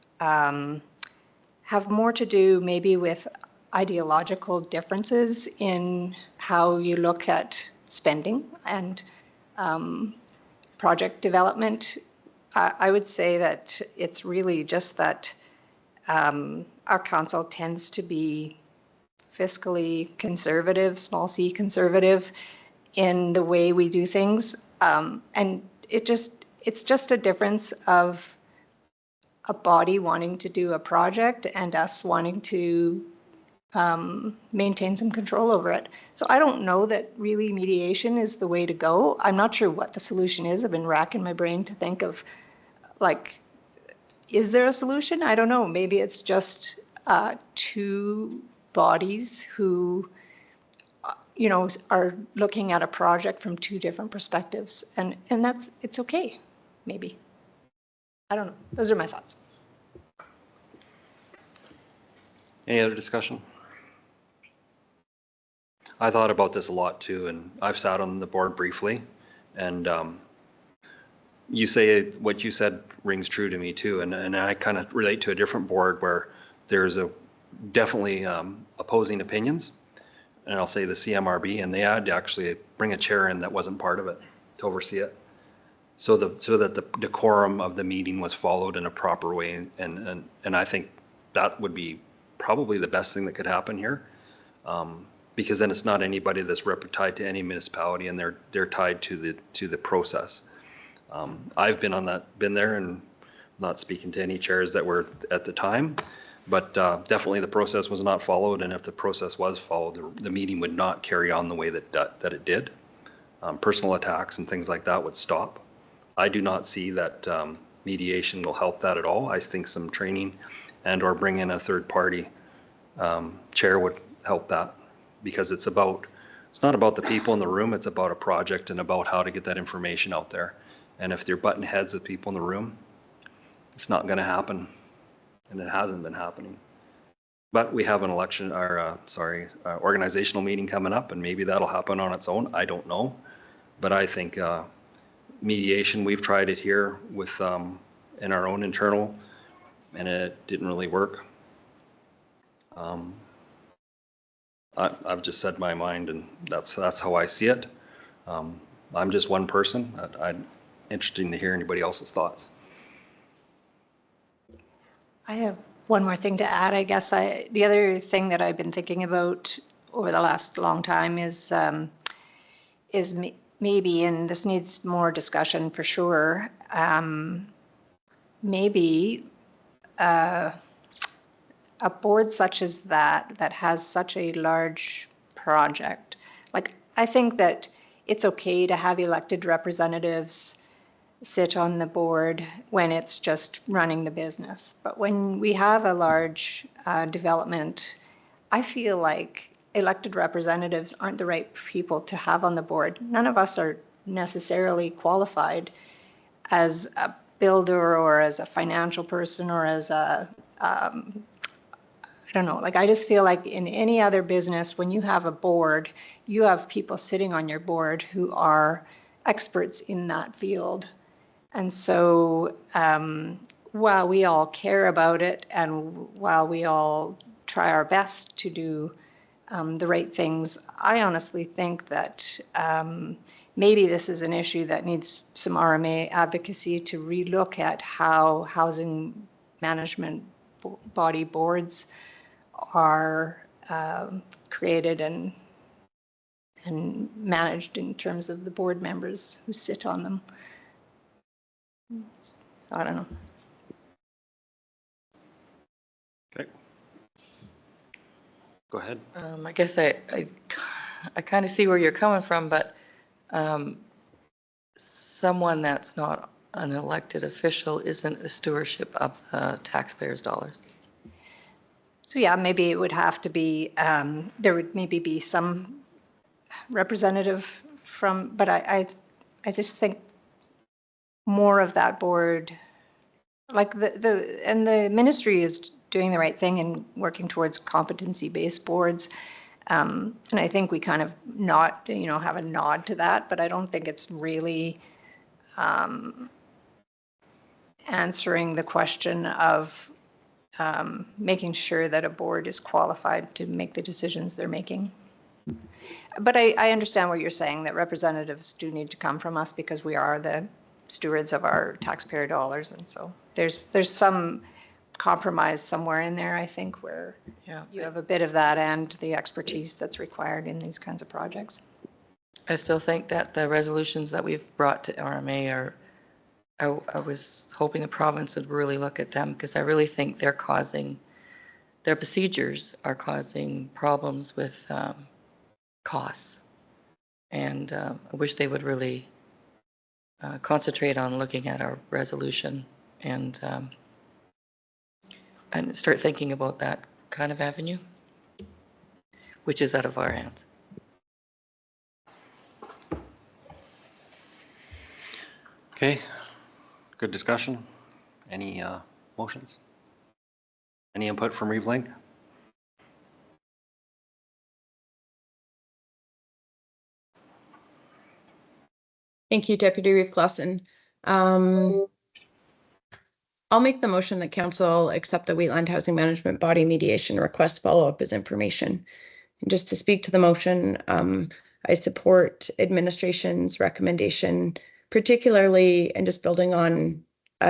Speaker 9: more to do maybe with ideological differences in how you look at spending and project development. I would say that it's really just that our council tends to be fiscally conservative, small c conservative, in the way we do things. And it's just a difference of a body wanting to do a project and us wanting to maintain some control over it. So I don't know that really mediation is the way to go. I'm not sure what the solution is. I've been racking my brain to think of, like, is there a solution? I don't know. Maybe it's just two bodies who, are looking at a project from two different perspectives, and it's okay, maybe. I don't know. Those are my thoughts.
Speaker 1: Any other discussion? I thought about this a lot too, and I've sat on the board briefly, and you say what you said rings true to me too, and I kind of relate to a different board where there's definitely opposing opinions, and I'll say the CMRB, and they had to actually bring a chair in that wasn't part of it to oversee it, so that the decorum of the meeting was followed in a proper way, and I think that would be probably the best thing that could happen here. Because then it's not anybody that's tied to any municipality, and they're tied to the process. I've been there, and not speaking to any chairs that were at the time, but definitely the process was not followed, and if the process was followed, the meeting would not carry on the way that it did. Personal attacks and things like that would stop. I do not see that mediation will help that at all. I think some training and or bring in a third party chair would help that. Because it's not about the people in the room, it's about a project and about how to get that information out there. And if they're butting heads with people in the room, it's not going to happen, and it hasn't been happening. But we have an organizational meeting coming up, and maybe that'll happen on its own. I don't know, but I think mediation, we've tried it here with in our own internal, and it didn't really work. I've just said my mind, and that's how I see it. I'm just one person. I'm interested to hear anybody else's thoughts.
Speaker 9: I have one more thing to add, I guess. The other thing that I've been thinking about over the last long time is maybe, and this needs more discussion for sure, maybe a board such as that has such a large project. Like, I think that it's okay to have elected representatives sit on the board when it's just running the business. But when we have a large development, I feel like elected representatives aren't the right people to have on the board. None of us are necessarily qualified as a builder or as a financial person or as a I don't know, like, I just feel like in any other business, when you have a board, you have people sitting on your board who are experts in that field. And so while we all care about it, and while we all try our best to do the right things, I honestly think that maybe this is an issue that needs some RMA advocacy to relook at how housing management body boards are created and managed in terms of the board members who sit on them. So, I don't know.
Speaker 1: Okay. Go ahead.
Speaker 2: I guess I kind of see where you're coming from, but someone that's not an elected official isn't a stewardship of the taxpayers' dollars.
Speaker 9: So yeah, maybe it would have to be, there would maybe be some representative from, but I just think more of that board, like the ministry is doing the right thing and working towards competency-based boards. And I think we kind of have a nod to that, but I don't think it's really answering the question of making sure that a board is qualified to make the decisions they're making. But I understand what you're saying, that representatives do need to come from us because we are the stewards of our taxpayer dollars. And so there's some compromise somewhere in there, I think, where you have a bit of that and the expertise that's required in these kinds of projects.
Speaker 2: I still think that the resolutions that we've brought to RMA are, I was hoping the province would really look at them, because I really think they're causing their procedures are causing problems with costs. And I wish they would really concentrate on looking at our resolution and start thinking about that kind of avenue, which is out of our hands.
Speaker 1: Okay, good discussion. Any motions? Any input from Reeve Link?
Speaker 11: Thank you, Deputy Reeve Clausen. I'll make the motion that council accept the Wheatland Housing Management Body mediation request follow-up as information. And just to speak to the motion, I support administration's recommendation, particularly, and just building on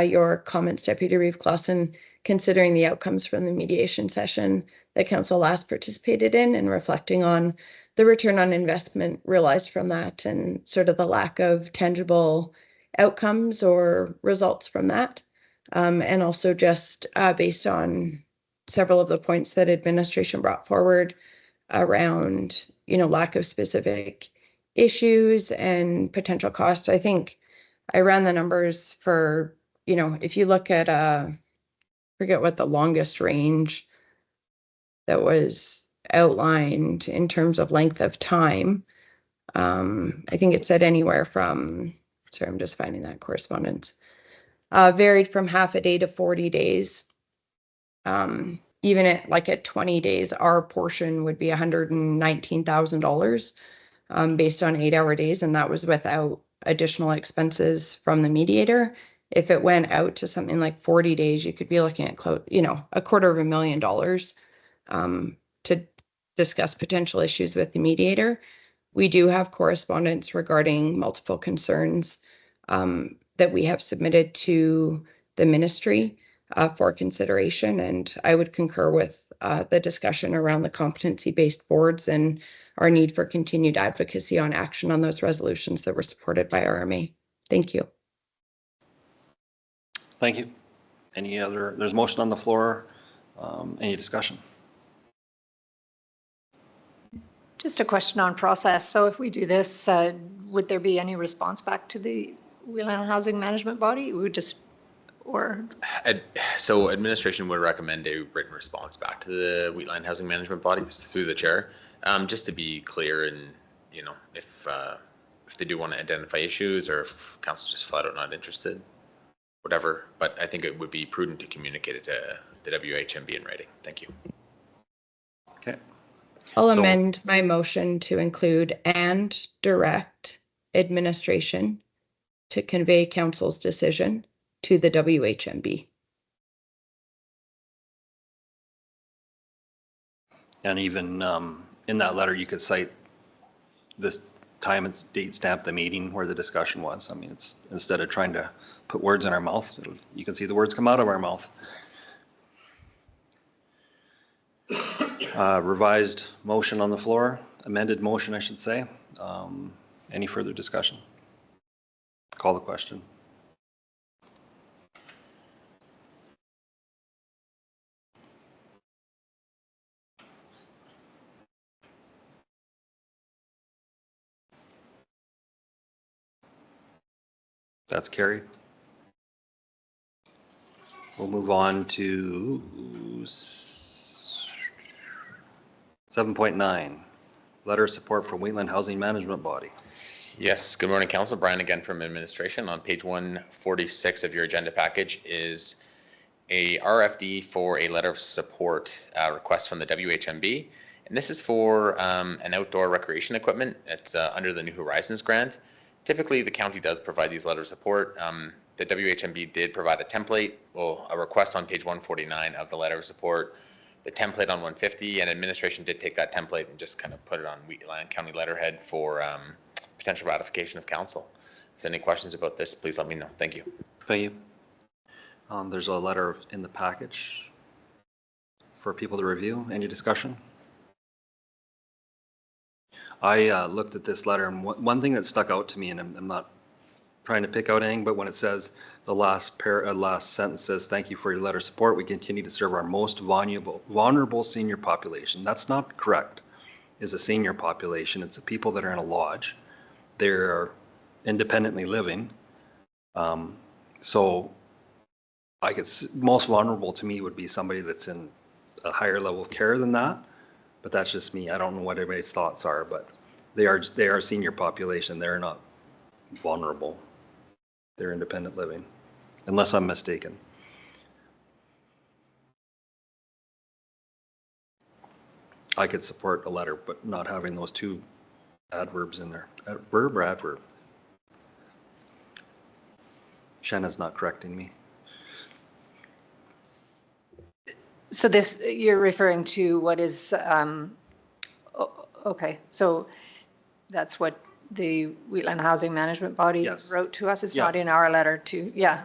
Speaker 11: your comments, Deputy Reeve Clausen, considering the outcomes from the mediation session that council last participated in and reflecting on the return on investment realized from that and sort of the lack of tangible outcomes or results from that. And also just based on several of the points that administration brought forward around, lack of specific issues and potential costs. I think I ran the numbers for, if you look at, forget what the longest range that was outlined in terms of length of time. I think it said anywhere from, sorry, I'm just finding that correspondence, varied from half a day to 40 days. Even at 20 days, our portion would be $119,000 based on 8-hour days, and that was without additional expenses from the mediator. If it went out to something like 40 days, you could be looking at $250,000 to discuss potential issues with the mediator. We do have correspondence regarding multiple concerns that we have submitted to the ministry for consideration, and I would concur with the discussion around the competency-based boards and our need for continued advocacy on action on those resolutions that were supported by RMA. Thank you.
Speaker 1: Thank you. Any other, there's motion on the floor. Any discussion?
Speaker 9: Just a question on process. So if we do this, would there be any response back to the Wheatland Housing Management Body? We would just, or?
Speaker 5: So administration would recommend a written response back to the Wheatland Housing Management Body through the chair. Just to be clear, and if they do want to identify issues, or if council's just flat out not interested, whatever. But I think it would be prudent to communicate it to the WHMB in writing. Thank you.
Speaker 1: Okay.
Speaker 11: I'll amend my motion to include and direct administration to convey council's decision to the WHMB.
Speaker 1: And even in that letter, you could cite this time and date stamp the meeting where the discussion was. I mean, it's instead of trying to put words in our mouth, you can see the words come out of our mouth. Revised motion on the floor, amended motion, I should say. Any further discussion? Call the question. That's carried. We'll move on to 7.9, letter of support from Wheatland Housing Management Body.
Speaker 5: Yes, good morning, council. Brian again from administration. On page 146 of your agenda package is a RFD for a letter of support request from the WHMB. And this is for an outdoor recreation equipment. It's under the New Horizons grant. Typically, the county does provide these letters of support. The WHMB did provide a template, well, a request on page 149 of the letter of support, the template on 150, and administration did take that template and just kind of put it on Wheatland County letterhead for potential ratification of council. If there's any questions about this, please let me know. Thank you.
Speaker 1: Thank you. There's a letter in the package for people to review. Any discussion? I looked at this letter, and one thing that stuck out to me, and I'm not trying to pick out anything, but when it says the last sentence says, "Thank you for your letter of support. We continue to serve our most vulnerable senior population." That's not correct. Is a senior population. It's the people that are in a lodge. They're independently living. So most vulnerable to me would be somebody that's in a higher level of care than that. But that's just me. I don't know what everybody's thoughts are, but they are a senior population. They're not vulnerable. They're independent living, unless I'm mistaken. I could support a letter, but not having those two adverbs in there. Verb or adverb? Shanna's not correcting me.
Speaker 9: So this, you're referring to what is, okay, so that's what the Wheatland Housing Management Body
Speaker 1: Yes.
Speaker 9: wrote to us. It's
Speaker 1: Yeah.
Speaker 9: not in our letter to, yeah,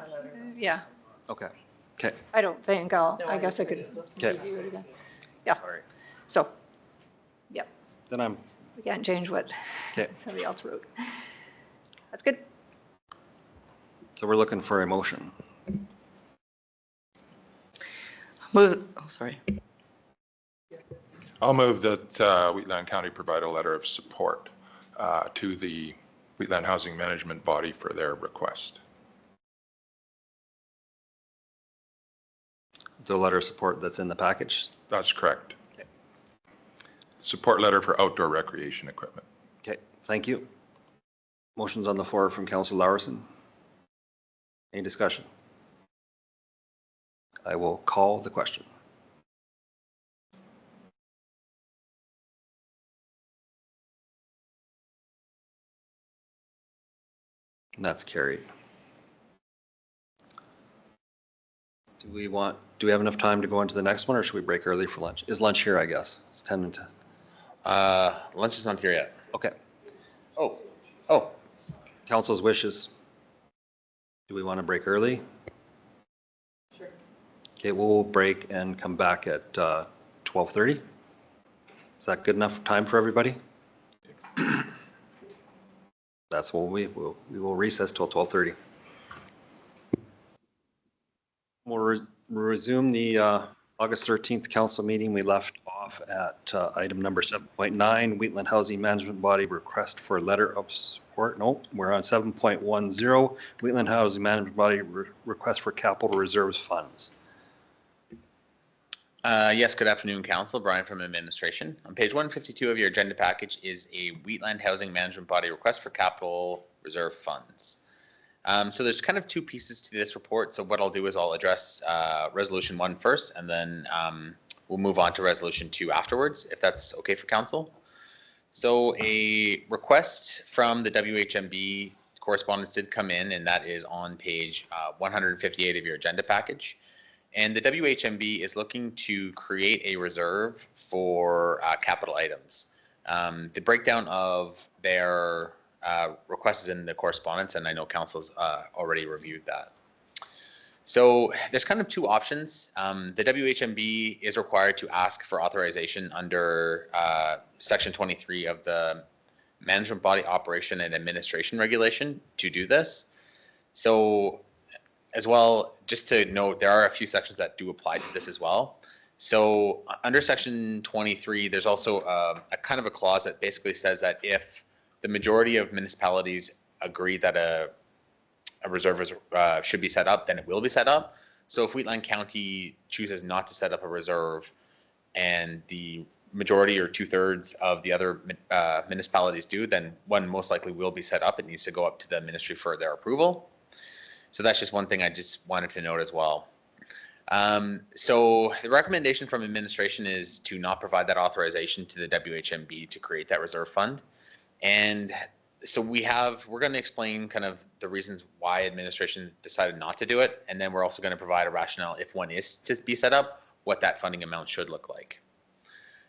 Speaker 9: yeah.
Speaker 1: Okay. Okay.
Speaker 9: I don't think I guess I could
Speaker 1: Okay.
Speaker 9: review it again. Yeah,
Speaker 1: All right.
Speaker 9: so, yep,
Speaker 1: Then I'm
Speaker 9: we can't change what
Speaker 1: okay.
Speaker 9: somebody else wrote. That's good.
Speaker 1: So we're looking for a motion.
Speaker 2: Sorry.
Speaker 4: I'll move that Wheatland County provide a letter of support to the Wheatland Housing Management Body for their request.
Speaker 1: The letter of support that's in the package.
Speaker 4: That's correct. Support letter for outdoor recreation equipment.
Speaker 1: Okay, thank you. Motion's on the floor from Councillor Larson. Any discussion? I will call the question. And that's carried. Do we have enough time to go on to the next one, or should we break early for lunch? Is lunch here, I guess? It's 10 to 10.
Speaker 5: Lunch is not here yet.
Speaker 1: Okay.
Speaker 5: Oh,
Speaker 1: Council's wishes. Do we want to break early? Sure. Okay, we'll break and come back at 12:30. Is that good enough time for everybody? That's what we will recess till 12:30. We'll resume the August 13th council meeting. We left off at item number 7.9, Wheatland Housing Management Body request for letter of support. No, we're on 7.10, Wheatland Housing Management Body request for capital reserves funds.
Speaker 5: yes, good afternoon, Council. Brian from Administration. On page 152 of your agenda package is a Wheatland Housing Management Body request for capital reserve funds. So there's kind of two pieces to this report. So what I'll do is I'll address resolution 1 first, and then we'll move on to resolution 2 afterwards, if that's okay for council. So a request from the WHMB correspondence did come in, and that is on page 158 of your agenda package. And the WHMB is looking to create a reserve for capital items. The breakdown of their request is in the correspondence, and I know council's already reviewed that. So there's kind of two options. The WHMB is required to ask for authorization under section 23 of the Management Body Operation and Administration Regulation to do this. So as well, just to note, there are a few sections that do apply to this as well. So under section 23, there's also a kind of a clause that basically says that if the majority of municipalities agree that a reserve should be set up, then it will be set up. So if Wheatland County chooses not to set up a reserve and the majority or 2/3 of the other municipalities do, then one most likely will be set up. It needs to go up to the ministry for their approval. So that's just one thing I just wanted to note as well. So the recommendation from administration is to not provide that authorization to the WHMB to create that reserve fund. And so we're going to explain kind of the reasons why administration decided not to do it. And then we're also going to provide a rationale if one is to be set up, what that funding amount should look like.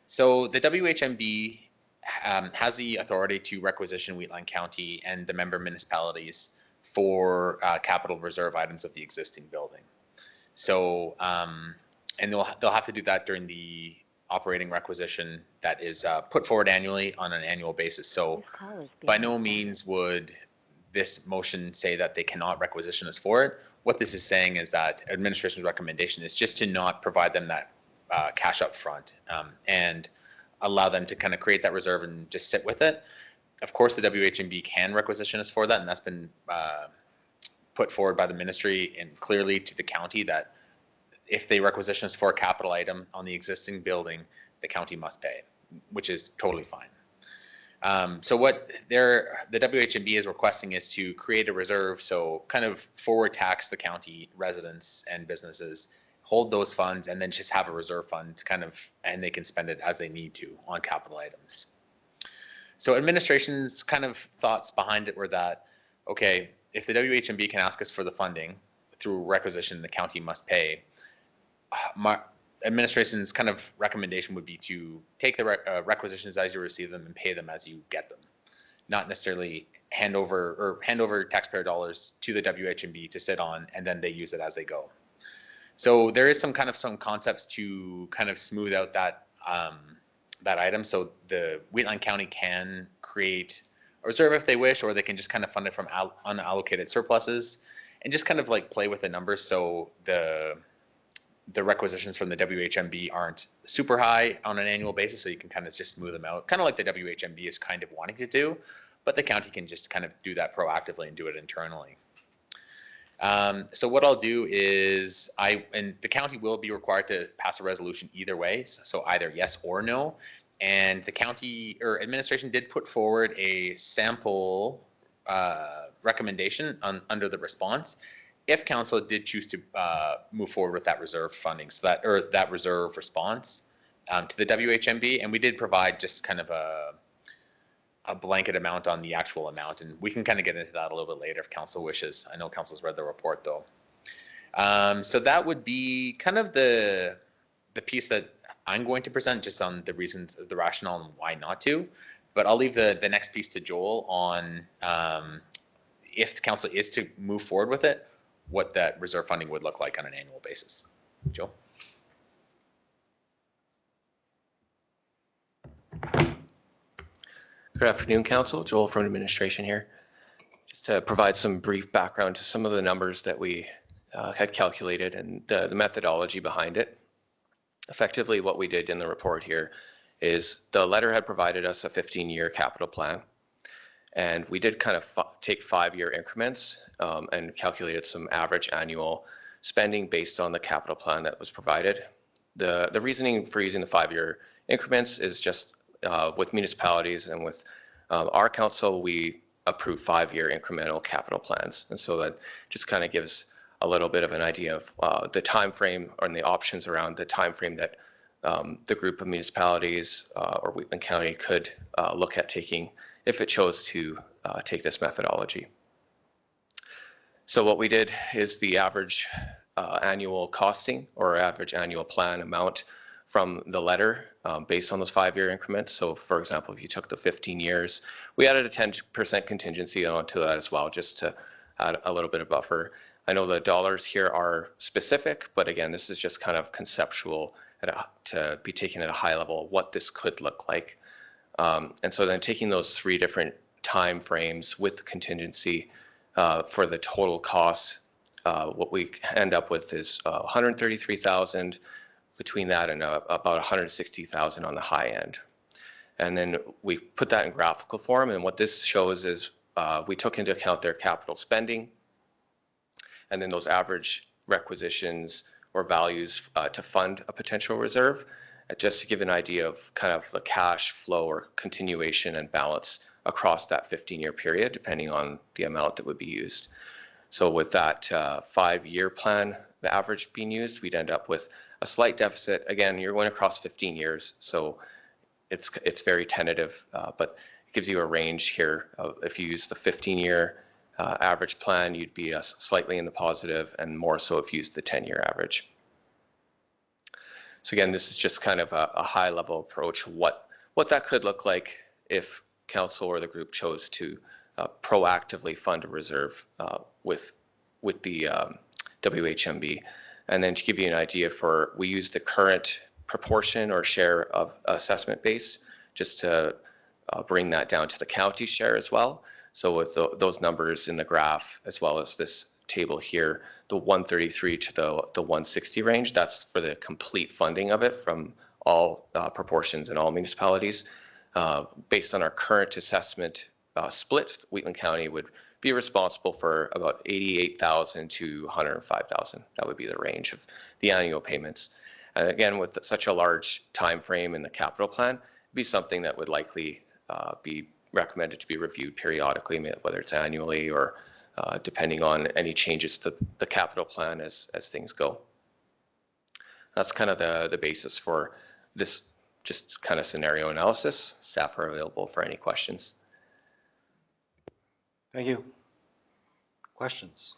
Speaker 5: So the WHMB has the authority to requisition Wheatland County and the member municipalities for capital reserve items of the existing building. So, and they'll have to do that during the operating requisition that is put forward annually on an annual basis. So by no means would this motion say that they cannot requisition us for it. What this is saying is that administration's recommendation is just to not provide them that cash up front and allow them to kind of create that reserve and just sit with it. Of course, the WHMB can requisition us for that, and that's been put forward by the ministry and clearly to the county that if they requisition us for a capital item on the existing building, the county must pay, which is totally fine. So what the WHMB is requesting is to create a reserve, so kind of forward tax the county residents and businesses, hold those funds, and then just have a reserve fund kind of, and they can spend it as they need to on capital items. So administration's kind of thoughts behind it were that, okay, if the WHMB can ask us for the funding through requisition, the county must pay. My administration's kind of recommendation would be to take the requisitions as you receive them and pay them as you get them, not necessarily hand over taxpayer dollars to the WHMB to sit on and then they use it as they go. So there is some concepts to kind of smooth out that that item. So the Wheatland County can create a reserve if they wish, or they can just kind of fund it from unallocated surpluses and just kind of like play with the numbers. So the requisitions from the WHMB aren't super high on an annual basis, so you can kind of just smooth them out, kind of like the WHMB is kind of wanting to do, but the county can just kind of do that proactively and do it internally. So what I'll do is and the county will be required to pass a resolution either way, so either yes or no. And the county or administration did put forward a sample recommendation under the response if council did choose to move forward with that reserve funding, so that reserve response to the WHMB. And we did provide just kind of a blanket amount on the actual amount, and we can kind of get into that a little bit later if council wishes. I know council's read the report though. So that would be kind of the piece that I'm going to present, just on the reasons, the rationale and why not to. But I'll leave the next piece to Joel on if the council is to move forward with it, what that reserve funding would look like on an annual basis. Joel?
Speaker 14: Good afternoon, Council. Joel from administration here. Just to provide some brief background to some of the numbers that we had calculated and the methodology behind it. Effectively, what we did in the report here is the letter had provided us a 15-year capital plan, and we did kind of take 5-year increments and calculated some average annual spending based on the capital plan that was provided. The reasoning for using the 5-year increments is just with municipalities and with our council, we approve 5-year incremental capital plans. And so that just kind of gives a little bit of an idea of the time frame or the options around the time frame that the group of municipalities or Wheatland County could look at taking if it chose to take this methodology. So what we did is the average annual costing or average annual plan amount from the letter based on those 5-year increments. So for example, if you took the 15 years, we added a 10% contingency onto that as well, just to add a little bit of buffer. I know the dollars here are specific, but again, this is just kind of conceptual to be taken at a high level, what this could look like. And so then taking those 3 different time frames with contingency for the total cost, what we end up with is 133,000 between that and about 160,000 on the high end. And then we put that in graphical form, and what this shows is we took into account their capital spending and then those average requisitions or values to fund a potential reserve, just to give an idea of kind of the cash flow or continuation and balance across that 15-year period, depending on the amount that would be used. So with that 5-year plan, the average being used, we'd end up with a slight deficit. Again, you're going across 15 years, so it's very tentative, but it gives you a range here. If you use the 15-year average plan, you'd be slightly in the positive, and more so if you use the 10-year average. So again, this is just kind of a high-level approach, what that could look like if council or the group chose to proactively fund a reserve with the WHMB. And then to give you an idea we use the current proportion or share of assessment base just to bring that down to the county share as well. So with those numbers in the graph, as well as this table here, the 133 to the 160 range, that's for the complete funding of it from all proportions in all municipalities. Based on our current assessment split, Wheatland County would be responsible for about 88,000 to 105,000. That would be the range of the annual payments. And again, with such a large time frame in the capital plan, it'd be something that would likely be recommended to be reviewed periodically, whether it's annually or depending on any changes to the capital plan as things go. That's kind of the basis for this just kind of scenario analysis. Staff are available for any questions.
Speaker 1: Thank you. Questions?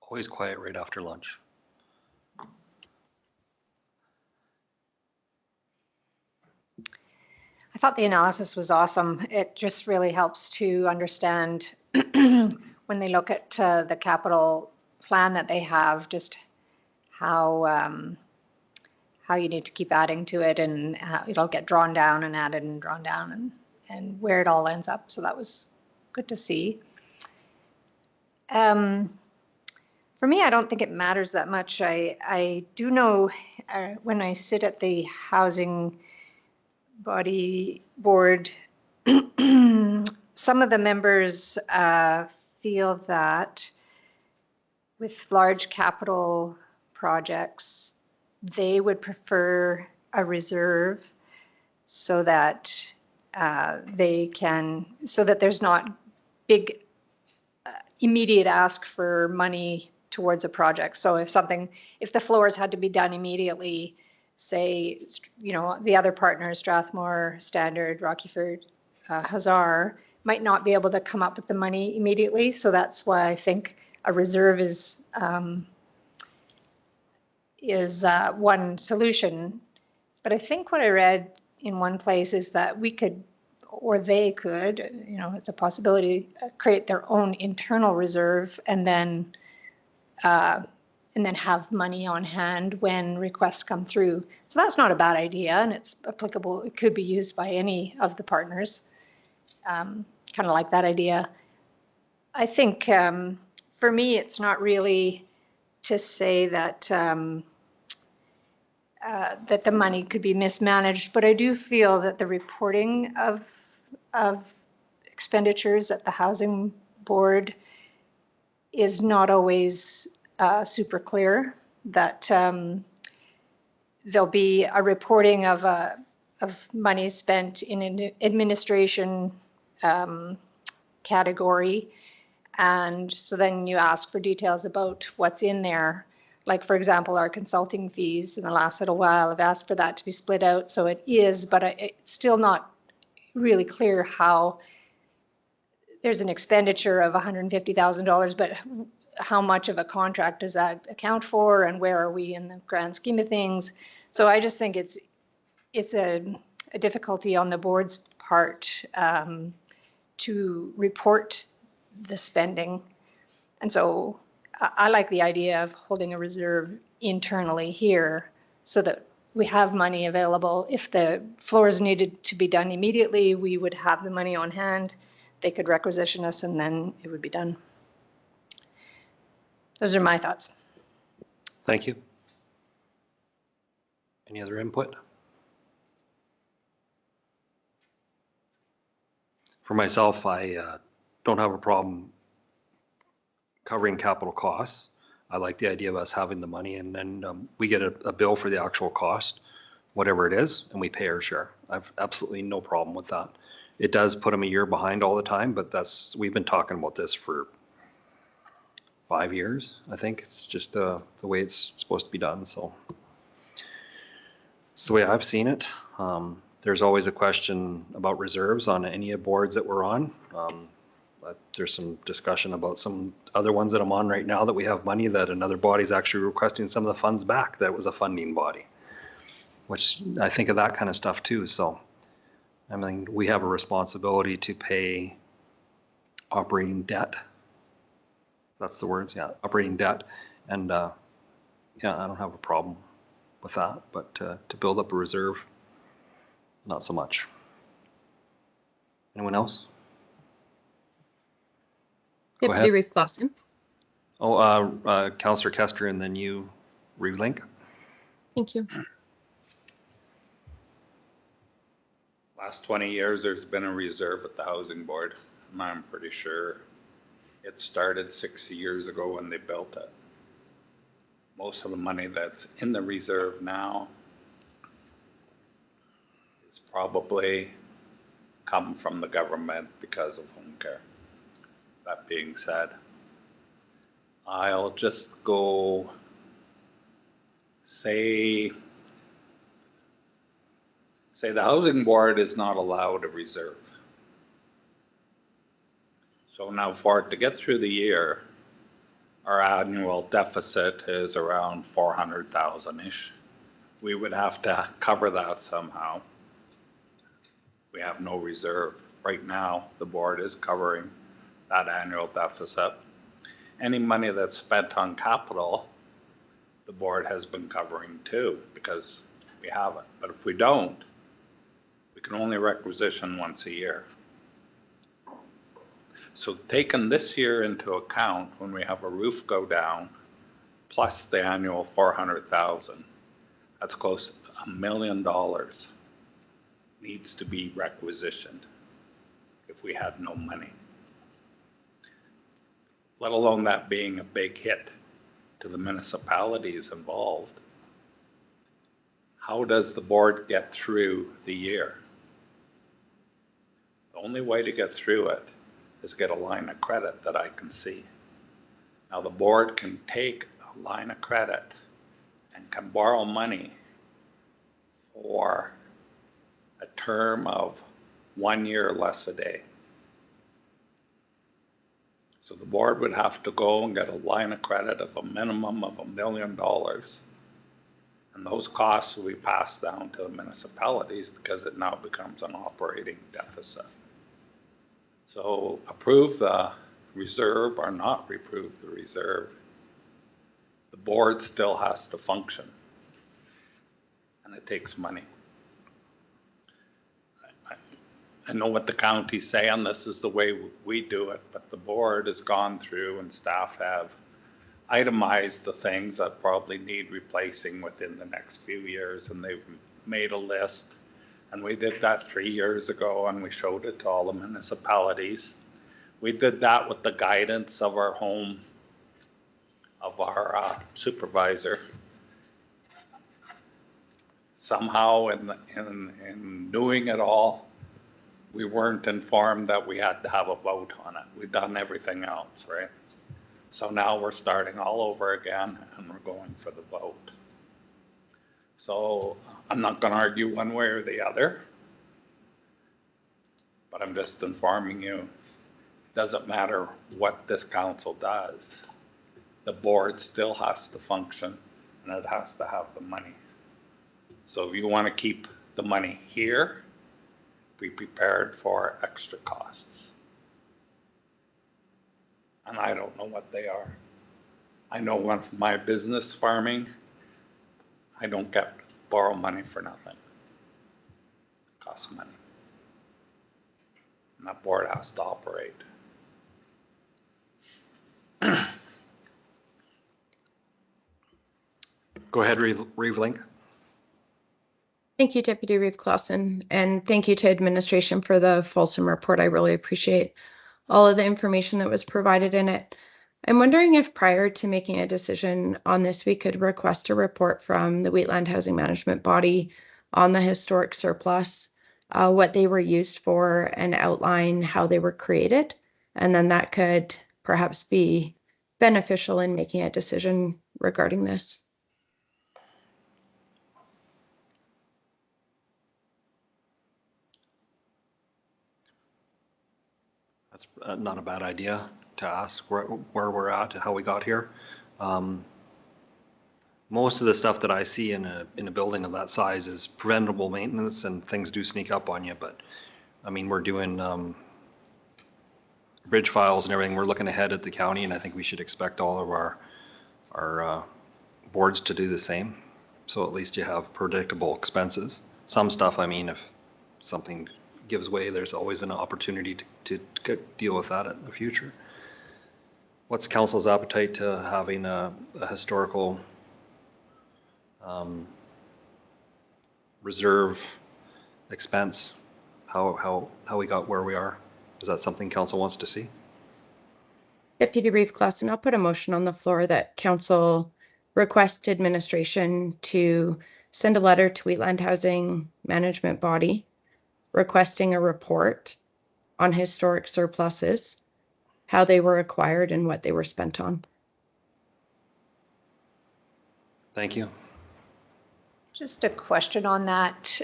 Speaker 1: Always quiet right after lunch.
Speaker 9: I thought the analysis was awesome. It just really helps to understand when they look at the capital plan that they have, just how you need to keep adding to it, and how it'll get drawn down and added and drawn down, and where it all ends up. So that was good to see. For me, I don't think it matters that much. I do know when I sit at the housing body board, some of the members feel that with large capital projects, they would prefer a reserve so that so that there's not big immediate ask for money towards a project. So if the floors had to be done immediately, say, the other partners, Strathmore, Standard, Rockyford, Hazar, might not be able to come up with the money immediately. So that's why I think a reserve is one solution. But I think what I read in one place is that we could, or they could, it's a possibility, create their own internal reserve and then have money on hand when requests come through. So that's not a bad idea, and it's applicable. It could be used by any of the partners. Kind of like that idea. I think for me, it's not really to say that that the money could be mismanaged, but I do feel that the reporting of expenditures at the housing board is not always super clear. That there'll be a reporting of money spent in an administration category, and so then you ask for details about what's in there. Like, for example, our consulting fees in the last little while, I've asked for that to be split out, so it is, but it's still not really clear how there's an expenditure of $150,000, but how much of a contract does that account for, and where are we in the grand scheme of things? So I just think it's a difficulty on the board's part to report the spending. And so I like the idea of holding a reserve internally here so that we have money available. If the floors needed to be done immediately, we would have the money on hand. They could requisition us and then it would be done. Those are my thoughts.
Speaker 1: Thank you. Any other input? For myself, I don't have a problem covering capital costs. I like the idea of us having the money, and then we get a bill for the actual cost, whatever it is, and we pay our share. I've absolutely no problem with that. It does put them a year behind all the time, but we've been talking about this for 5 years. I think it's just the way it's supposed to be done. So it's the way I've seen it. There's always a question about reserves on any of boards that we're on. There's some discussion about some other ones that I'm on right now that we have money that another body's actually requesting some of the funds back. That was a funding body, which I think of that kind of stuff too. So, I mean, we have a responsibility to pay operating debt. That's the words, yeah, operating debt. And yeah, I don't have a problem with that, but to build up a reserve, not so much. Anyone else? Go
Speaker 11: Deputy
Speaker 1: ahead.
Speaker 11: Reeve Clausen.
Speaker 1: Oh, Councillor Kester and then you, Reeve Link.
Speaker 11: Thank you.
Speaker 6: Last 20 years, there's been a reserve at the housing board, and I'm pretty sure it started 60 years ago when they built it. Most of the money that's in the reserve now is probably come from the government because of home care. That being said, I'll just go say the housing board is not allowed a reserve. So now for it to get through the year, our annual deficit is around 400,000-ish. We would have to cover that somehow. We have no reserve. Right now, the board is covering that annual deficit. Any money that's spent on capital, the board has been covering too, because we have it. But if we don't, we can only requisition once a year. So taking this year into account, when we have a roof go down, plus the annual 400,000, that's close to $1 million needs to be requisitioned if we had no money. Let alone that being a big hit to the municipalities involved. How does the board get through the year? The only way to get through it is get a line of credit that I can see. Now the board can take a line of credit and can borrow money for a term of 1 year less a day. So the board would have to go and get a line of credit of a minimum of $1 million. And those costs will be passed down to the municipalities because it now becomes an operating deficit. So approve the reserve or not approve the reserve, the board still has to function. And it takes money. I know what the county's saying, this is the way we do it, but the board has gone through and staff have itemized the things that probably need replacing within the next few years, and they've made a list. And we did that 3 years ago, and we showed it to all the municipalities. We did that with the guidance of our supervisor. Somehow in doing it all, we weren't informed that we had to have a vote on it. We've done everything else, right? So now we're starting all over again and we're going for the vote. So I'm not going to argue one way or the other, but I'm just informing you, it doesn't matter what this council does. The board still has to function and it has to have the money. So if you want to keep the money here, be prepared for extra costs. And I don't know what they are. I know one from my business farming, I don't borrow money for nothing. It costs money. And that board has to operate.
Speaker 1: Go ahead, Reeve Link.
Speaker 11: Thank you, Deputy Reeve Clausen, and thank you to administration for the fulsome report. I really appreciate all of the information that was provided in it. I'm wondering if prior to making a decision on this, we could request a report from the Wheatland Housing Management Body on the historic surplus, what they were used for, and outline how they were created. And then that could perhaps be beneficial in making a decision regarding this.
Speaker 1: That's not a bad idea to ask where we're at, how we got here. Most of the stuff that I see in a building of that size is preventable maintenance, and things do sneak up on you. But I mean, we're doing bridge files and everything. We're looking ahead at the county, and I think we should expect all of our boards to do the same. So at least you have predictable expenses. Some stuff, I mean, if something gives way, there's always an opportunity to deal with that in the future. What's council's appetite to having a historical reserve expense? How we got where we are? Is that something council wants to see?
Speaker 11: Deputy Reeve Clausen, I'll put a motion on the floor that council request administration to send a letter to Wheatland Housing Management Body requesting a report on historic surpluses, how they were acquired and what they were spent on.
Speaker 1: Thank you.
Speaker 9: Just a question on that.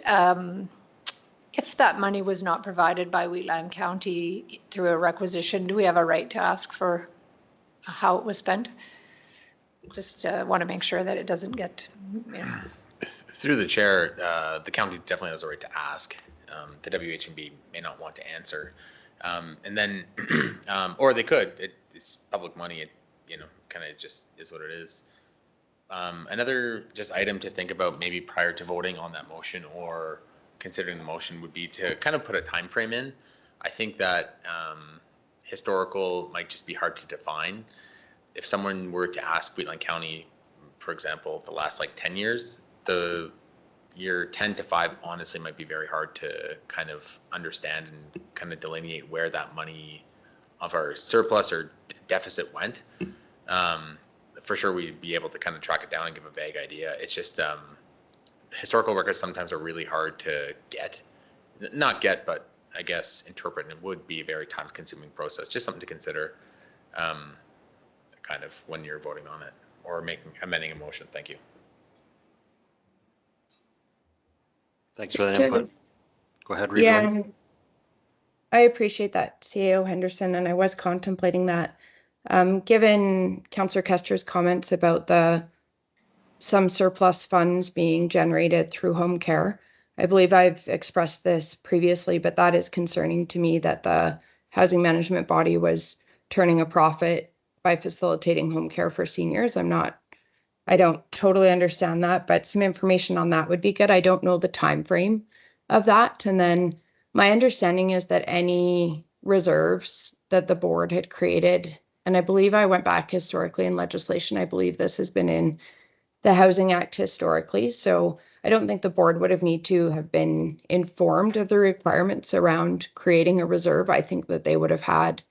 Speaker 9: If that money was not provided by Wheatland County through a requisition, do we have a right to ask for how it was spent? Just want to make sure that it doesn't get, you know.
Speaker 5: Through the chair, the county definitely has a right to ask. The WHMB may not want to answer. And then, or they could. It's public money. It, you know, kind of just is what it is. Another just item to think about maybe prior to voting on that motion or considering the motion would be to kind of put a time frame in. I think that historical might just be hard to define. If someone were to ask Wheatland County, for example, the last like 10 years, the year 10 to 5 honestly might be very hard to kind of understand and kind of delineate where that money of our surplus or deficit went. For sure, we'd be able to kind of track it down and give a vague idea. It's just historical records sometimes are really hard to get. Not get, but I guess interpret, and it would be a very time-consuming process. Just something to consider kind of when you're voting on it or amending a motion. Thank you.
Speaker 1: Thanks for that input. Go ahead, Reeve.
Speaker 11: Yeah, I appreciate that, CAO Henderson, and I was contemplating that. Given Councillor Kester's comments about some surplus funds being generated through home care, I believe I've expressed this previously, but that is concerning to me that the housing management body was turning a profit by facilitating home care for seniors. I don't totally understand that, but some information on that would be good. I don't know the time frame of that. And then my understanding is that any reserves that the board had created, and I believe I went back historically in legislation, I believe this has been in the Housing Act historically. So I don't think the board would have need to have been informed of the requirements around creating a reserve. I think that they would have had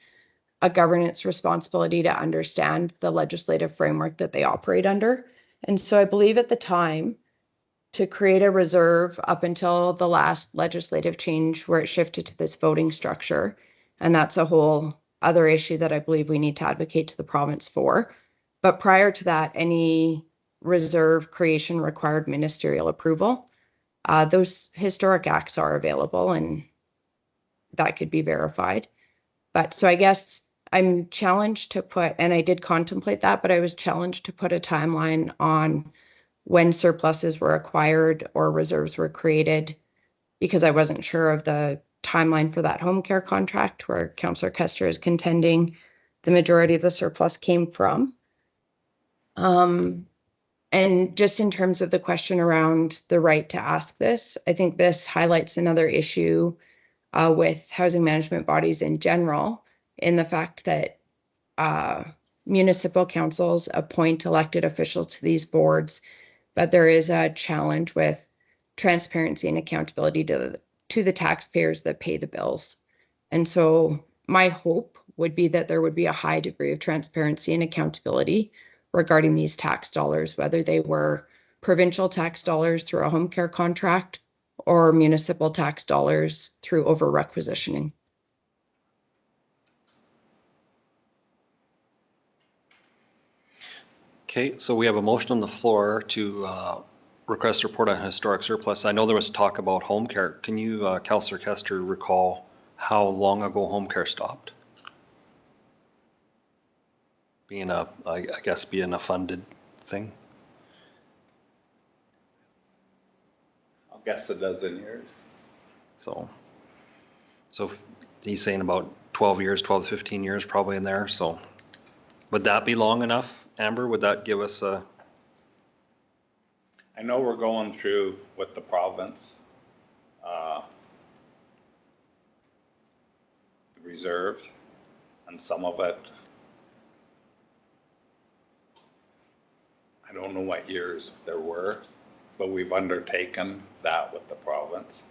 Speaker 11: a governance responsibility to understand the legislative framework that they operate under. And so I believe at the time to create a reserve up until the last legislative change where it shifted to this voting structure. And that's a whole other issue that I believe we need to advocate to the province for. But prior to that, any reserve creation required ministerial approval. Those historic acts are available and that could be verified. But so I guess I'm challenged to put, and I did contemplate that, but I was challenged to put a timeline on when surpluses were acquired or reserves were created because I wasn't sure of the timeline for that home care contract where Councillor Kester is contending the majority of the surplus came from. And just in terms of the question around the right to ask this, I think this highlights another issue with housing management bodies in general, in the fact that municipal councils appoint elected officials to these boards, but there is a challenge with transparency and accountability to the taxpayers that pay the bills. And so my hope would be that there would be a high degree of transparency and accountability regarding these tax dollars, whether they were provincial tax dollars through a home care contract or municipal tax dollars through over-requisitioning.
Speaker 1: Okay, so we have a motion on the floor to request a report on historic surplus. I know there was talk about home care. Can you, Councillor Kester, recall how long ago home care stopped? Being I guess being a funded thing?
Speaker 6: I'll guess a dozen years.
Speaker 1: So he's saying about 12 years, 12 to 15 years probably in there. So would that be long enough, Amber? Would that give us a?
Speaker 6: I know we're going through with the province reserves, and some of it, I don't know what years there were, but we've undertaken that with the province.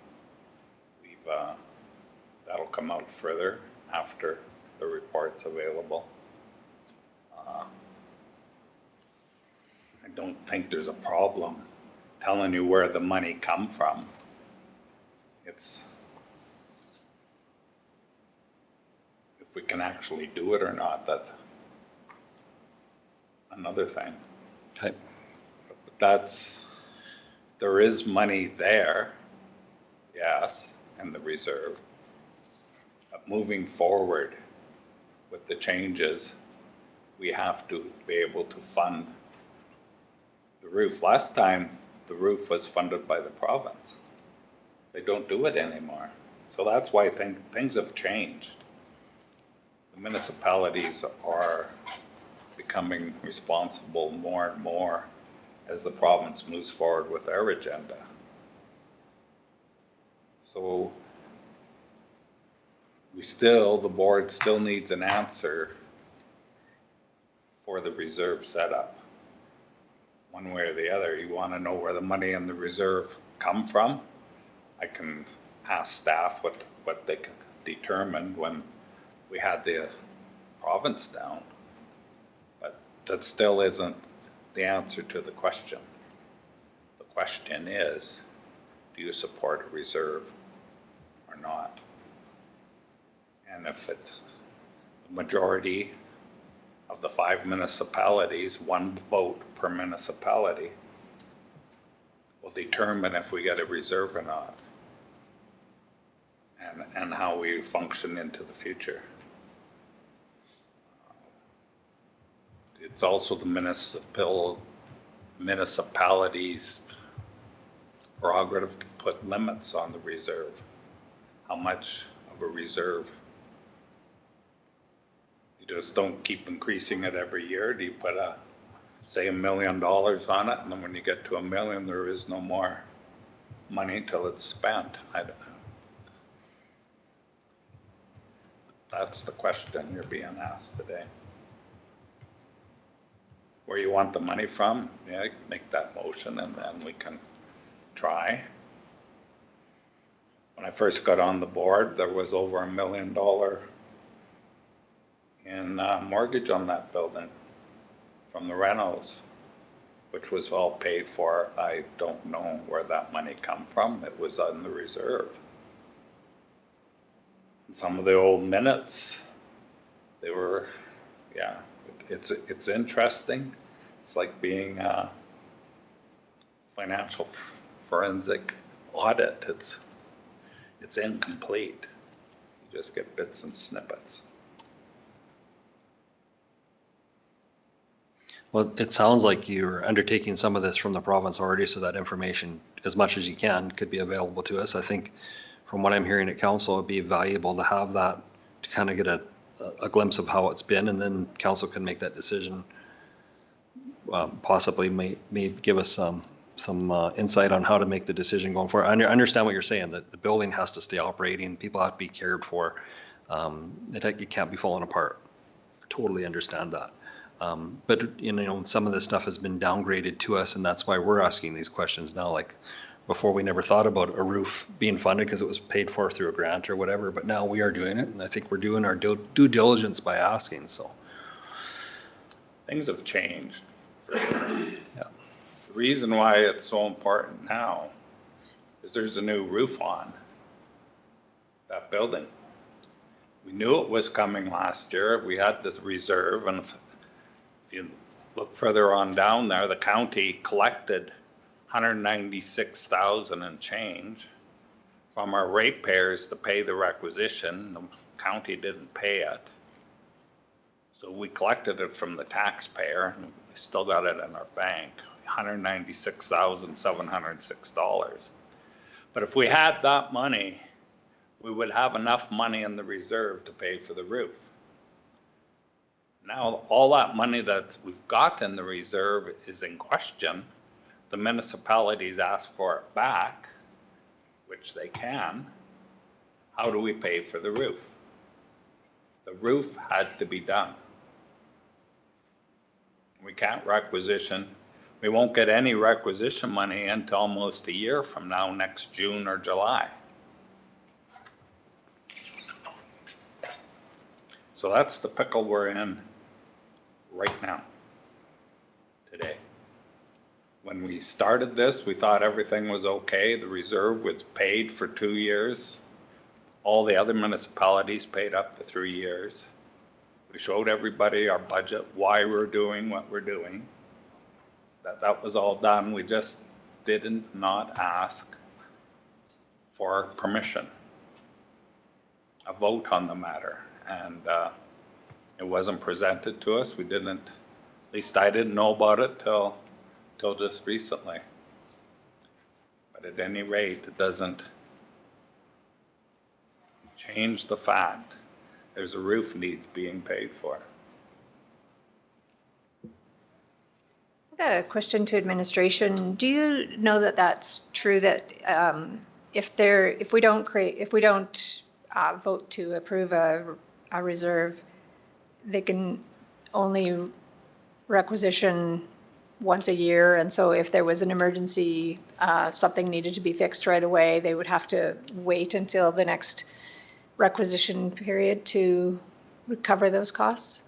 Speaker 6: That'll come out further after the report's available. I don't think there's a problem telling you where the money come from. It's if we can actually do it or not, that's another thing.
Speaker 1: Okay.
Speaker 6: But there is money there, yes, in the reserve. But moving forward with the changes, we have to be able to fund the roof. Last time, the roof was funded by the province. They don't do it anymore. So that's why things have changed. The municipalities are becoming responsible more and more as the province moves forward with their agenda. So the board still needs an answer for the reserve setup. One way or the other, you want to know where the money in the reserve come from. I can ask staff what they determined when we had the province down, but that still isn't the answer to the question. The question is, do you support a reserve or not? And if it's the majority of the 5 municipalities, 1 vote per municipality will determine if we get a reserve or not, and how we function into the future. It's also the municipalities' prerogative to put limits on the reserve. How much of a reserve? You just don't keep increasing it every year. Do you put say $1 million on it, and then when you get to $1 million, there is no more money until it's spent? I don't know. That's the question you're being asked today. Where you want the money from? Yeah, you can make that motion and then we can try. When I first got on the board, there was over $1 million in mortgage on that building from the renos, which was all paid for. I don't know where that money come from. It was on the reserve. Some of the old minutes, they were, yeah, it's interesting. It's like being a financial forensic audit. It's incomplete. You just get bits and snippets.
Speaker 1: Well, it sounds like you're undertaking some of this from the province already, so that information, as much as you can, could be available to us. I think from what I'm hearing at council, it'd be valuable to have that, to kind of get a glimpse of how it's been, and then council can make that decision. Possibly may give us some insight on how to make the decision going forward. I understand what you're saying, that the building has to stay operating, people have to be cared for. It can't be falling apart. Totally understand that. But some of this stuff has been downgraded to us, and that's why we're asking these questions now. Like before, we never thought about a roof being funded because it was paid for through a grant or whatever, but now we are doing it, and I think we're doing our due diligence by asking. So
Speaker 6: things have changed. Yeah. The reason why it's so important now is there's a new roof on that building. We knew it was coming last year. We had this reserve, and if you look further on down there, the county collected $196,000 and change from our ratepayers to pay the requisition. The county didn't pay it. So we collected it from the taxpayer, and we still got it in our bank, $196,706. But if we had that money, we would have enough money in the reserve to pay for the roof. Now, all that money that we've got in the reserve is in question. The municipalities ask for it back, which they can. How do we pay for the roof? The roof had to be done. We can't requisition. We won't get any requisition money until almost a year from now, next June or July. So that's the pickle we're in right now, today. When we started this, we thought everything was okay. The reserve was paid for 2 years. All the other municipalities paid up to 3 years. We showed everybody our budget, why we're doing what we're doing. That was all done. We just didn't not ask for permission, a vote on the matter. And it wasn't presented to us. We didn't, at least I didn't know about it till just recently. But at any rate, it doesn't change the fact there's a roof needs being paid for.
Speaker 9: A question to administration. Do you know that that's true, that if we don't vote to approve a reserve, they can only requisition once a year, and so if there was an emergency, something needed to be fixed right away, they would have to wait until the next requisition period to recover those costs?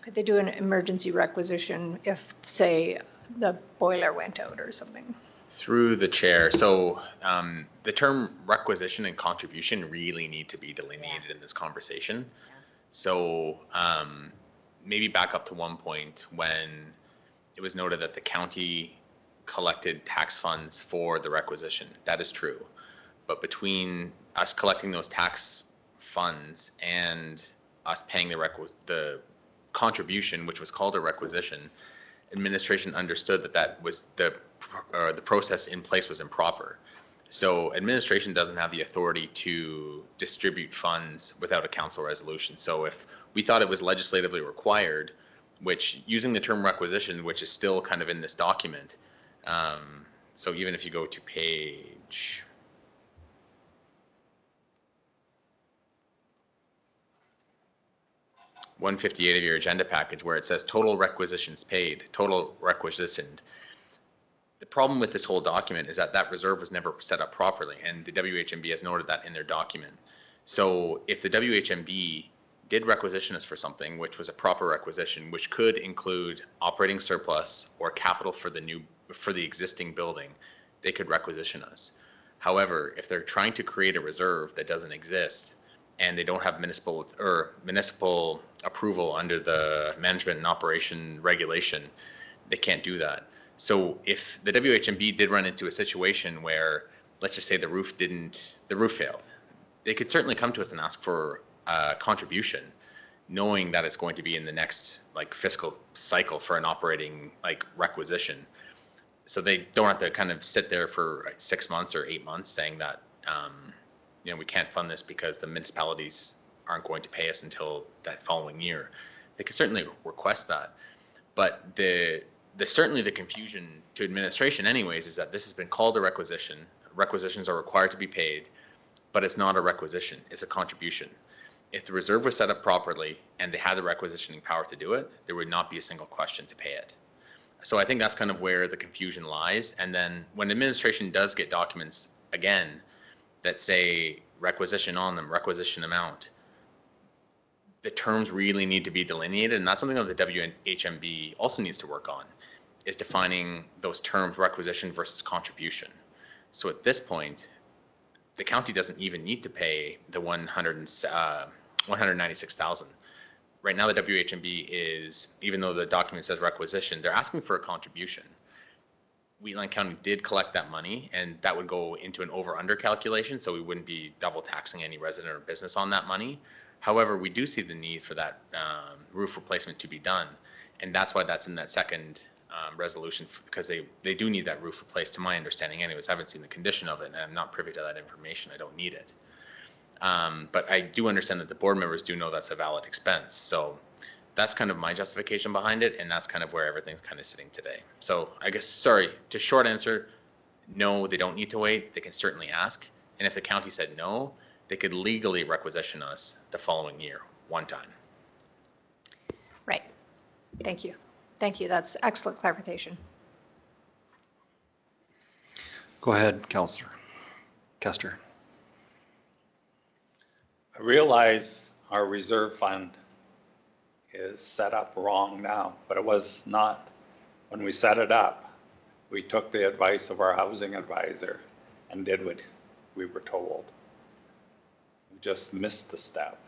Speaker 9: Could they do an emergency requisition if, say, the boiler went out or something?
Speaker 5: Through the chair. So the term requisition and contribution really need to be delineated in this conversation. So maybe back up to one point when it was noted that the county collected tax funds for the requisition. That is true. But between us collecting those tax funds and us paying the contribution, which was called a requisition, administration understood that was the process in place was improper. So administration doesn't have the authority to distribute funds without a council resolution. So if we thought it was legislatively required, which using the term requisition, which is still kind of in this document, so even if you go to page 158 of your agenda package, where it says total requisitions paid, total requisitioned. The problem with this whole document is that reserve was never set up properly, and the WHMB has noted that in their document. So if the WHMB did requisition us for something, which was a proper requisition, which could include operating surplus or capital for the existing building, they could requisition us. However, if they're trying to create a reserve that doesn't exist, and they don't have municipal approval under the management and operation regulation, they can't do that. So if the WHMB did run into a situation where, let's just say the roof failed, they could certainly come to us and ask for a contribution, knowing that it's going to be in the next fiscal cycle for an operating requisition. So they don't have to kind of sit there for 6 months or 8 months saying that, we can't fund this because the municipalities aren't going to pay us until that following year. They could certainly request that. But certainly the confusion to administration anyways is that this has been called a requisition. Requisitions are required to be paid, but it's not a requisition, it's a contribution. If the reserve was set up properly and they had the requisitioning power to do it, there would not be a single question to pay it. So I think that's kind of where the confusion lies. And then when administration does get documents again that say requisition on them, requisition amount, the terms really need to be delineated. And that's something that the WHMB also needs to work on, is defining those terms, requisition versus contribution. So at this point, the county doesn't even need to pay the 196,000. Right now, the WHMB is, even though the document says requisition, they're asking for a contribution. Wheatland County did collect that money, and that would go into an over-under calculation, so we wouldn't be double taxing any resident or business on that money. However, we do see the need for that roof replacement to be done, and that's why that's in that second resolution, because they do need that roof replaced, to my understanding anyways. I haven't seen the condition of it, and I'm not privy to that information. I don't need it. But I do understand that the board members do know that's a valid expense. So that's kind of my justification behind it, and that's kind of where everything's kind of sitting today. So I guess, sorry, to short answer, no, they don't need to wait. They can certainly ask. And if the county said no, they could legally requisition us the following year, one time.
Speaker 9: Right. Thank you. Thank you. That's excellent clarification.
Speaker 1: Go ahead, Councillor Kester.
Speaker 6: I realize our reserve fund is set up wrong now, but it was not. When we set it up, we took the advice of our housing advisor and did what we were told. We just missed the step.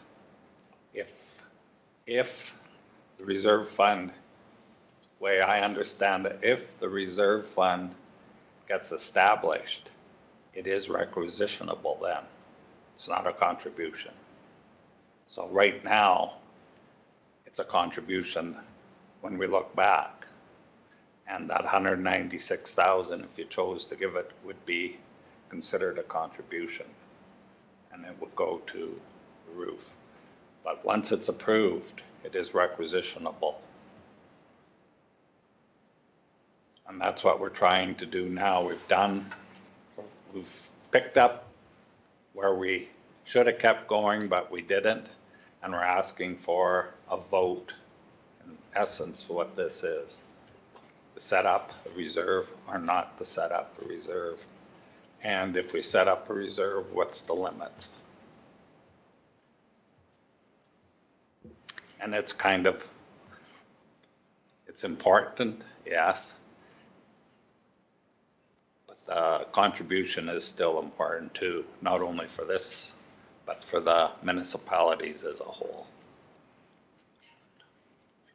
Speaker 6: If the reserve fund, way I understand it, if the reserve fund gets established, it is requisitionable then. It's not a contribution. So right now, it's a contribution when we look back. And that 196,000, if you chose to give it, would be considered a contribution. And it would go to the roof. But once it's approved, it is requisitionable. And that's what we're trying to do now. We've picked up where we should have kept going, but we didn't. And we're asking for a vote, in essence, what this is. To set up a reserve or not to set up a reserve. And if we set up a reserve, what's the limits? And it's it's important, yes. But the contribution is still important too, not only for this, but for the municipalities as a whole.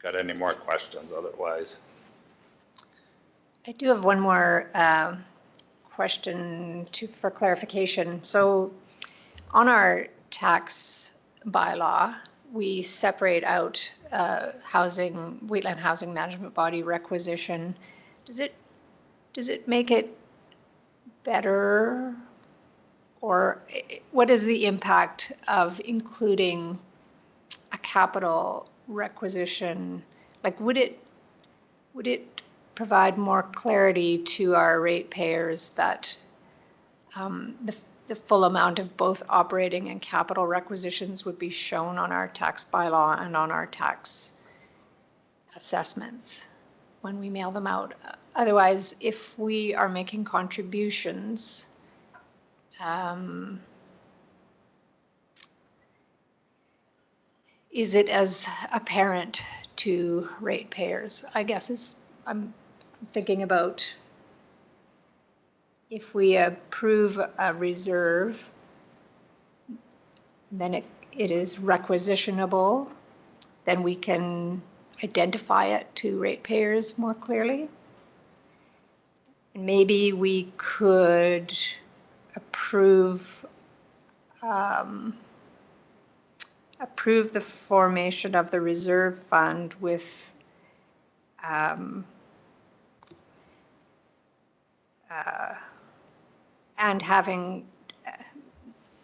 Speaker 6: Got any more questions otherwise?
Speaker 9: I do have one more question for clarification. So on our tax bylaw, we separate out Wheatland Housing Management Body requisition. Does it make it better, or what is the impact of including a capital requisition? Like, would it provide more clarity to our ratepayers that the full amount of both operating and capital requisitions would be shown on our tax bylaw and on our tax assessments when we mail them out? Otherwise, if we are making contributions, is it as apparent to ratepayers? I guess I'm thinking about if we approve a reserve, then it is requisitionable, then we can identify it to ratepayers more clearly. And maybe we could approve the formation of the reserve fund with and having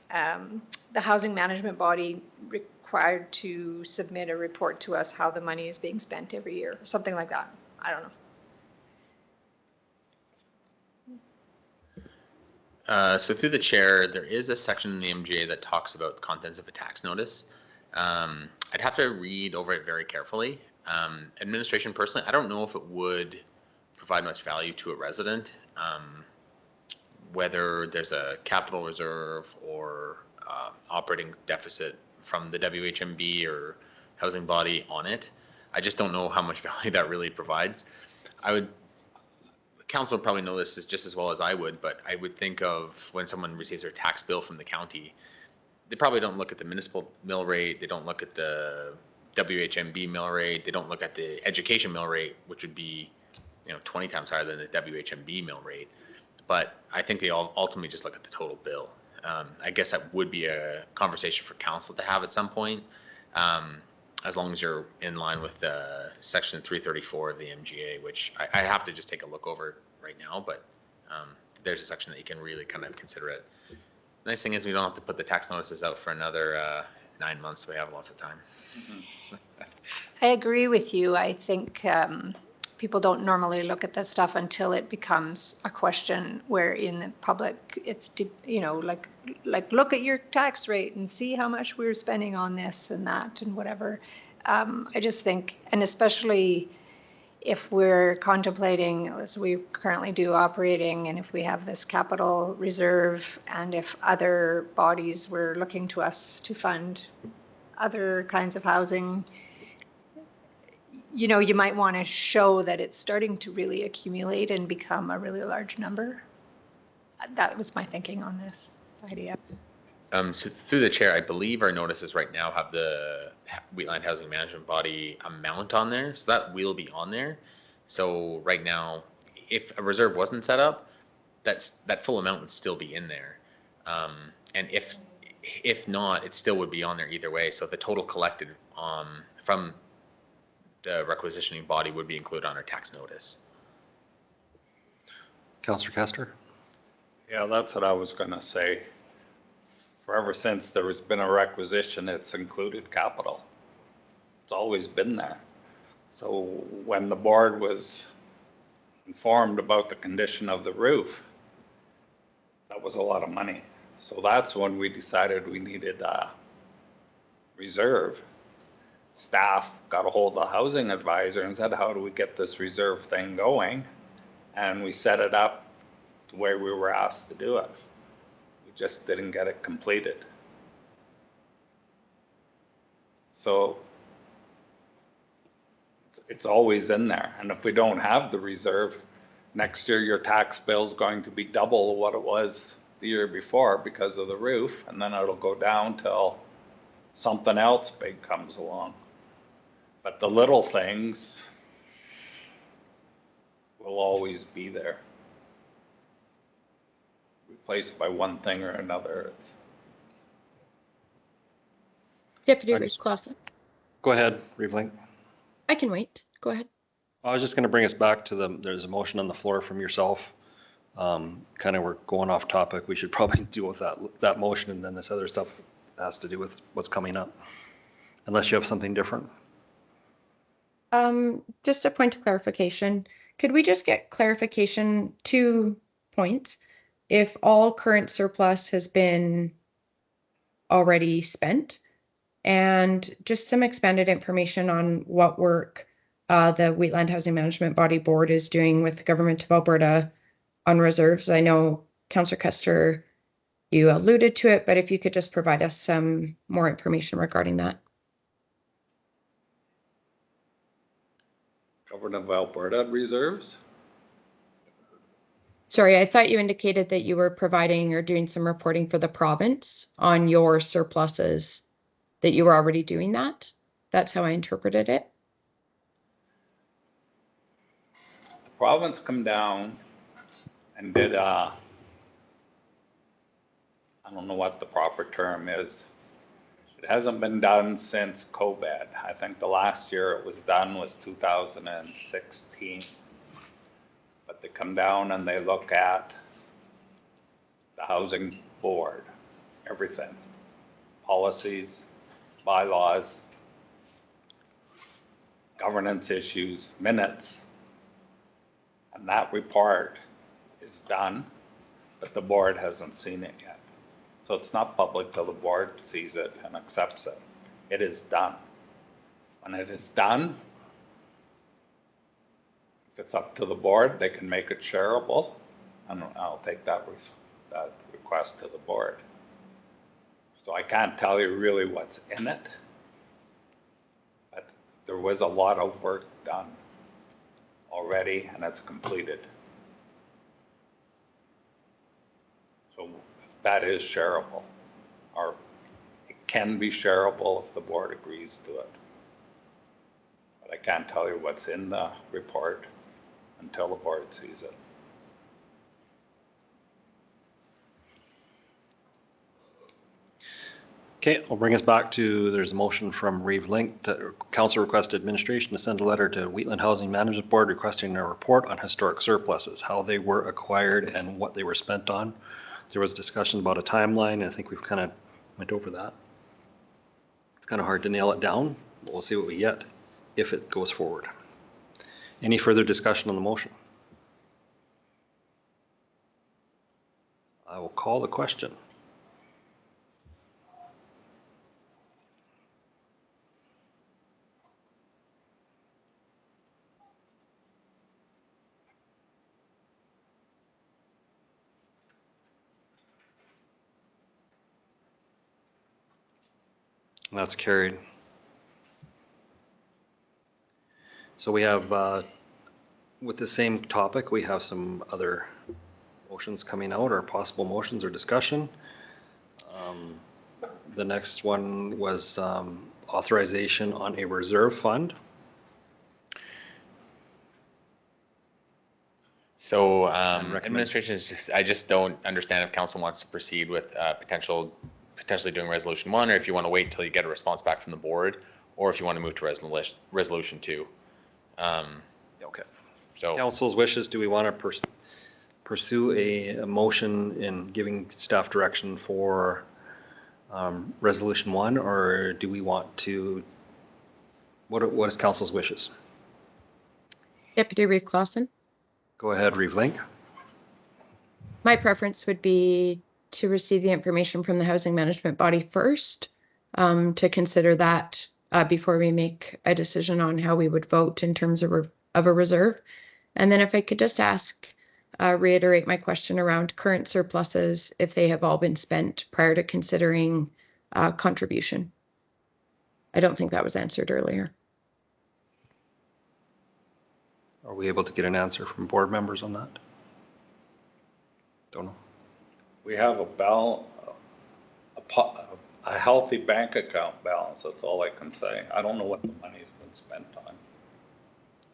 Speaker 9: the housing management body required to submit a report to us how the money is being spent every year, something like that. I don't know.
Speaker 5: So through the chair, there is a section in the MGA that talks about the contents of a tax notice. I'd have to read over it very carefully. Administration personally, I don't know if it would provide much value to a resident, whether there's a capital reserve or operating deficit from the WHMB or housing body on it. I just don't know how much value that really provides. Council would probably know this just as well as I would, but I would think of when someone receives their tax bill from the county, they probably don't look at the municipal mill rate, they don't look at the WHMB mill rate, they don't look at the education mill rate, which would be 20 times higher than the WHMB mill rate. But I think they all ultimately just look at the total bill. I guess that would be a conversation for council to have at some point, as long as you're in line with section 334 of the MGA, which I have to just take a look over right now, but there's a section that you can really kind of consider it. The nice thing is we don't have to put the tax notices out for another 9 months, so we have lots of time.
Speaker 9: I agree with you. I think people don't normally look at this stuff until it becomes a question where in the public, it's, like look at your tax rate and see how much we're spending on this and that and whatever. I just think, and especially if we're contemplating, as we currently do, operating, and if we have this capital reserve, and if other bodies were looking to us to fund other kinds of housing, you might want to show that it's starting to really accumulate and become a really large number. That was my thinking on this idea.
Speaker 5: So through the chair, I believe our notices right now have the Wheatland Housing Management Body amount on there, so that will be on there. So right now, if a reserve wasn't set up, that full amount would still be in there. And if not, it still would be on there either way. So the total collected from the requisitioning body would be included on our tax notice.
Speaker 1: Councillor Kester?
Speaker 6: Yeah, that's what I was going to say. Ever since there has been a requisition, it's included capital. It's always been there. So when the board was informed about the condition of the roof, that was a lot of money. So that's when we decided we needed a reserve. Staff got a hold of the housing advisor and said, how do we get this reserve thing going? And we set it up the way we were asked to do it. We just didn't get it completed. So it's always in there. And if we don't have the reserve, next year your tax bill is going to be double what it was the year before because of the roof, and then it'll go down till something else big comes along. But the little things will always be there. Replaced by one thing or another.
Speaker 11: Deputy Reeve Clausen.
Speaker 1: Go ahead, Reeve Link.
Speaker 11: I can wait. Go ahead.
Speaker 1: I was just going to bring us back to there's a motion on the floor from yourself. Kind of we're going off topic. We should probably deal with that motion, and then this other stuff has to do with what's coming up. Unless you have something different.
Speaker 11: Just a point of clarification. Could we just get clarification, 2 points? If all current surplus has been already spent, and just some expanded information on what work the Wheatland Housing Management Body Board is doing with the Government of Alberta on reserves. I know, Councillor Kester, you alluded to it, but if you could just provide us some more information regarding that.
Speaker 6: Government of Alberta reserves?
Speaker 11: Sorry, I thought you indicated that you were providing or doing some reporting for the province on your surpluses, that you were already doing that. That's how I interpreted it.
Speaker 6: The province come down and did I don't know what the proper term is. It hasn't been done since COVID. I think the last year it was done was 2016. But they come down and they look at the housing board, everything, policies, bylaws, governance issues, minutes. And that report is done, but the board hasn't seen it yet. So it's not public till the board sees it and accepts it. It is done. When it is done, if it's up to the board, they can make it shareable, and I'll take that request to the board. So I can't tell you really what's in it, but there was a lot of work done already, and it's completed. So that is shareable, or it can be shareable if the board agrees to it. But I can't tell you what's in the report until the board sees it.
Speaker 1: Okay, I'll bring us back to, there's a motion from Reeve Link that council requested administration to send a letter to Wheatland Housing Management Board requesting a report on historic surpluses, how they were acquired and what they were spent on. There was discussion about a timeline, and I think we've kind of went over that. It's kind of hard to nail it down, but we'll see what we get if it goes forward. Any further discussion on the motion? I will call the question. And that's carried. So we have, with the same topic, we have some other motions coming out, or possible motions or discussion. The next one was authorization on a reserve fund.
Speaker 5: So administration is just, I just don't understand if council wants to proceed with potentially doing resolution 1, or if you want to wait till you get a response back from the board, or if you want to move to resolution 2.
Speaker 1: Okay.
Speaker 5: So
Speaker 1: Council's wishes, do we want to pursue a motion in giving staff direction for resolution 1, or do we want to, what is council's wishes?
Speaker 11: Deputy Reeve Clausen.
Speaker 1: Go ahead, Reeve Link.
Speaker 11: My preference would be to receive the information from the housing management body first, to consider that before we make a decision on how we would vote in terms of a reserve. And then if I could just reiterate my question around current surpluses, if they have all been spent prior to considering contribution. I don't think that was answered earlier.
Speaker 1: Are we able to get an answer from board members on that? Don't know.
Speaker 6: We have a healthy bank account balance, that's all I can say. I don't know what the money's been spent on.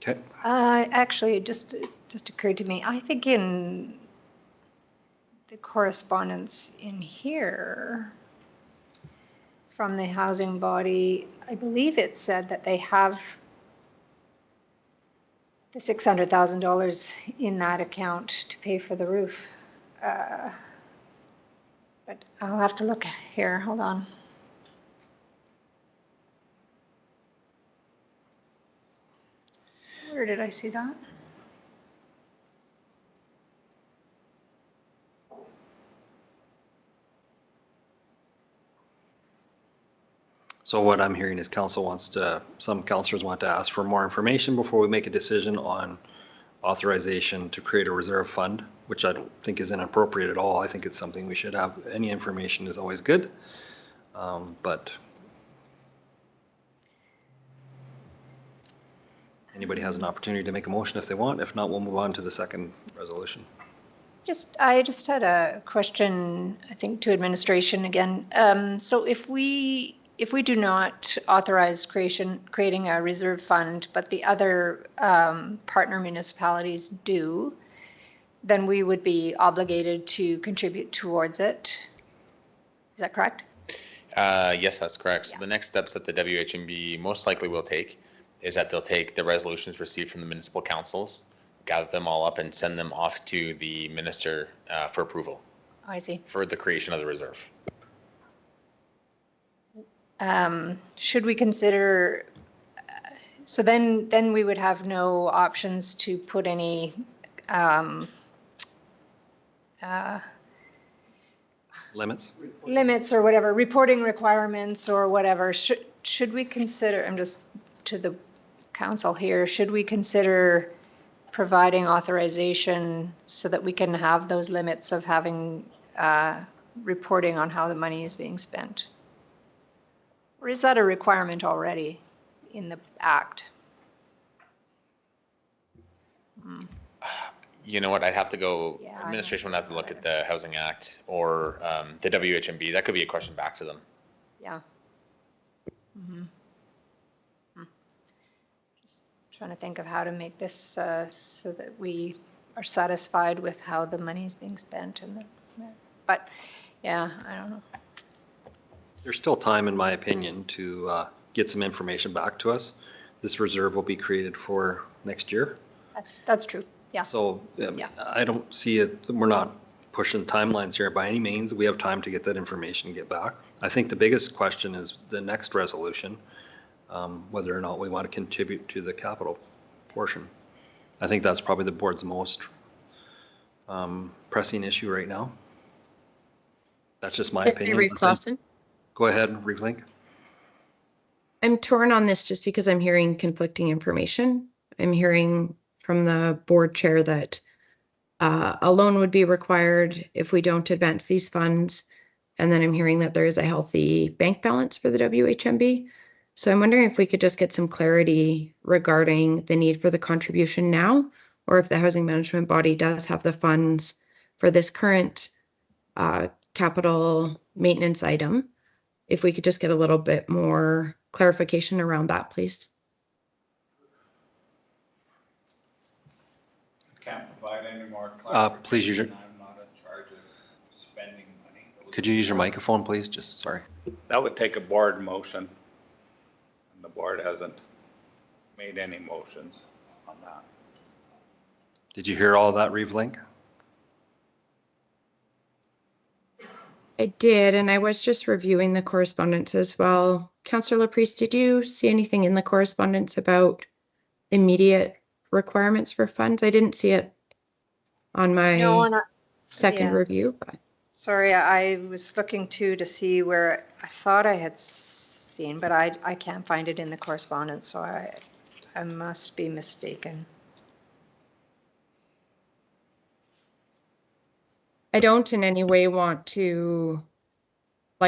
Speaker 1: Okay.
Speaker 9: Actually, it just occurred to me, I think in the correspondence in here from the housing body, I believe it said that they have the $600,000 in that account to pay for the roof. But I'll have to look here, hold on. Where did I see that?
Speaker 1: So what I'm hearing is some councillors want to ask for more information before we make a decision on authorization to create a reserve fund, which I don't think is inappropriate at all. I think it's something we should have. Any information is always good. But anybody has an opportunity to make a motion if they want. If not, we'll move on to the second resolution.
Speaker 9: I just had a question, I think, to administration again. So if we do not authorize creating a reserve fund, but the other partner municipalities do, then we would be obligated to contribute towards it. Is that correct?
Speaker 5: Yes, that's correct. So the next steps that the WHMB most likely will take is that they'll take the resolutions received from the municipal councils, gather them all up and send them off to the minister for approval.
Speaker 9: I see.
Speaker 5: For the creation of the reserve.
Speaker 9: Should we consider, so then we would have no options to put any limits or whatever, reporting requirements or whatever. Should we consider, I'm just to the council here, should we consider providing authorization so that we can have those limits of having reporting on how the money is being spent? Or is that a requirement already in the Act?
Speaker 5: You know what, I'd have to go, administration would have to look at the Housing Act or the WHMB. That could be a question back to them.
Speaker 9: Yeah. Just trying to think of how to make this so that we are satisfied with how the money is being spent. But yeah, I don't know.
Speaker 1: There's still time, in my opinion, to get some information back to us. This reserve will be created for next year.
Speaker 9: That's true. Yeah.
Speaker 1: So I don't see it. We're not pushing timelines here by any means. We have time to get that information and get back. I think the biggest question is the next resolution, whether or not we want to contribute to the capital portion. I think that's probably the board's most pressing issue right now. That's just my opinion.
Speaker 11: Reeve Clausen.
Speaker 1: Go ahead, Relink.
Speaker 11: I'm torn on this just because I'm hearing conflicting information. I'm hearing from the board chair that a loan would be required if we don't advance these funds. And then I'm hearing that there is a healthy bank balance for the WHMB. So I'm wondering if we could just get some clarity regarding the need for the contribution now, or if the housing management body does have the funds for this current capital maintenance item. If we could just get a little bit more clarification around that, please.
Speaker 6: Can't provide any more
Speaker 1: Please use your.
Speaker 6: I'm not in charge of spending money.
Speaker 1: Could you use your microphone, please? Just sorry.
Speaker 6: That would take a board motion. And the board hasn't made any motions on that.
Speaker 1: Did you hear all of that, Relink?
Speaker 11: I did, and I was just reviewing the correspondence as well. Councillor Laprise, did you see anything in the correspondence about immediate requirements for funds? I didn't see it on my second review. But.
Speaker 9: Sorry, I was looking too to see where I thought I had seen, but I can't find it in the correspondence, so I must be mistaken.
Speaker 11: I don't in any way want to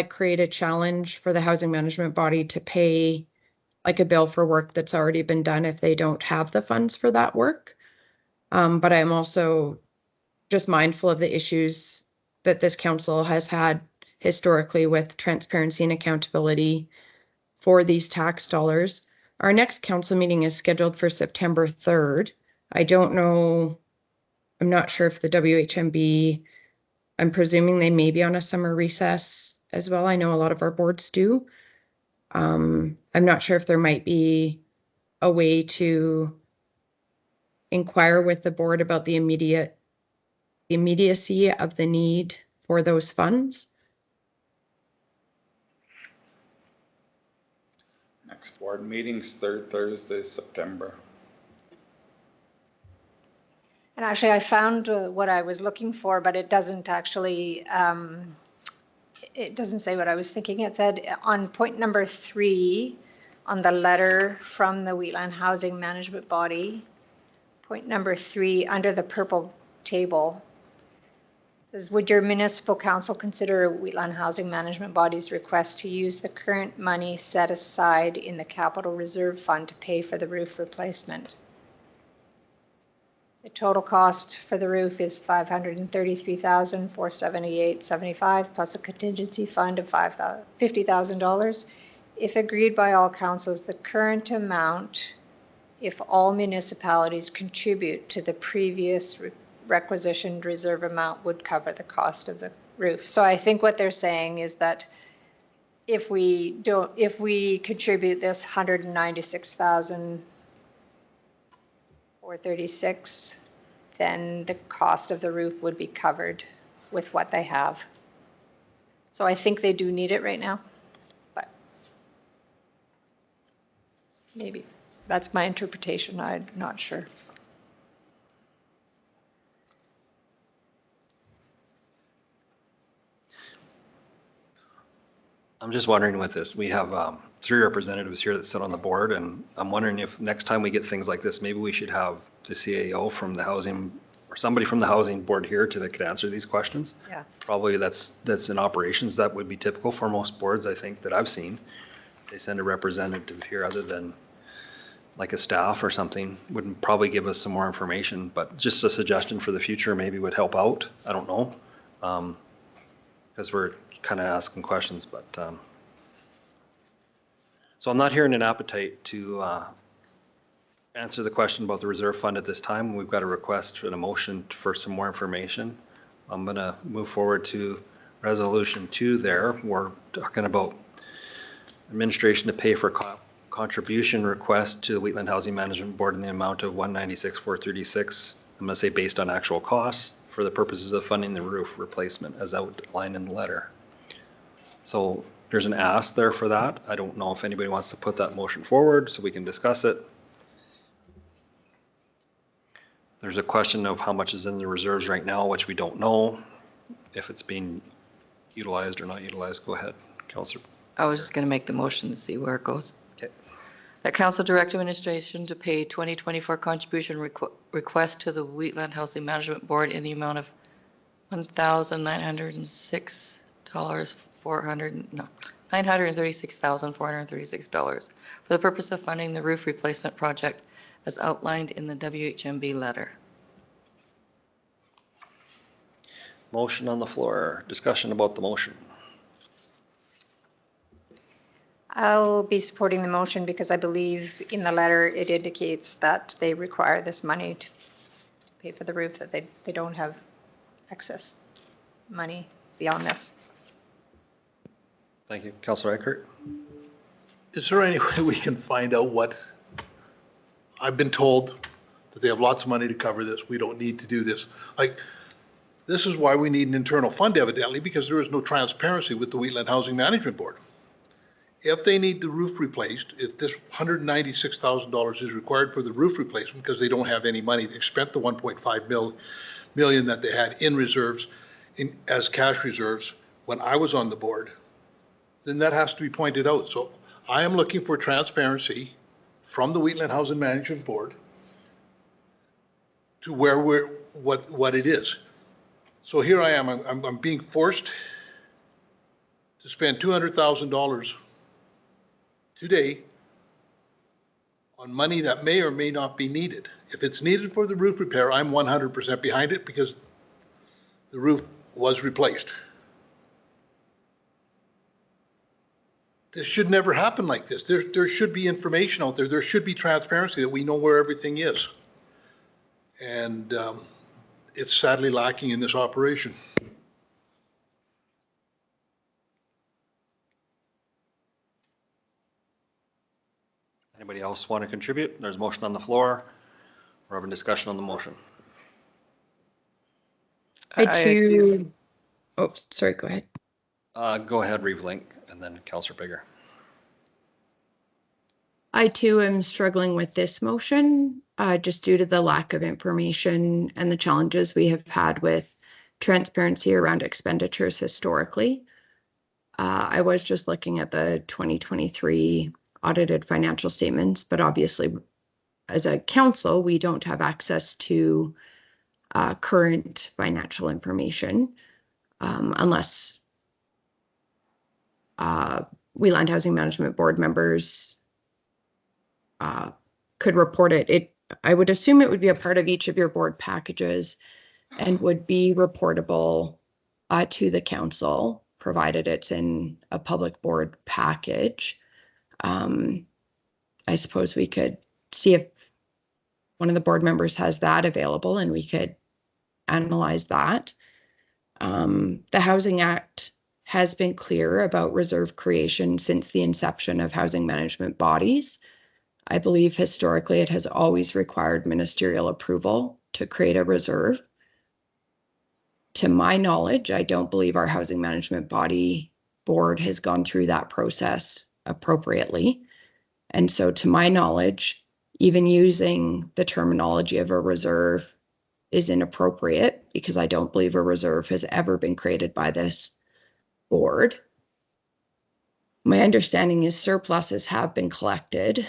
Speaker 11: create a challenge for the housing management body to pay a bill for work that's already been done if they don't have the funds for that work. But I'm also just mindful of the issues that this council has had historically with transparency and accountability for these tax dollars. Our next council meeting is scheduled for September 3rd. I don't know, I'm not sure if the WHMB, I'm presuming they may be on a summer recess as well. I know a lot of our boards do. I'm not sure if there might be a way to inquire with the board about the immediacy of the need for those funds.
Speaker 6: Next board meeting's third Thursday, September.
Speaker 9: And actually, I found what I was looking for, but it doesn't actually, it doesn't say what I was thinking. It said on point number 3 on the letter from the Wheatland Housing Management Body, point number 3 under the purple table, says, would your municipal council consider Wheatland Housing Management Body's request to use the current money set aside in the Capital Reserve Fund to pay for the roof replacement? The total cost for the roof is $533,478.75 plus a contingency fund of $50,000. If agreed by all councils, the current amount, if all municipalities contribute to the previous requisitioned reserve amount, would cover the cost of the roof. So I think what they're saying is that if we contribute this $196,436, then the cost of the roof would be covered with what they have. So I think they do need it right now, but maybe that's my interpretation. I'm not sure.
Speaker 1: I'm just wondering with this, we have 3 representatives here that sit on the board, and I'm wondering if next time we get things like this, maybe we should have the CAO from the housing, or somebody from the housing board here that could answer these questions.
Speaker 9: Yeah.
Speaker 1: Probably that's in operations. That would be typical for most boards, I think, that I've seen. They send a representative here other than like a staff or something, would probably give us some more information, but just a suggestion for the future maybe would help out. I don't know. Because we're kind of asking questions, but so I'm not hearing an appetite to answer the question about the reserve fund at this time. We've got a request and a motion for some more information. I'm going to move forward to resolution 2 there. We're talking about administration to pay for contribution request to the Wheatland Housing Management Board in the amount of $196,436. I'm going to say based on actual costs for the purposes of funding the roof replacement as outlined in the letter. So there's an ask there for that. I don't know if anybody wants to put that motion forward so we can discuss it. There's a question of how much is in the reserves right now, which we don't know, if it's being utilized or not utilized. Go ahead, Councillor.
Speaker 2: I was just going to make the motion to see where it goes.
Speaker 1: Okay.
Speaker 2: That council direct administration to pay 2024 contribution request to the Wheatland Housing Management Board in the amount of $936,436 for the purpose of funding the roof replacement project as outlined in the WHMB letter.
Speaker 1: Motion on the floor. Discussion about the motion.
Speaker 9: I'll be supporting the motion because I believe in the letter it indicates that they require this money to pay for the roof, that they don't have excess money beyond this.
Speaker 1: Thank you. Councillor Eichert.
Speaker 8: Is there any way we can find out what, I've been told that they have lots of money to cover this, we don't need to do this. Like, this is why we need an internal fund evidently, because there is no transparency with the Wheatland Housing Management Board. If they need the roof replaced, if this $196,000 is required for the roof replacement because they don't have any money, they've spent the 1.5 million that they had in reserves, as cash reserves when I was on the board, then that has to be pointed out. So I am looking for transparency from the Wheatland Housing Management Board to where what it is. So here I am, I'm being forced to spend $200,000 today on money that may or may not be needed. If it's needed for the roof repair, I'm 100% behind it because the roof was replaced. This should never happen like this. There should be information out there. There should be transparency that we know where everything is. And it's sadly lacking in this operation.
Speaker 1: Anybody else want to contribute? There's a motion on the floor. We're having discussion on the motion.
Speaker 11: I too, oh, sorry, go ahead.
Speaker 1: Go ahead, Reeve Link, and then Councillor Bigger.
Speaker 11: I too am struggling with this motion, just due to the lack of information and the challenges we have had with transparency around expenditures historically. I was just looking at the 2023 audited financial statements, but obviously as a council, we don't have access to current financial information unless Wheatland Housing Management Board members could report it. I would assume it would be a part of each of your board packages and would be reportable to the council, provided it's in a public board package. I suppose we could see if one of the board members has that available and we could analyze that. The Housing Act has been clear about reserve creation since the inception of housing management bodies. I believe historically it has always required ministerial approval to create a reserve. To my knowledge, I don't believe our housing management body board has gone through that process appropriately. And so to my knowledge, even using the terminology of a reserve is inappropriate because I don't believe a reserve has ever been created by this board. My understanding is surpluses have been collected.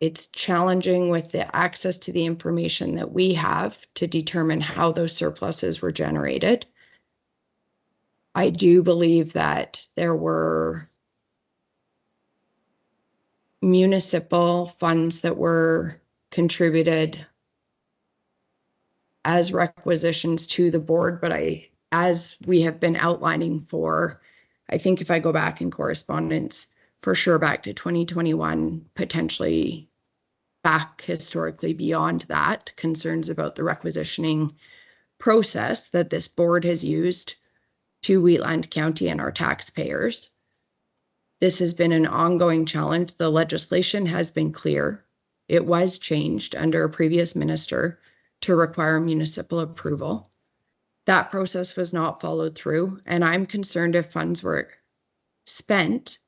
Speaker 11: It's challenging with the access to the information that we have to determine how those surpluses were generated. I do believe that there were municipal funds that were contributed as requisitions to the board, but as we have been outlining for, I think if I go back in correspondence, for sure back to 2021, potentially back historically beyond that, concerns about the requisitioning process that this board has used to Wheatland County and our taxpayers. This has been an ongoing challenge. The legislation has been clear. It was changed under a previous minister to require municipal approval. That process was not followed through, and I'm concerned if funds were spent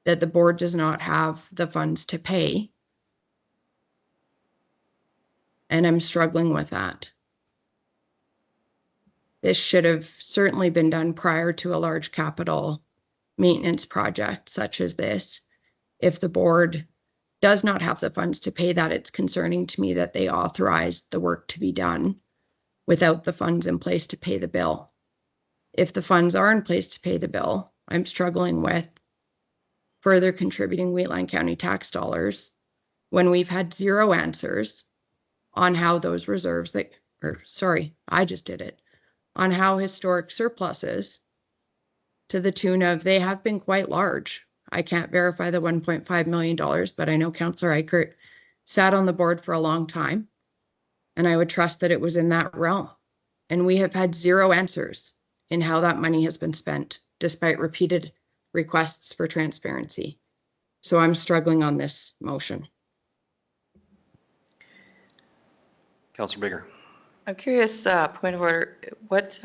Speaker 11: that the board does not have the funds to pay. And I'm struggling with that. This should have certainly been done prior to a large capital maintenance project such as this. If the board does not have the funds to pay that, it's concerning to me that they authorized the work to be done without the funds in place to pay the bill. If the funds are in place to pay the bill, I'm struggling with further contributing Wheatland County tax dollars when we've had zero answers on how those reserves I just did it, on how historic surpluses to the tune of, they have been quite large. I can't verify the $1.5 million, but I know Councillor Eichert sat on the board for a long time, and I would trust that it was in that realm. And we have had zero answers in how that money has been spent, despite repeated requests for transparency. So I'm struggling on this motion.
Speaker 1: Councillor Bigger.
Speaker 2: I'm curious, point of order, what,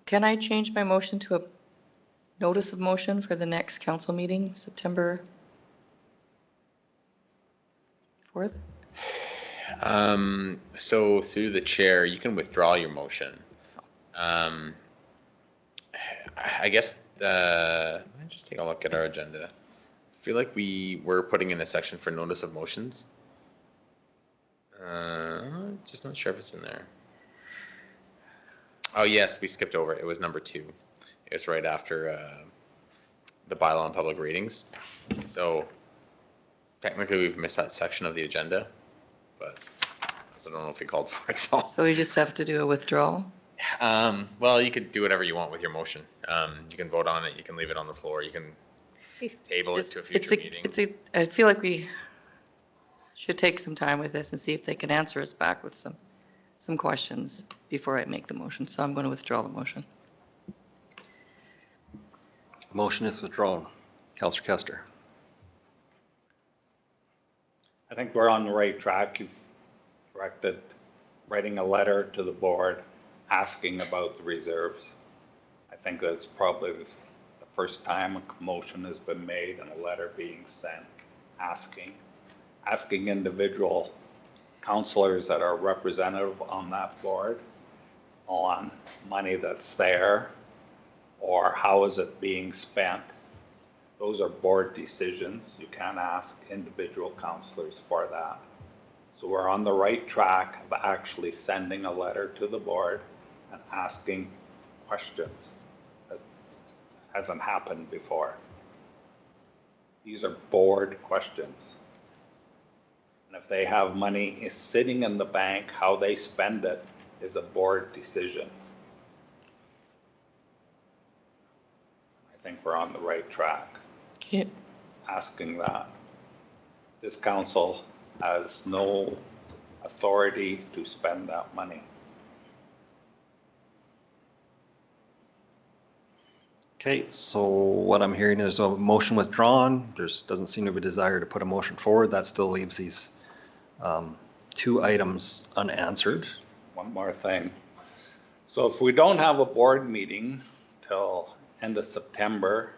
Speaker 2: can I change my motion to a notice of motion for the next council meeting, September 4th?
Speaker 5: So through the chair, you can withdraw your motion. I guess, let me just take a look at our agenda. I feel like we were putting in a section for notice of motions. Just not sure if it's in there. Oh yes, we skipped over it. It was number 2. It was right after the bylaw on public readings. So technically we've missed that section of the agenda, but I don't know if we called for it.
Speaker 2: So we just have to do a withdrawal?
Speaker 5: Well, you could do whatever you want with your motion. You can vote on it. You can leave it on the floor. You can table it to a future meeting.
Speaker 2: I feel like we should take some time with this and see if they can answer us back with some questions before I make the motion. So I'm going to withdraw the motion.
Speaker 1: Motion is withdrawn. Councillor Kester.
Speaker 6: I think we're on the right track. You've directed writing a letter to the board asking about the reserves. I think that's probably the first time a motion has been made and a letter being sent asking individual councillors that are representative on that board on money that's there or how is it being spent. Those are board decisions. You can't ask individual councillors for that. So we're on the right track of actually sending a letter to the board and asking questions. That hasn't happened before. These are board questions. And if they have money sitting in the bank, how they spend it is a board decision. I think we're on the right track.
Speaker 2: Yeah.
Speaker 6: Asking that. This council has no authority to spend that money.
Speaker 1: Okay, so what I'm hearing is a motion withdrawn. Doesn't seem to be a desire to put a motion forward. That still leaves these 2 items unanswered.
Speaker 6: One more thing. So if we don't have a board meeting till end of September,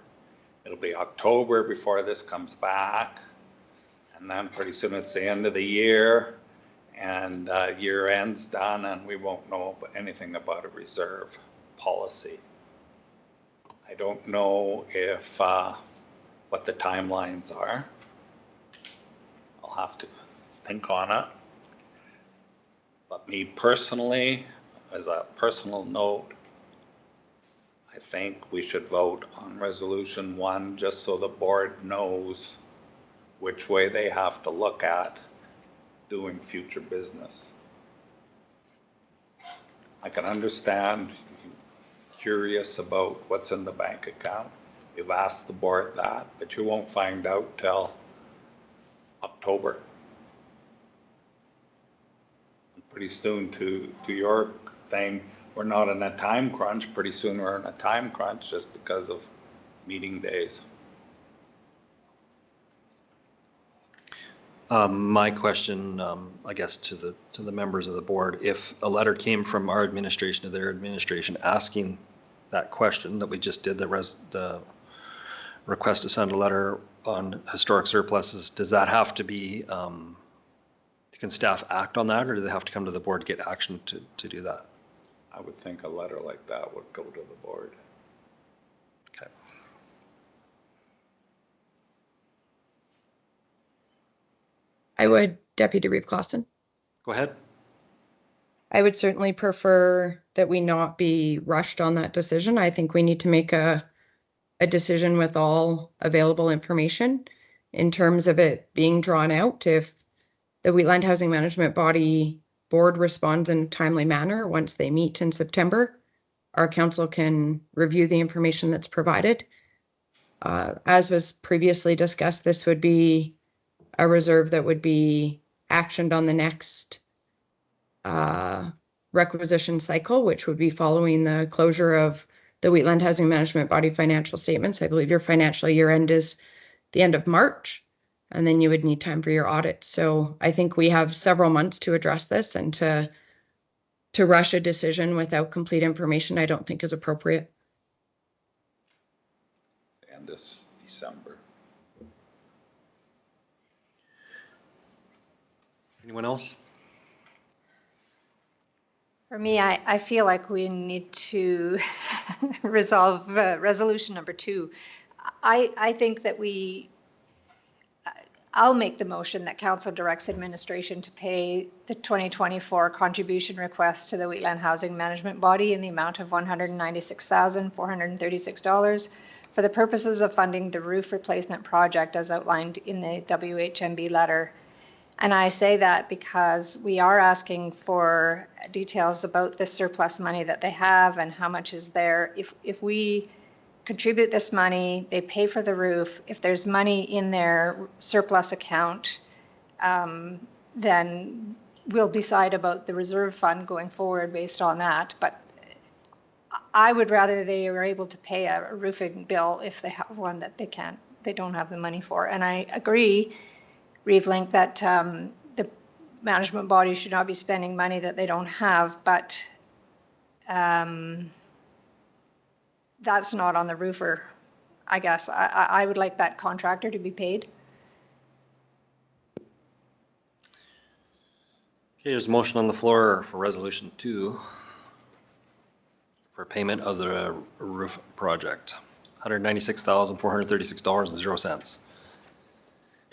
Speaker 6: it'll be October before this comes back. And then pretty soon it's the end of the year and year end's done and we won't know anything about a reserve policy. I don't know if what the timelines are. I'll have to think on it. But me personally, as a personal note, I think we should vote on resolution 1 just so the board knows which way they have to look at doing future business. I can understand curious about what's in the bank account. You've asked the board that, but you won't find out till October. And pretty soon to your thing, we're not in a time crunch. Pretty soon we're in a time crunch just because of meeting days.
Speaker 1: My question, I guess, to the members of the board, if a letter came from our administration to their administration asking that question that we just did, the request to send a letter on historic surpluses, does that have to be, Can staff act on that, or do they have to come to the board to get action to do that?
Speaker 6: I would think a letter like that would go to the board.
Speaker 1: Okay.
Speaker 11: I would, Deputy Reeve Clausen.
Speaker 1: Go ahead.
Speaker 11: I would certainly prefer that we not be rushed on that decision. I think we need to make a decision with all available information in terms of it being drawn out. If the Wheatland Housing Management Body Board responds in a timely manner once they meet in September, our council can review the information that's provided. As was previously discussed, this would be a reserve that would be actioned on the next requisition cycle, which would be following the closure of the Wheatland Housing Management Body financial statements. I believe your financial year end is the end of March, and then you would need time for your audit. So I think we have several months to address this, and to rush a decision without complete information, I don't think is appropriate.
Speaker 6: And this December.
Speaker 1: Anyone else?
Speaker 9: For me, I feel like we need to resolve resolution number 2. I think that I'll make the motion that council directs administration to pay the 2024 contribution request to the Wheatland Housing Management Body in the amount of $196,436 for the purposes of funding the roof replacement project as outlined in the WHMB letter. And I say that because we are asking for details about the surplus money that they have and how much is there. If we contribute this money, they pay for the roof. If there's money in their surplus account, then we'll decide about the reserve fund going forward based on that. But I would rather they are able to pay a roofing bill if they have one that they don't have the money for. And I agree, Reeve-Link, that the management body should not be spending money that they don't have, but that's not on the roofer, I guess. I would like that contractor to be paid.
Speaker 1: Okay, there's a motion on the floor for resolution 2 for payment of the roof project, $196,436.00.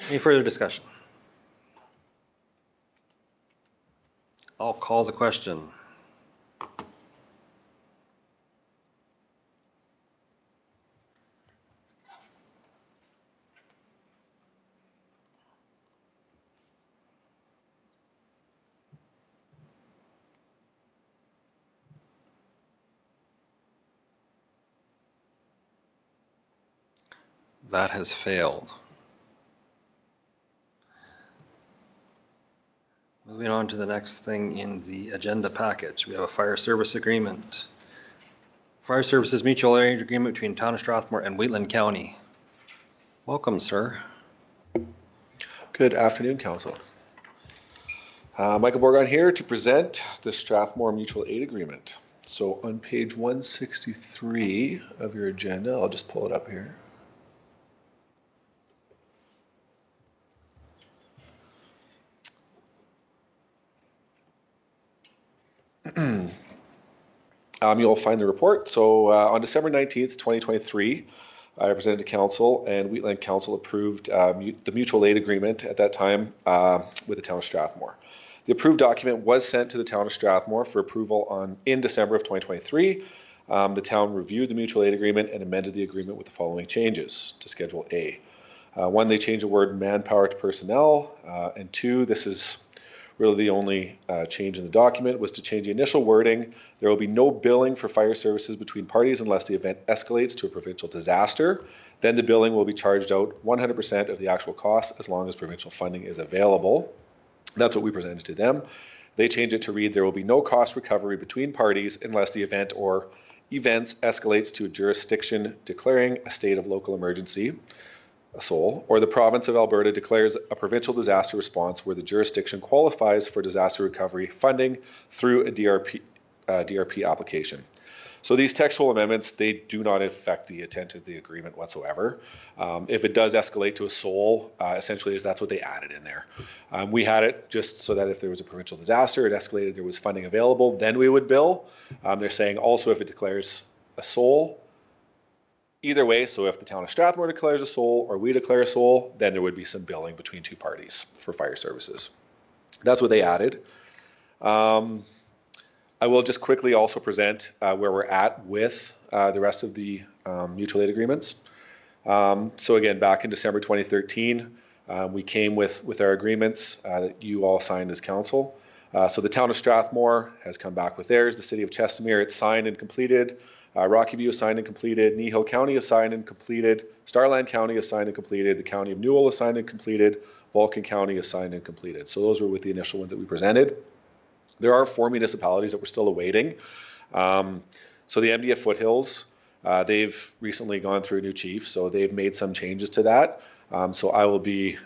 Speaker 1: Any further discussion? I'll call the question. That has failed. Moving on to the next thing in the agenda package, we have a fire service agreement. Fire Services Mutual Aid Agreement between Town of Strathmore and Wheatland County. Welcome, sir.
Speaker 13: Good afternoon, Council. Michael Borgon here to present the Strathmore Mutual Aid Agreement. So on page 163 of your agenda, I'll just pull it up here. You'll find the report. So on December 19th, 2023, I presented to Council, and Wheatland Council approved the mutual aid agreement at that time with the Town of Strathmore. The approved document was sent to the Town of Strathmore for approval in December of 2023. The town reviewed the mutual aid agreement and amended the agreement with the following changes to Schedule A. 1, they changed the word manpower to personnel, and 2, this is really the only change in the document, was to change the initial wording. There will be no billing for fire services between parties unless the event escalates to a provincial disaster. Then the billing will be charged out 100% of the actual cost as long as provincial funding is available. That's what we presented to them. They changed it to read, there will be no cost recovery between parties unless the event or events escalates to a jurisdiction declaring a state of local emergency, or the province of Alberta declares a provincial disaster response where the jurisdiction qualifies for disaster recovery funding through a DRP application. So these textual amendments, they do not affect the intent of the agreement whatsoever. If it does escalate to a SOL, essentially that's what they added in there. We had it just so that if there was a provincial disaster, it escalated, there was funding available, then we would bill. They're saying also if it declares a SOL, either way, so if the town of Strathmore declares a SOL or we declare a SOL, then there would be some billing between two parties for fire services. That's what they added. I will just quickly also present where we're at with the rest of the mutual aid agreements. So again, back in December 2013, we came with our agreements that you all signed as council. So the town of Strathmore has come back with theirs. The city of Chestermere, it's signed and completed. Rocky View is signed and completed. Neho County is signed and completed. Starland County is signed and completed. The County of Newell is signed and completed. Vulcan County is signed and completed. So those were with the initial ones that we presented. There are 4 municipalities that we're still awaiting. So the MDF Foothills, they've recently gone through a new chief, so they've made some changes to that. So I will be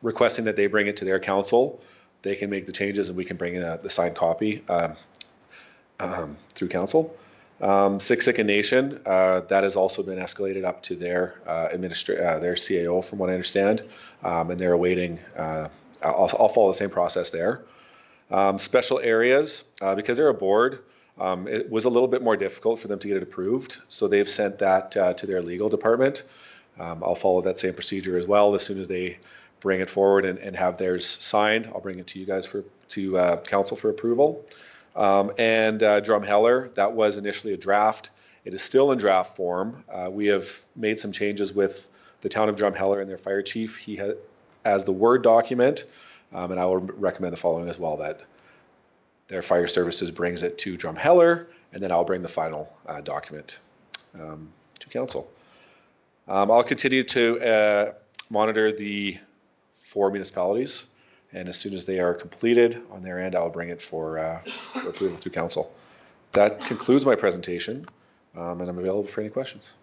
Speaker 13: requesting that they bring it to their council. They can make the changes and we can bring in the signed copy through council. Siksika Nation, that has also been escalated up to their their CAO from what I understand, and they're awaiting, I'll follow the same process there. Special areas, because they're a board, it was a little bit more difficult for them to get it approved. So they've sent that to their legal department. I'll follow that same procedure as well. As soon as they bring it forward and have theirs signed, I'll bring it to you guys to council for approval. And Drumheller, that was initially a draft. It is still in draft form. We have made some changes with the town of Drumheller and their fire chief. He has the Word document. And I will recommend the following as well, that their fire services brings it to Drumheller, and then I'll bring the final document to council. I'll continue to monitor the 4 municipalities, and as soon as they are completed on their end, I'll bring it for approval through council. That concludes my presentation, and I'm available for any questions.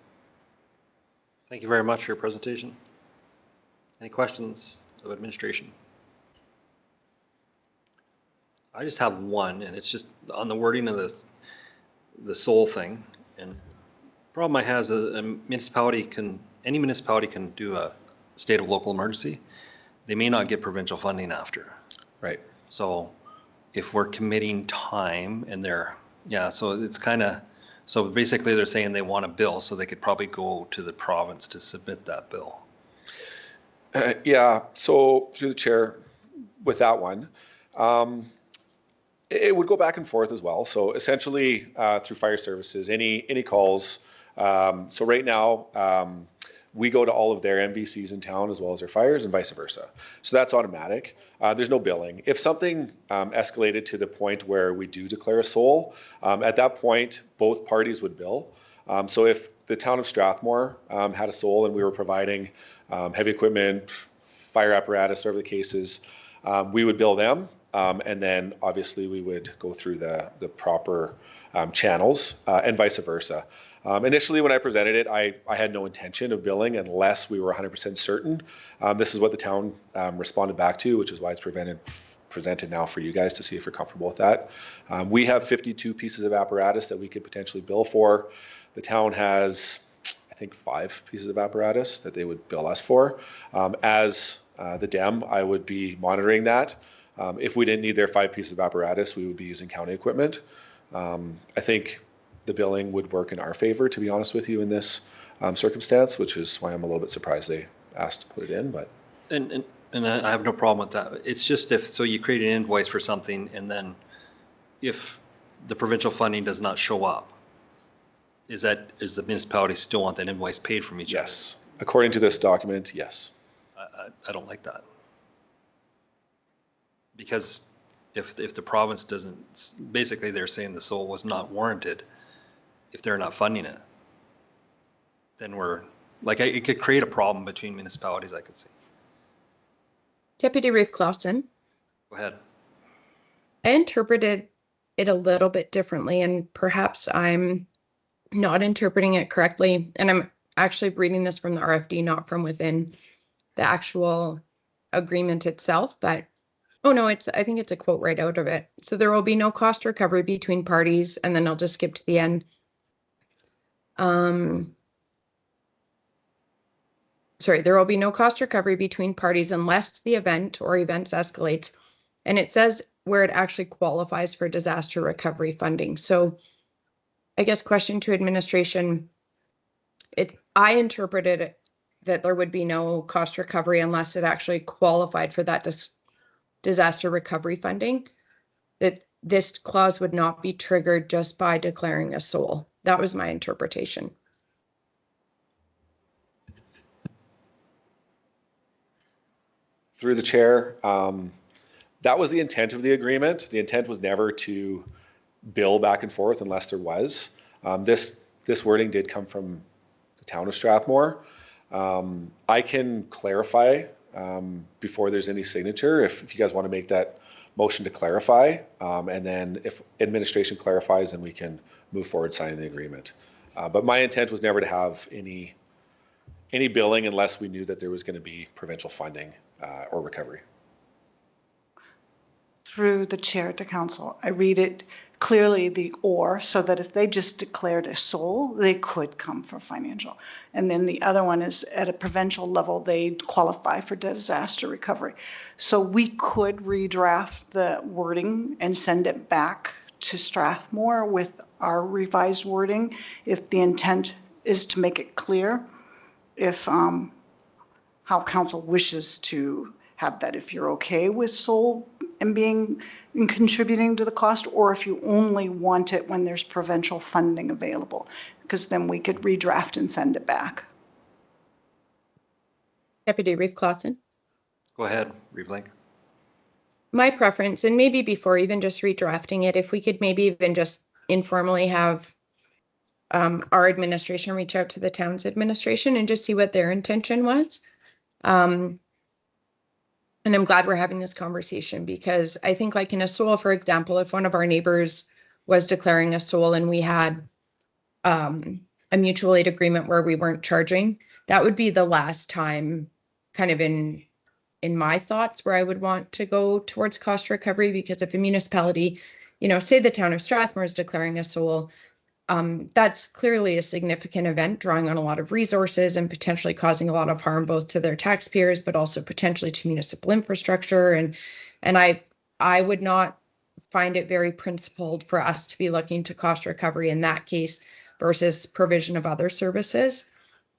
Speaker 1: Thank you very much for your presentation. Any questions of administration? I just have one, and it's just on the wording of the SOL thing. And the problem I have is any municipality can do a state of local emergency. They may not get provincial funding after.
Speaker 13: Right.
Speaker 1: So if we're committing time and so it's kind of, so basically they're saying they want a bill, so they could probably go to the province to submit that bill.
Speaker 13: Yeah, so through the chair with that one, it would go back and forth as well. So essentially through fire services, any calls. So right now we go to all of their MVCs in town as well as their fires and vice versa. So that's automatic. There's no billing. If something escalated to the point where we do declare a SOL, at that point, both parties would bill. So if the town of Strathmore had a SOL and we were providing heavy equipment, fire apparatus, whatever the case is, we would bill them. And then obviously we would go through the proper channels and vice versa. Initially, when I presented it, I had no intention of billing unless we were 100% certain. This is what the town responded back to, which is why it's presented now for you guys to see if you're comfortable with that. We have 52 pieces of apparatus that we could potentially bill for. The town has, I think, 5 pieces of apparatus that they would bill us for. As the DEM, I would be monitoring that. If we didn't need their 5 pieces of apparatus, we would be using county equipment. I think the billing would work in our favor, to be honest with you, in this circumstance, which is why I'm a little bit surprised they asked to put it in. But
Speaker 1: And I have no problem with that. It's just so you create an invoice for something, and then if the provincial funding does not show up, is the municipality still want that invoice paid from each other?
Speaker 13: Yes. According to this document, yes.
Speaker 1: I don't like that. Because if the province doesn't, basically they're saying the SOL was not warranted. If they're not funding it, then it could create a problem between municipalities, I could see.
Speaker 11: Deputy Reeve Clausen.
Speaker 1: Go ahead.
Speaker 11: I interpreted it a little bit differently, and perhaps I'm not interpreting it correctly. And I'm actually reading this from the RFD, not from within the actual agreement itself. But Oh, no, I think it's a quote right out of it. So there will be no cost recovery between parties, and then I'll just skip to the end. Sorry, there will be no cost recovery between parties unless the event or events escalates. And it says where it actually qualifies for disaster recovery funding. So I guess question to administration, I interpreted it that there would be no cost recovery unless it actually qualified for that disaster recovery funding, that this clause would not be triggered just by declaring a SOL. That was my interpretation.
Speaker 13: Through the chair, that was the intent of the agreement. The intent was never to bill back and forth unless there was. This wording did come from the town of Strathmore. I can clarify before there's any signature if you guys want to make that motion to clarify. And then if administration clarifies, then we can move forward signing the agreement. But my intent was never to have any billing unless we knew that there was going to be provincial funding or recovery.
Speaker 15: Through the chair to council, I read it clearly the or, so that if they just declared a SOL, they could come for financial. And then the other one is at a provincial level, they qualify for disaster recovery. So we could redraft the wording and send it back to Strathmore with our revised wording if the intent is to make it clear if how council wishes to have that, if you're okay with SOL and contributing to the cost, or if you only want it when there's provincial funding available, because then we could redraft and send it back.
Speaker 11: Deputy Reeve Clausen.
Speaker 1: Go ahead, Reeve Link.
Speaker 11: My preference, and maybe before even just redrafting it, if we could maybe even just informally have our administration reach out to the town's administration and just see what their intention was. And I'm glad we're having this conversation, because I think, like in a SOL, for example, if one of our neighbors was declaring a SOL and we had a mutual aid agreement where we weren't charging, that would be the last time kind of in my thoughts where I would want to go towards cost recovery. Because if a municipality, say the town of Strathmore is declaring a SOL, that's clearly a significant event, drawing on a lot of resources and potentially causing a lot of harm both to their taxpayers, but also potentially to municipal infrastructure. And I would not find it very principled for us to be looking to cost recovery in that case versus provision of other services.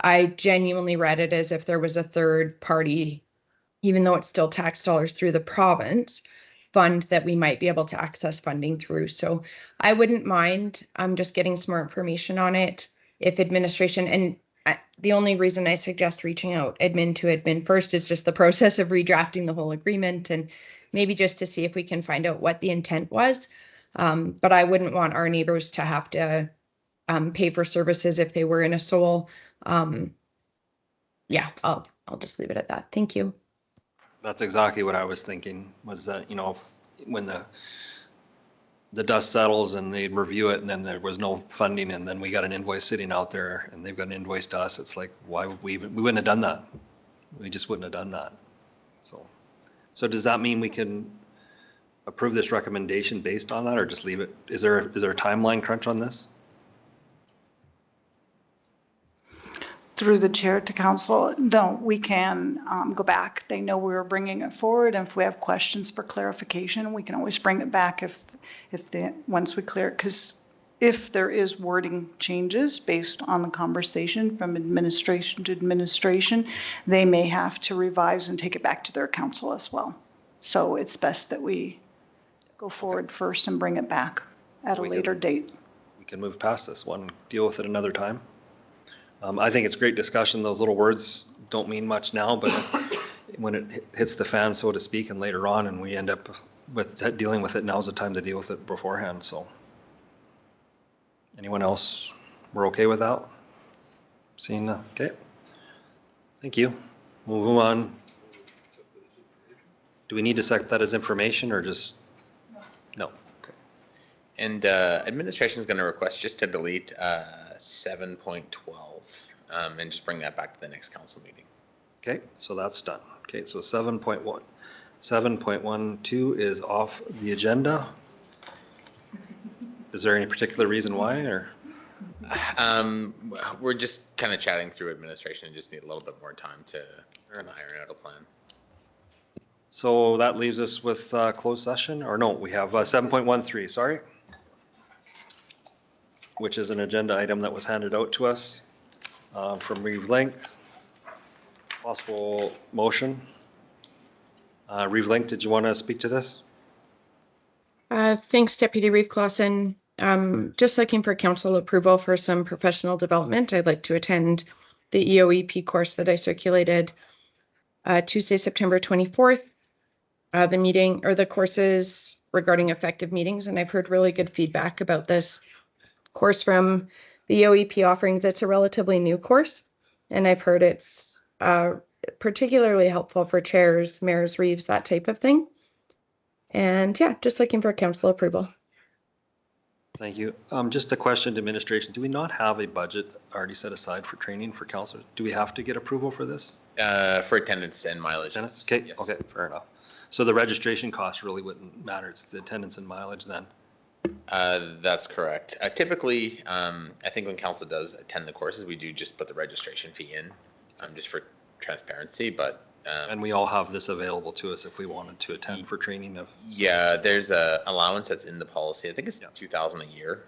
Speaker 11: I genuinely read it as if there was a third party, even though it's still tax dollars through the province, fund that we might be able to access funding through. So I wouldn't mind just getting some more information on it if administration, and the only reason I suggest reaching out admin to admin first is just the process of redrafting the whole agreement, and maybe just to see if we can find out what the intent was. But I wouldn't want our neighbors to have to pay for services if they were in a SOL. Yeah, I'll just leave it at that. Thank you.
Speaker 1: That's exactly what I was thinking, was that, when the dust settles and they review it and then there was no funding and then we got an invoice sitting out there and they've got an invoice to us, it's like, why would we wouldn't have done that. We just wouldn't have done that. So does that mean we can approve this recommendation based on that, or just leave it? Is there a timeline crunch on this?
Speaker 15: Through the chair to council, no, we can go back. They know we were bringing it forward, and if we have questions for clarification, we can always bring it back once we clear it. Because if there is wording changes based on the conversation from administration to administration, they may have to revise and take it back to their council as well. So it's best that we go forward first and bring it back at a later date.
Speaker 1: We can move past this one, deal with it another time. I think it's great discussion. Those little words don't mean much now, but when it hits the fan, so to speak, and later on, and we end up with dealing with it, now's the time to deal with it beforehand. So anyone else, we're okay with that? Seeing that? Okay. Thank you. We'll move on. Do we need to set that as information or just? No. Okay.
Speaker 5: And administration is going to request just to delete 7.12 and just bring that back to the next council meeting.
Speaker 1: Okay, so that's done. Okay, so 7.1. 7.12 is off the agenda. Is there any particular reason why, or?
Speaker 5: We're just kind of chatting through administration and just need a little bit more time to iron out a plan.
Speaker 1: So that leaves us with closed session, or no, we have 7.13, sorry, which is an agenda item that was handed out to us from Reeve Link. Possible motion. Reeve Link, did you want to speak to this?
Speaker 11: Thanks, Deputy Reeve Clausen. Just looking for council approval for some professional development. I'd like to attend the EOEP course that I circulated Tuesday, September 24th. The meeting or the courses regarding effective meetings, and I've heard really good feedback about this course from the EOEP offerings. It's a relatively new course, and I've heard it's particularly helpful for chairs, mayors, reeves, that type of thing. And yeah, just looking for council approval.
Speaker 1: Thank you. Just a question to administration. Do we not have a budget already set aside for training for councillors? Do we have to get approval for this?
Speaker 5: For attendance and mileage.
Speaker 1: Attendance? Okay,
Speaker 5: Yes.
Speaker 1: okay, fair enough. So the registration cost really wouldn't matter. It's the attendance and mileage then.
Speaker 5: That's correct. Typically, I think when council does attend the courses, we do just put the registration fee in, just for transparency, but.
Speaker 1: And we all have this available to us if we wanted to attend for training of.
Speaker 5: Yeah, there's a allowance that's in the policy. I think it's 2,000 a year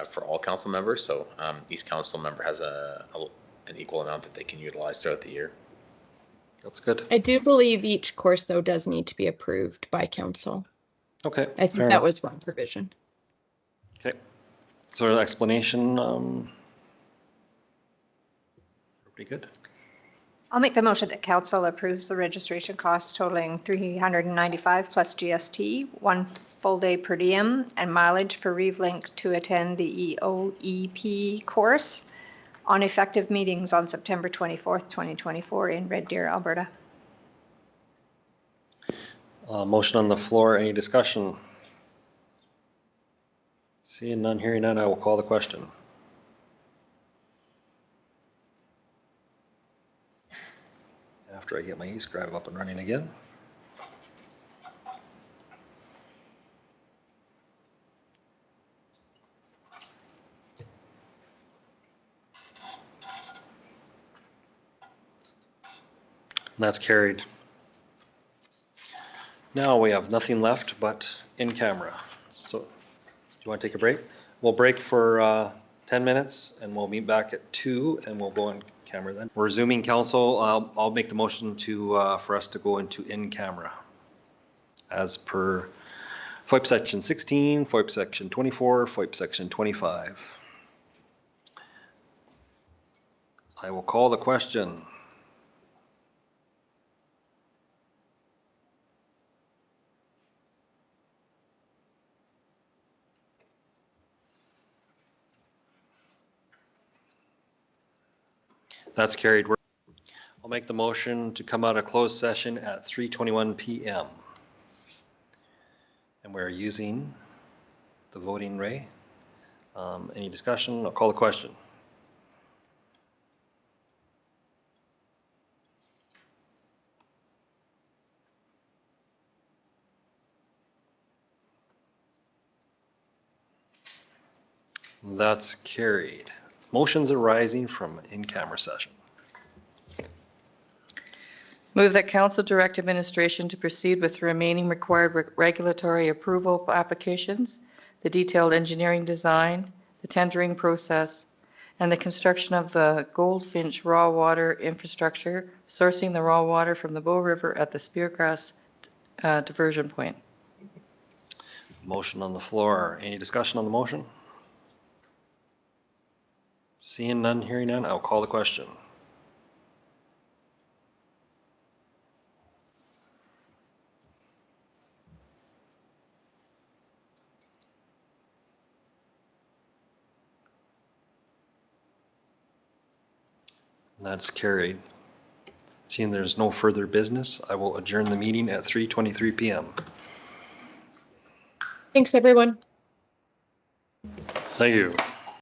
Speaker 5: for all council members. So each council member has an equal amount that they can utilize throughout the year.
Speaker 1: That's good.
Speaker 11: I do believe each course, though, does need to be approved by council.
Speaker 1: Okay.
Speaker 11: I think that was one provision.
Speaker 1: Okay. So the explanation, pretty good.
Speaker 9: I'll make the motion that council approves the registration costs totaling $395 plus GST, 1 full day per diem, and mileage for Reeve Link to attend the EOEP course on effective meetings on September 24th, 2024 in Red Deer, Alberta.
Speaker 1: Motion on the floor. Any discussion? Seeing none, hearing none, I will call the question. After I get my e-scribe up and running again. And that's carried. Now we have nothing left but in camera. So do you want to take a break? We'll break for 10 minutes and we'll meet back at 2 and we'll go in camera then. We're resuming council. I'll make the motion to for us to go into in camera as per FOIP section 16, FOIP section 24, FOIP section 25. I will call the question. That's carried. I'll make the motion to come out of closed session at 3:21 p.m. And we're using the voting ray. Any discussion? I'll call the question. That's carried. Motions arising from in-camera session.
Speaker 2: Move that council direct administration to proceed with the remaining required regulatory approval applications, the detailed engineering design, the tendering process, and the construction of the Goldfinch raw water infrastructure, sourcing the raw water from the Bow River at the Speargrass diversion point.
Speaker 1: Motion on the floor. Any discussion on the motion? Seeing none, hearing none, I'll call the question. That's carried. Seeing there's no further business, I will adjourn the meeting at 3:23 p.m.
Speaker 11: Thanks, everyone.
Speaker 1: Thank you.